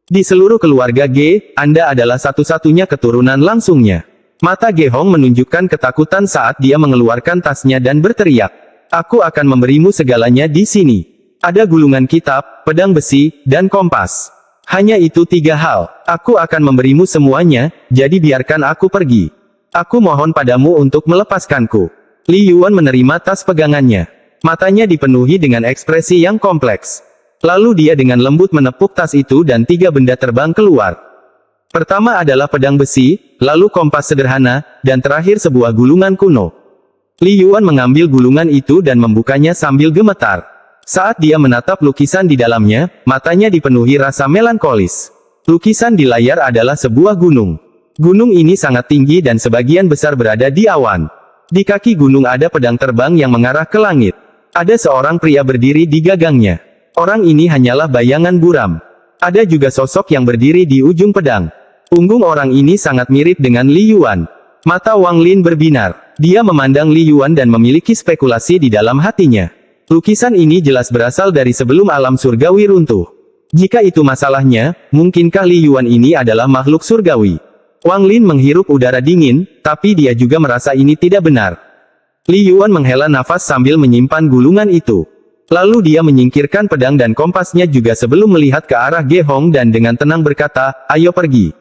Di seluruh keluarga Ge, Anda adalah satu-satunya keturunan langsungnya. Mata Ge Hong menunjukkan ketakutan saat dia mengeluarkan tasnya dan berteriak. Aku akan memberimu segalanya di sini. Ada gulungan kitab, pedang besi, dan kompas. Hanya itu 3 hal. Aku akan memberimu semuanya, jadi biarkan aku pergi. Aku mohon padamu untuk melepaskanku. Li Yuan menerima tas pegangannya. Matanya dipenuhi dengan ekspresi yang kompleks. Lalu dia dengan lembut menepuk tas itu dan 3 benda terbang keluar. Pertama adalah pedang besi, lalu kompas sederhana, dan terakhir sebuah gulungan kuno. Li Yuan mengambil gulungan itu dan membukanya sambil gemetar. Saat dia menatap lukisan di dalamnya, matanya dipenuhi rasa melankolis. Lukisan di layar adalah sebuah gunung. Gunung ini sangat tinggi dan sebagian besar berada di awan. Di kaki gunung ada pedang terbang yang mengarah ke langit. Ada seorang pria berdiri di gagangnya. Orang ini hanyalah bayangan buram. Ada juga sosok yang berdiri di ujung pedang. Punggung orang ini sangat mirip dengan Li Yuan. Mata Wang Lin berbinar. Dia memandang Li Yuan dan memiliki spekulasi di dalam hatinya. Lukisan ini jelas berasal dari sebelum alam surgawi runtuh. Jika itu masalahnya, mungkinkah Li Yuan ini adalah makhluk surgawi? Wang Lin menghirup udara dingin, tapi dia juga merasa ini tidak benar. Li Yuan menghela nafas sambil menyimpan gulungan itu. Lalu dia menyingkirkan pedang dan kompasnya juga sebelum melihat ke arah Ge Hong dan dengan tenang berkata, "Ayo pergi."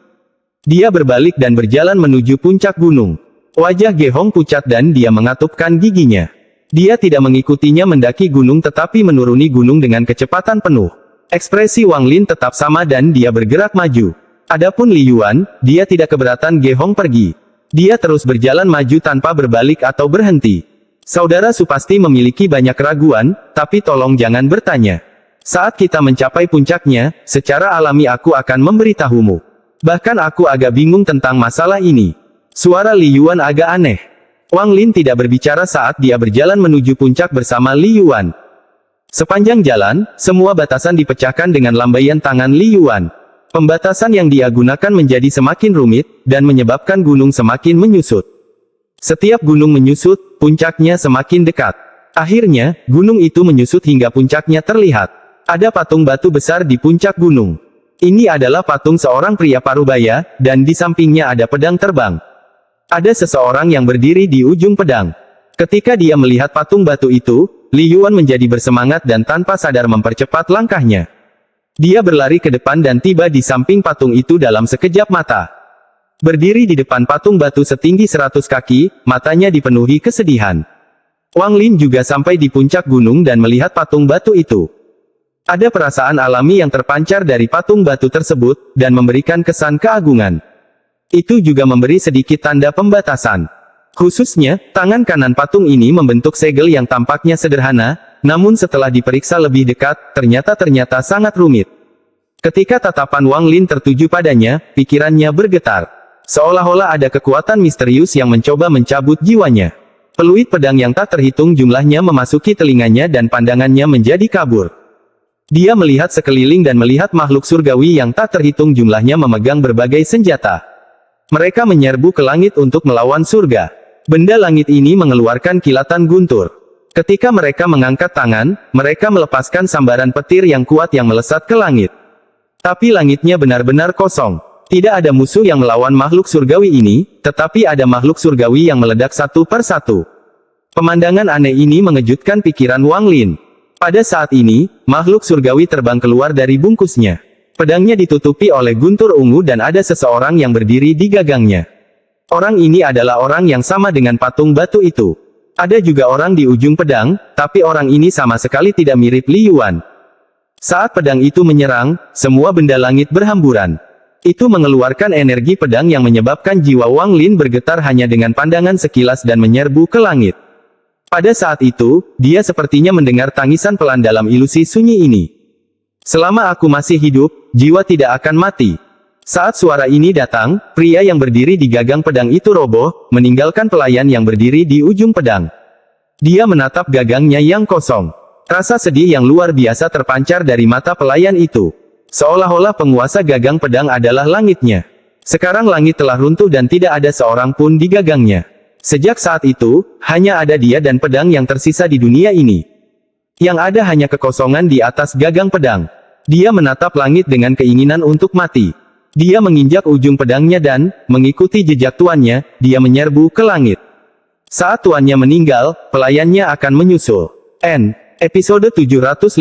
Dia berbalik dan berjalan menuju puncak gunung. Wajah Ge Hong pucat dan dia mengatupkan giginya. Dia tidak mengikutinya mendaki gunung tetapi menuruni gunung dengan kecepatan penuh. Ekspresi Wang Lin tetap sama dan dia bergerak maju. Adapun Li Yuan, dia tidak keberatan Ge Hong pergi. Dia terus berjalan maju tanpa berbalik atau berhenti. Saudara Su pasti memiliki banyak keraguan, tapi tolong jangan bertanya. Saat kita mencapai puncaknya, secara alami aku akan memberitahumu. Bahkan aku agak bingung tentang masalah ini. Suara Li Yuan agak aneh. Wang Lin tidak berbicara saat dia berjalan menuju puncak bersama Li Yuan. Sepanjang jalan, semua batasan dipecahkan dengan lambaian tangan Li Yuan. Pembatasan yang dia gunakan menjadi semakin rumit, dan menyebabkan gunung semakin menyusut. Setiap gunung menyusut, puncaknya semakin dekat. Akhirnya, gunung itu menyusut hingga puncaknya terlihat. Ada patung batu besar di puncak gunung. Ini adalah patung seorang pria parubaya, dan di sampingnya ada pedang terbang. Ada seseorang yang berdiri di ujung pedang. Ketika dia melihat patung batu itu, Li Yuan menjadi bersemangat dan tanpa sadar mempercepat langkahnya. Dia berlari ke depan dan tiba di samping patung itu dalam sekejap mata. Berdiri di depan patung batu setinggi 100 kaki, matanya dipenuhi kesedihan. Wang Lin juga sampai di puncak gunung dan melihat patung batu itu. Ada perasaan alami yang terpancar dari patung batu tersebut, dan memberikan kesan keagungan. Itu juga memberi sedikit tanda pembatasan. Khususnya, tangan kanan patung ini membentuk segel yang tampaknya sederhana, namun setelah diperiksa lebih dekat, ternyata sangat rumit. Ketika tatapan Wang Lin tertuju padanya, pikirannya bergetar. Seolah-olah ada kekuatan misterius yang mencoba mencabut jiwanya. Peluit pedang yang tak terhitung jumlahnya memasuki telinganya dan pandangannya menjadi kabur. Dia melihat sekeliling dan melihat makhluk surgawi yang tak terhitung jumlahnya memegang berbagai senjata. Mereka menyerbu ke langit untuk melawan surga. Benda langit ini mengeluarkan kilatan guntur. Ketika mereka mengangkat tangan, mereka melepaskan sambaran petir yang kuat yang melesat ke langit. Tapi langitnya benar-benar kosong. Tidak ada musuh yang melawan makhluk surgawi ini, tetapi ada makhluk surgawi yang meledak satu per satu. Pemandangan aneh ini mengejutkan pikiran Wang Lin. Pada saat ini, makhluk surgawi terbang keluar dari bungkusnya. Pedangnya ditutupi oleh guntur ungu dan ada seseorang yang berdiri di gagangnya. Orang ini adalah orang yang sama dengan patung batu itu. Ada juga orang di ujung pedang, tapi orang ini sama sekali tidak mirip Li Yuan. Saat pedang itu menyerang, semua benda langit berhamburan. Itu mengeluarkan energi pedang yang menyebabkan jiwa Wang Lin bergetar hanya dengan pandangan sekilas dan menyerbu ke langit. Pada saat itu, dia sepertinya mendengar tangisan pelan dalam ilusi sunyi ini. Selama aku masih hidup, jiwa tidak akan mati. Saat suara ini datang, pria yang berdiri di gagang pedang itu roboh, meninggalkan pelayan yang berdiri di ujung pedang. Dia menatap gagangnya yang kosong. Rasa sedih yang luar biasa terpancar dari mata pelayan itu. Seolah-olah penguasa gagang pedang adalah langitnya. Sekarang langit telah runtuh dan tidak ada seorang pun di gagangnya. Sejak saat itu, hanya ada dia dan pedang yang tersisa di dunia ini. Yang ada hanya kekosongan di atas gagang pedang. Dia menatap langit dengan keinginan untuk mati. Dia menginjak ujung pedangnya dan, mengikuti jejak tuannya, dia menyerbu ke langit. Saat tuannya meninggal, pelayannya akan menyusul. Episode 750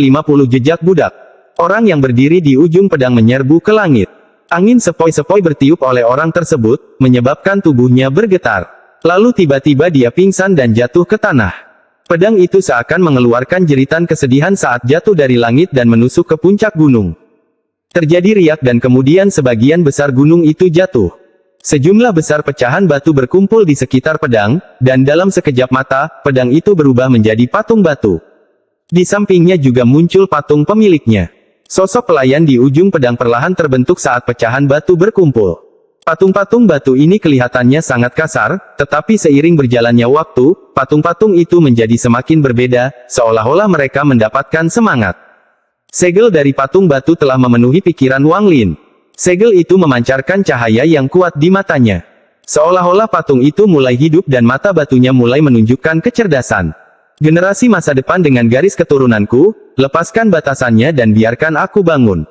Jejak Budak. Orang yang berdiri di ujung pedang menyerbu ke langit. Angin sepoi-sepoi bertiup oleh orang tersebut, menyebabkan tubuhnya bergetar. Lalu tiba-tiba dia pingsan dan jatuh ke tanah. Pedang itu seakan mengeluarkan jeritan kesedihan saat jatuh dari langit dan menusuk ke puncak gunung. Terjadi riak dan kemudian sebagian besar gunung itu jatuh. Sejumlah besar pecahan batu berkumpul di sekitar pedang, dan dalam sekejap mata, pedang itu berubah menjadi patung batu. Di sampingnya juga muncul patung pemiliknya. Sosok pelayan di ujung pedang perlahan terbentuk saat pecahan batu berkumpul. Patung-patung batu ini kelihatannya sangat kasar, tetapi seiring berjalannya waktu, patung-patung itu menjadi semakin berbeda, seolah-olah mereka mendapatkan semangat. Segel dari patung batu telah memenuhi pikiran Wang Lin. Segel itu memancarkan cahaya yang kuat di matanya. Seolah-olah patung itu mulai hidup dan mata batunya mulai menunjukkan kecerdasan. Generasi masa depan dengan garis keturunanku, lepaskan batasannya dan biarkan aku bangun.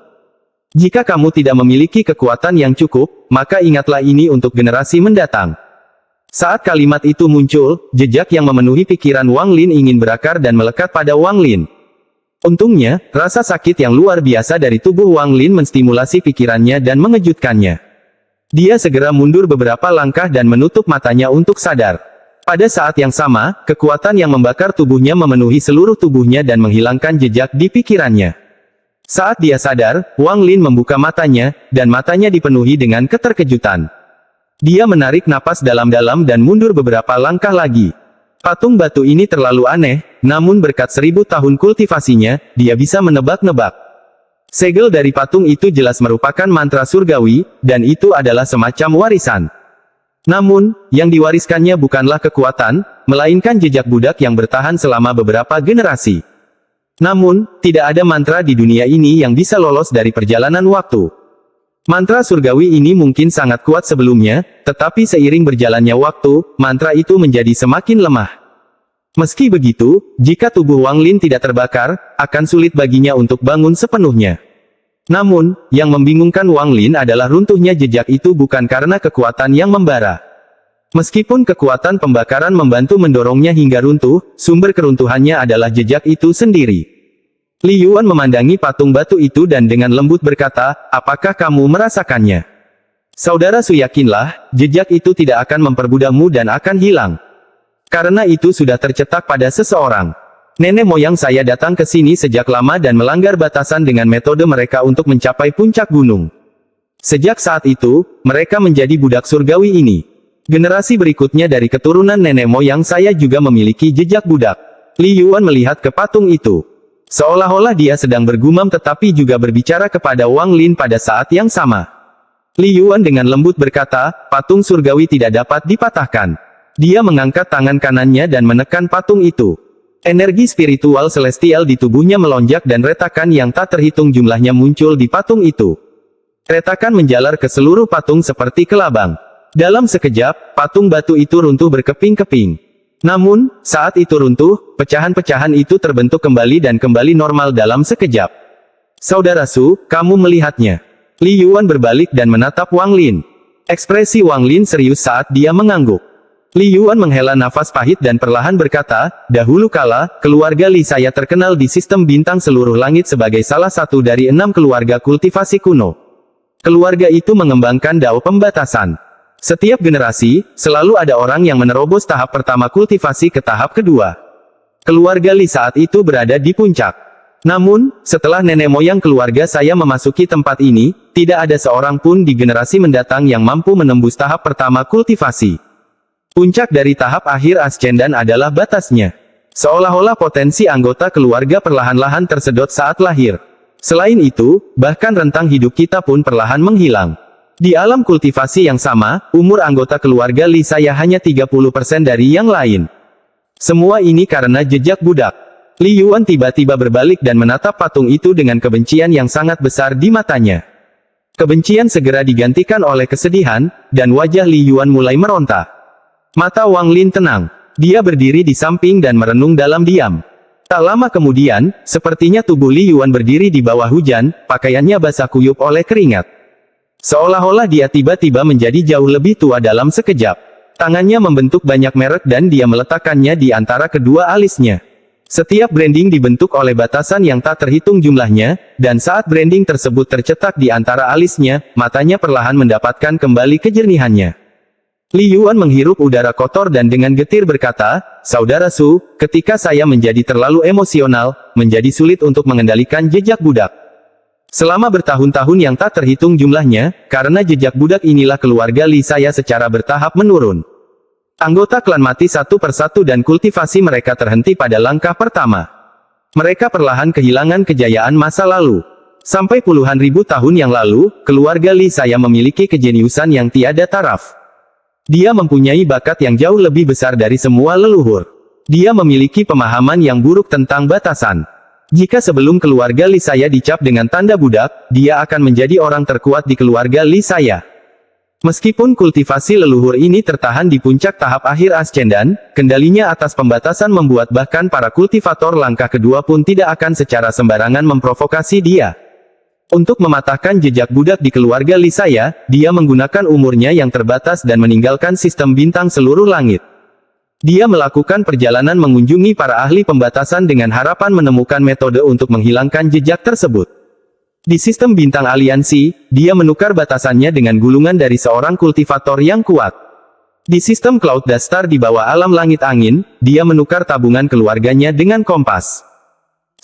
Jika kamu tidak memiliki kekuatan yang cukup, maka ingatlah ini untuk generasi mendatang. Saat kalimat itu muncul, jejak yang memenuhi pikiran Wang Lin ingin berakar dan melekat pada Wang Lin. Untungnya, rasa sakit yang luar biasa dari tubuh Wang Lin menstimulasi pikirannya dan mengejutkannya. Dia segera mundur beberapa langkah dan menutup matanya untuk sadar. Pada saat yang sama, kekuatan yang membakar tubuhnya memenuhi seluruh tubuhnya dan menghilangkan jejak di pikirannya. Saat dia sadar, Wang Lin membuka matanya, dan matanya dipenuhi dengan keterkejutan. Dia menarik napas dalam-dalam dan mundur beberapa langkah lagi. Patung batu ini terlalu aneh, namun berkat 1000 tahun kultivasinya, dia bisa menebak-nebak. Segel dari patung itu jelas merupakan mantra surgawi, dan itu adalah semacam warisan. Namun, yang diwariskannya bukanlah kekuatan, melainkan jejak budak yang bertahan selama beberapa generasi. Namun, tidak ada mantra di dunia ini yang bisa lolos dari perjalanan waktu. Mantra surgawi ini mungkin sangat kuat sebelumnya, tetapi seiring berjalannya waktu, mantra itu menjadi semakin lemah. Meski begitu, jika tubuh Wang Lin tidak terbakar, akan sulit baginya untuk bangun sepenuhnya. Namun, yang membingungkan Wang Lin adalah runtuhnya jejak itu bukan karena kekuatan yang membara. Meskipun kekuatan pembakaran membantu mendorongnya hingga runtuh, sumber keruntuhannya adalah jejak itu sendiri. Li Yuan memandangi patung batu itu dan dengan lembut berkata, apakah kamu merasakannya? Saudara Su, yakinlah, jejak itu tidak akan memperbudakmu dan akan hilang. Karena itu sudah tercetak pada seseorang. Nenek moyang saya datang ke sini sejak lama dan melanggar batasan dengan metode mereka untuk mencapai puncak gunung. Sejak saat itu, mereka menjadi budak surgawi ini. Generasi berikutnya dari keturunan nenek moyang saya juga memiliki jejak budak. Li Yuan melihat ke patung itu. Seolah-olah dia sedang bergumam tetapi juga berbicara kepada Wang Lin pada saat yang sama. Li Yuan dengan lembut berkata, patung surgawi tidak dapat dipatahkan. Dia mengangkat tangan kanannya dan menekan patung itu. Energi spiritual celestial di tubuhnya melonjak dan retakan yang tak terhitung jumlahnya muncul di patung itu. Retakan menjalar ke seluruh patung seperti kelabang. Dalam sekejap, patung batu itu runtuh berkeping-keping. Namun, saat itu runtuh, pecahan-pecahan itu terbentuk kembali dan kembali normal dalam sekejap. Saudara Su, kamu melihatnya. Li Yuan berbalik dan menatap Wang Lin. Ekspresi Wang Lin serius saat dia mengangguk. Li Yuan menghela nafas pahit dan perlahan berkata, dahulu kala, keluarga Li saya terkenal di sistem bintang seluruh langit sebagai salah satu dari 6 keluarga kultivasi kuno. Keluarga itu mengembangkan dao pembatasan. Setiap generasi, selalu ada orang yang menerobos tahap pertama kultivasi ke tahap kedua. Keluarga Li saat itu berada di puncak. Namun, setelah nenek moyang keluarga saya memasuki tempat ini, tidak ada seorang pun di generasi mendatang yang mampu menembus tahap pertama kultivasi. Puncak dari tahap akhir Ascendan adalah batasnya. Seolah-olah potensi anggota keluarga perlahan-lahan tersedot saat lahir. Selain itu, bahkan rentang hidup kita pun perlahan menghilang. Di alam kultivasi yang sama, umur anggota keluarga Li saya hanya 30% dari yang lain. Semua ini karena jejak budak. Li Yuan tiba-tiba berbalik dan menatap patung itu dengan kebencian yang sangat besar di matanya. Kebencian segera digantikan oleh kesedihan, dan wajah Li Yuan mulai meronta. Mata Wang Lin tenang. Dia berdiri di samping dan merenung dalam diam. Tak lama kemudian, sepertinya tubuh Li Yuan berdiri di bawah hujan, pakaiannya basah kuyup oleh keringat. Seolah-olah dia tiba-tiba menjadi jauh lebih tua dalam sekejap. Tangannya membentuk banyak merek dan dia meletakkannya di antara kedua alisnya. Setiap branding dibentuk oleh batasan yang tak terhitung jumlahnya, dan saat branding tersebut tercetak di antara alisnya, matanya perlahan mendapatkan kembali kejernihannya. Li Yuan menghirup udara kotor dan dengan getir berkata, Saudara Su, ketika saya menjadi terlalu emosional, menjadi sulit untuk mengendalikan jejak budak. Selama bertahun-tahun yang tak terhitung jumlahnya, karena jejak budak inilah keluarga Li saya secara bertahap menurun. Anggota klan mati satu persatu dan kultivasi mereka terhenti pada langkah pertama. Mereka perlahan kehilangan kejayaan masa lalu. Sampai puluhan ribu tahun yang lalu, keluarga Li saya memiliki kejeniusan yang tiada taraf. Dia mempunyai bakat yang jauh lebih besar dari semua leluhur. Dia memiliki pemahaman yang buruk tentang batasan. Jika sebelum keluarga Li saya dicap dengan tanda budak, dia akan menjadi orang terkuat di keluarga Li saya. Meskipun kultivasi leluhur ini tertahan di puncak tahap akhir Ascendan, kendalinya atas pembatasan membuat bahkan para kultivator langkah kedua pun tidak akan secara sembarangan memprovokasi dia. Untuk mematahkan jejak budak di keluarga Li saya, dia menggunakan umurnya yang terbatas dan meninggalkan sistem bintang seluruh langit. Dia melakukan perjalanan mengunjungi para ahli pembatasan dengan harapan menemukan metode untuk menghilangkan jejak tersebut. Di sistem bintang aliansi, dia menukar batasannya dengan gulungan dari seorang kultivator yang kuat. Di sistem Cloud Dastar di bawah alam langit angin, dia menukar tabungan keluarganya dengan kompas.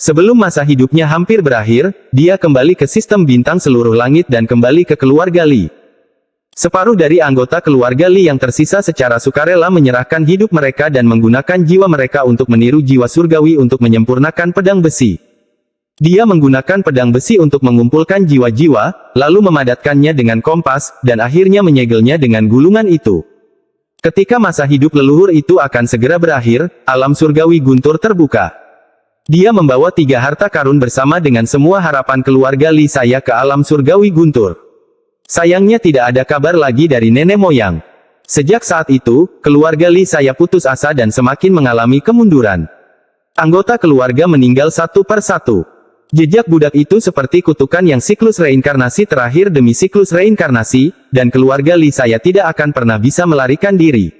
Sebelum masa hidupnya hampir berakhir, dia kembali ke sistem bintang seluruh langit dan kembali ke keluarga Li. Separuh dari anggota keluarga Li yang tersisa secara sukarela menyerahkan hidup mereka dan menggunakan jiwa mereka untuk meniru jiwa surgawi untuk menyempurnakan pedang besi. Dia menggunakan pedang besi untuk mengumpulkan jiwa-jiwa, lalu memadatkannya dengan kompas, dan akhirnya menyegelnya dengan gulungan itu. Ketika masa hidup leluhur itu akan segera berakhir, alam surgawi guntur terbuka. Dia membawa 3 harta karun bersama dengan semua harapan keluarga Li saya ke alam surgawi guntur. Sayangnya tidak ada kabar lagi dari nenek moyang. Sejak saat itu, keluarga Li saya putus asa dan semakin mengalami kemunduran. Anggota keluarga meninggal satu persatu. Jejak budak itu seperti kutukan yang siklus reinkarnasi terakhir demi siklus reinkarnasi, dan keluarga Li saya tidak akan pernah bisa melarikan diri.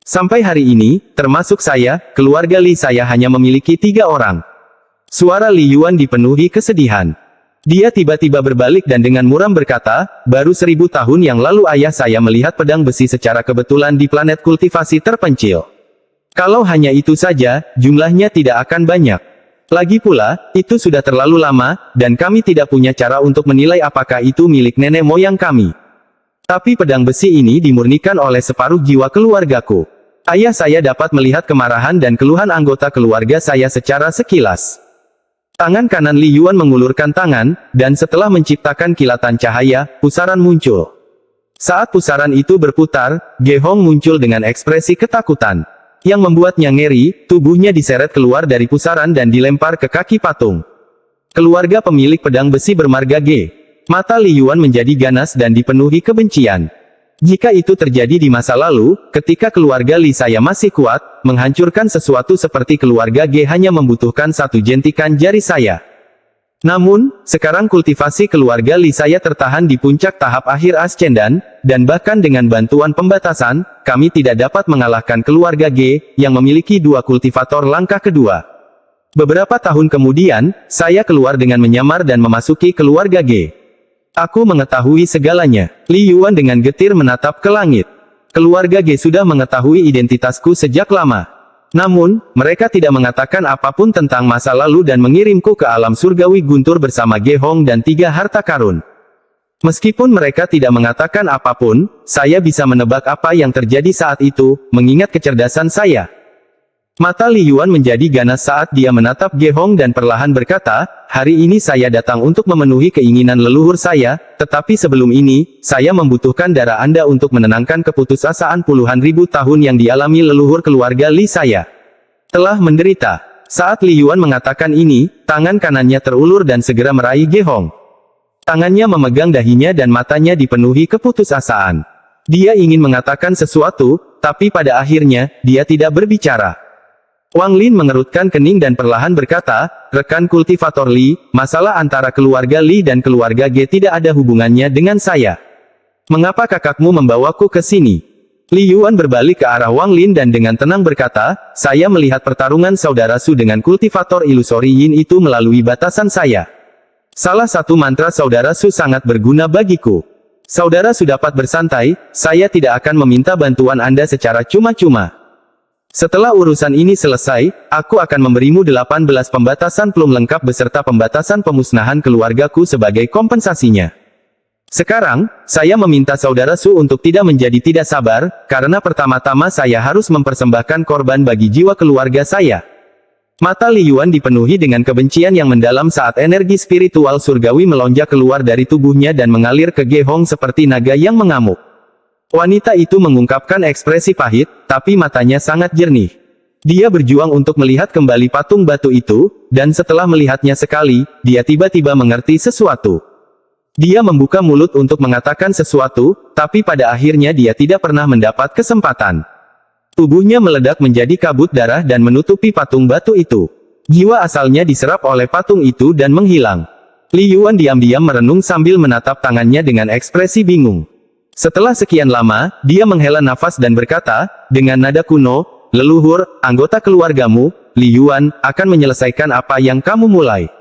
Sampai hari ini, termasuk saya, keluarga Li saya hanya memiliki 3 orang. Suara Li Yuan dipenuhi kesedihan. Dia tiba-tiba berbalik dan dengan muram berkata, baru 1000 tahun yang lalu ayah saya melihat pedang besi secara kebetulan di planet kultivasi terpencil. Kalau hanya itu saja, jumlahnya tidak akan banyak. Lagi pula, itu sudah terlalu lama, dan kami tidak punya cara untuk menilai apakah itu milik nenek moyang kami. Tapi pedang besi ini dimurnikan oleh separuh jiwa keluargaku. Ayah saya dapat melihat kemarahan dan keluhan anggota keluarga saya secara sekilas. Tangan kanan Li Yuan mengulurkan tangan, dan setelah menciptakan kilatan cahaya, pusaran muncul. Saat pusaran itu berputar, Ge Hong muncul dengan ekspresi ketakutan. Yang membuatnya ngeri, tubuhnya diseret keluar dari pusaran dan dilempar ke kaki patung. Keluarga pemilik pedang besi bermarga Ge. Mata Li Yuan menjadi ganas dan dipenuhi kebencian. Jika itu terjadi di masa lalu, ketika keluarga Li saya masih kuat, menghancurkan sesuatu seperti keluarga Ge hanya membutuhkan 1 jentikan jari saya. Namun, sekarang kultivasi keluarga Li saya tertahan di puncak tahap akhir Ascendan, dan bahkan dengan bantuan pembatasan, kami tidak dapat mengalahkan keluarga Ge, yang memiliki 2 kultivator langkah kedua. Beberapa tahun kemudian, saya keluar dengan menyamar dan memasuki keluarga Ge. Aku mengetahui segalanya. Li Yuan dengan getir menatap ke langit. Keluarga Ge sudah mengetahui identitasku sejak lama. Namun, mereka tidak mengatakan apapun tentang masa lalu dan mengirimku ke alam surgawi guntur bersama Ge Hong dan 3 harta karun. Meskipun mereka tidak mengatakan apapun, saya bisa menebak apa yang terjadi saat itu, mengingat kecerdasan saya. Mata Li Yuan menjadi ganas saat dia menatap Ge Hong dan perlahan berkata, hari ini saya datang untuk memenuhi keinginan leluhur saya, tetapi sebelum ini, saya membutuhkan darah Anda untuk menenangkan keputusasaan puluhan ribu tahun yang dialami leluhur keluarga Li saya. Telah menderita. Saat Li Yuan mengatakan ini, tangan kanannya terulur dan segera meraih Ge Hong. Tangannya memegang dahinya dan matanya dipenuhi keputusasaan. Dia ingin mengatakan sesuatu, tapi pada akhirnya, dia tidak berbicara. Wang Lin mengerutkan kening dan perlahan berkata, rekan kultivator Li, masalah antara keluarga Li dan keluarga Ge tidak ada hubungannya dengan saya. Mengapa kakakmu membawaku ke sini? Li Yuan berbalik ke arah Wang Lin dan dengan tenang berkata, saya melihat pertarungan saudara Su dengan kultivator ilusori Yin itu melalui batasan saya. Salah satu mantra saudara Su sangat berguna bagiku. Saudara Su dapat bersantai, saya tidak akan meminta bantuan Anda secara cuma-cuma. Setelah urusan ini selesai, aku akan memberimu 18 pembatasan plum lengkap beserta pembatasan pemusnahan keluargaku sebagai kompensasinya. Sekarang, saya meminta saudara Su untuk tidak menjadi tidak sabar, karena pertama-tama saya harus mempersembahkan korban bagi jiwa keluarga saya. Mata Li Yuan dipenuhi dengan kebencian yang mendalam saat energi spiritual surgawi melonjak keluar dari tubuhnya dan mengalir ke Ge Hong seperti naga yang mengamuk. Wanita itu mengungkapkan ekspresi pahit, tapi matanya sangat jernih. Dia berjuang untuk melihat kembali patung batu itu, dan setelah melihatnya sekali, dia tiba-tiba mengerti sesuatu. Dia membuka mulut untuk mengatakan sesuatu, tapi pada akhirnya dia tidak pernah mendapat kesempatan. Tubuhnya meledak menjadi kabut darah dan menutupi patung batu itu. Jiwa asalnya diserap oleh patung itu dan menghilang. Li Yuan diam-diam merenung sambil menatap tangannya dengan ekspresi bingung. Setelah sekian lama, dia menghela nafas dan berkata, dengan nada kuno, leluhur, anggota keluargamu, Li Yuan, akan menyelesaikan apa yang kamu mulai.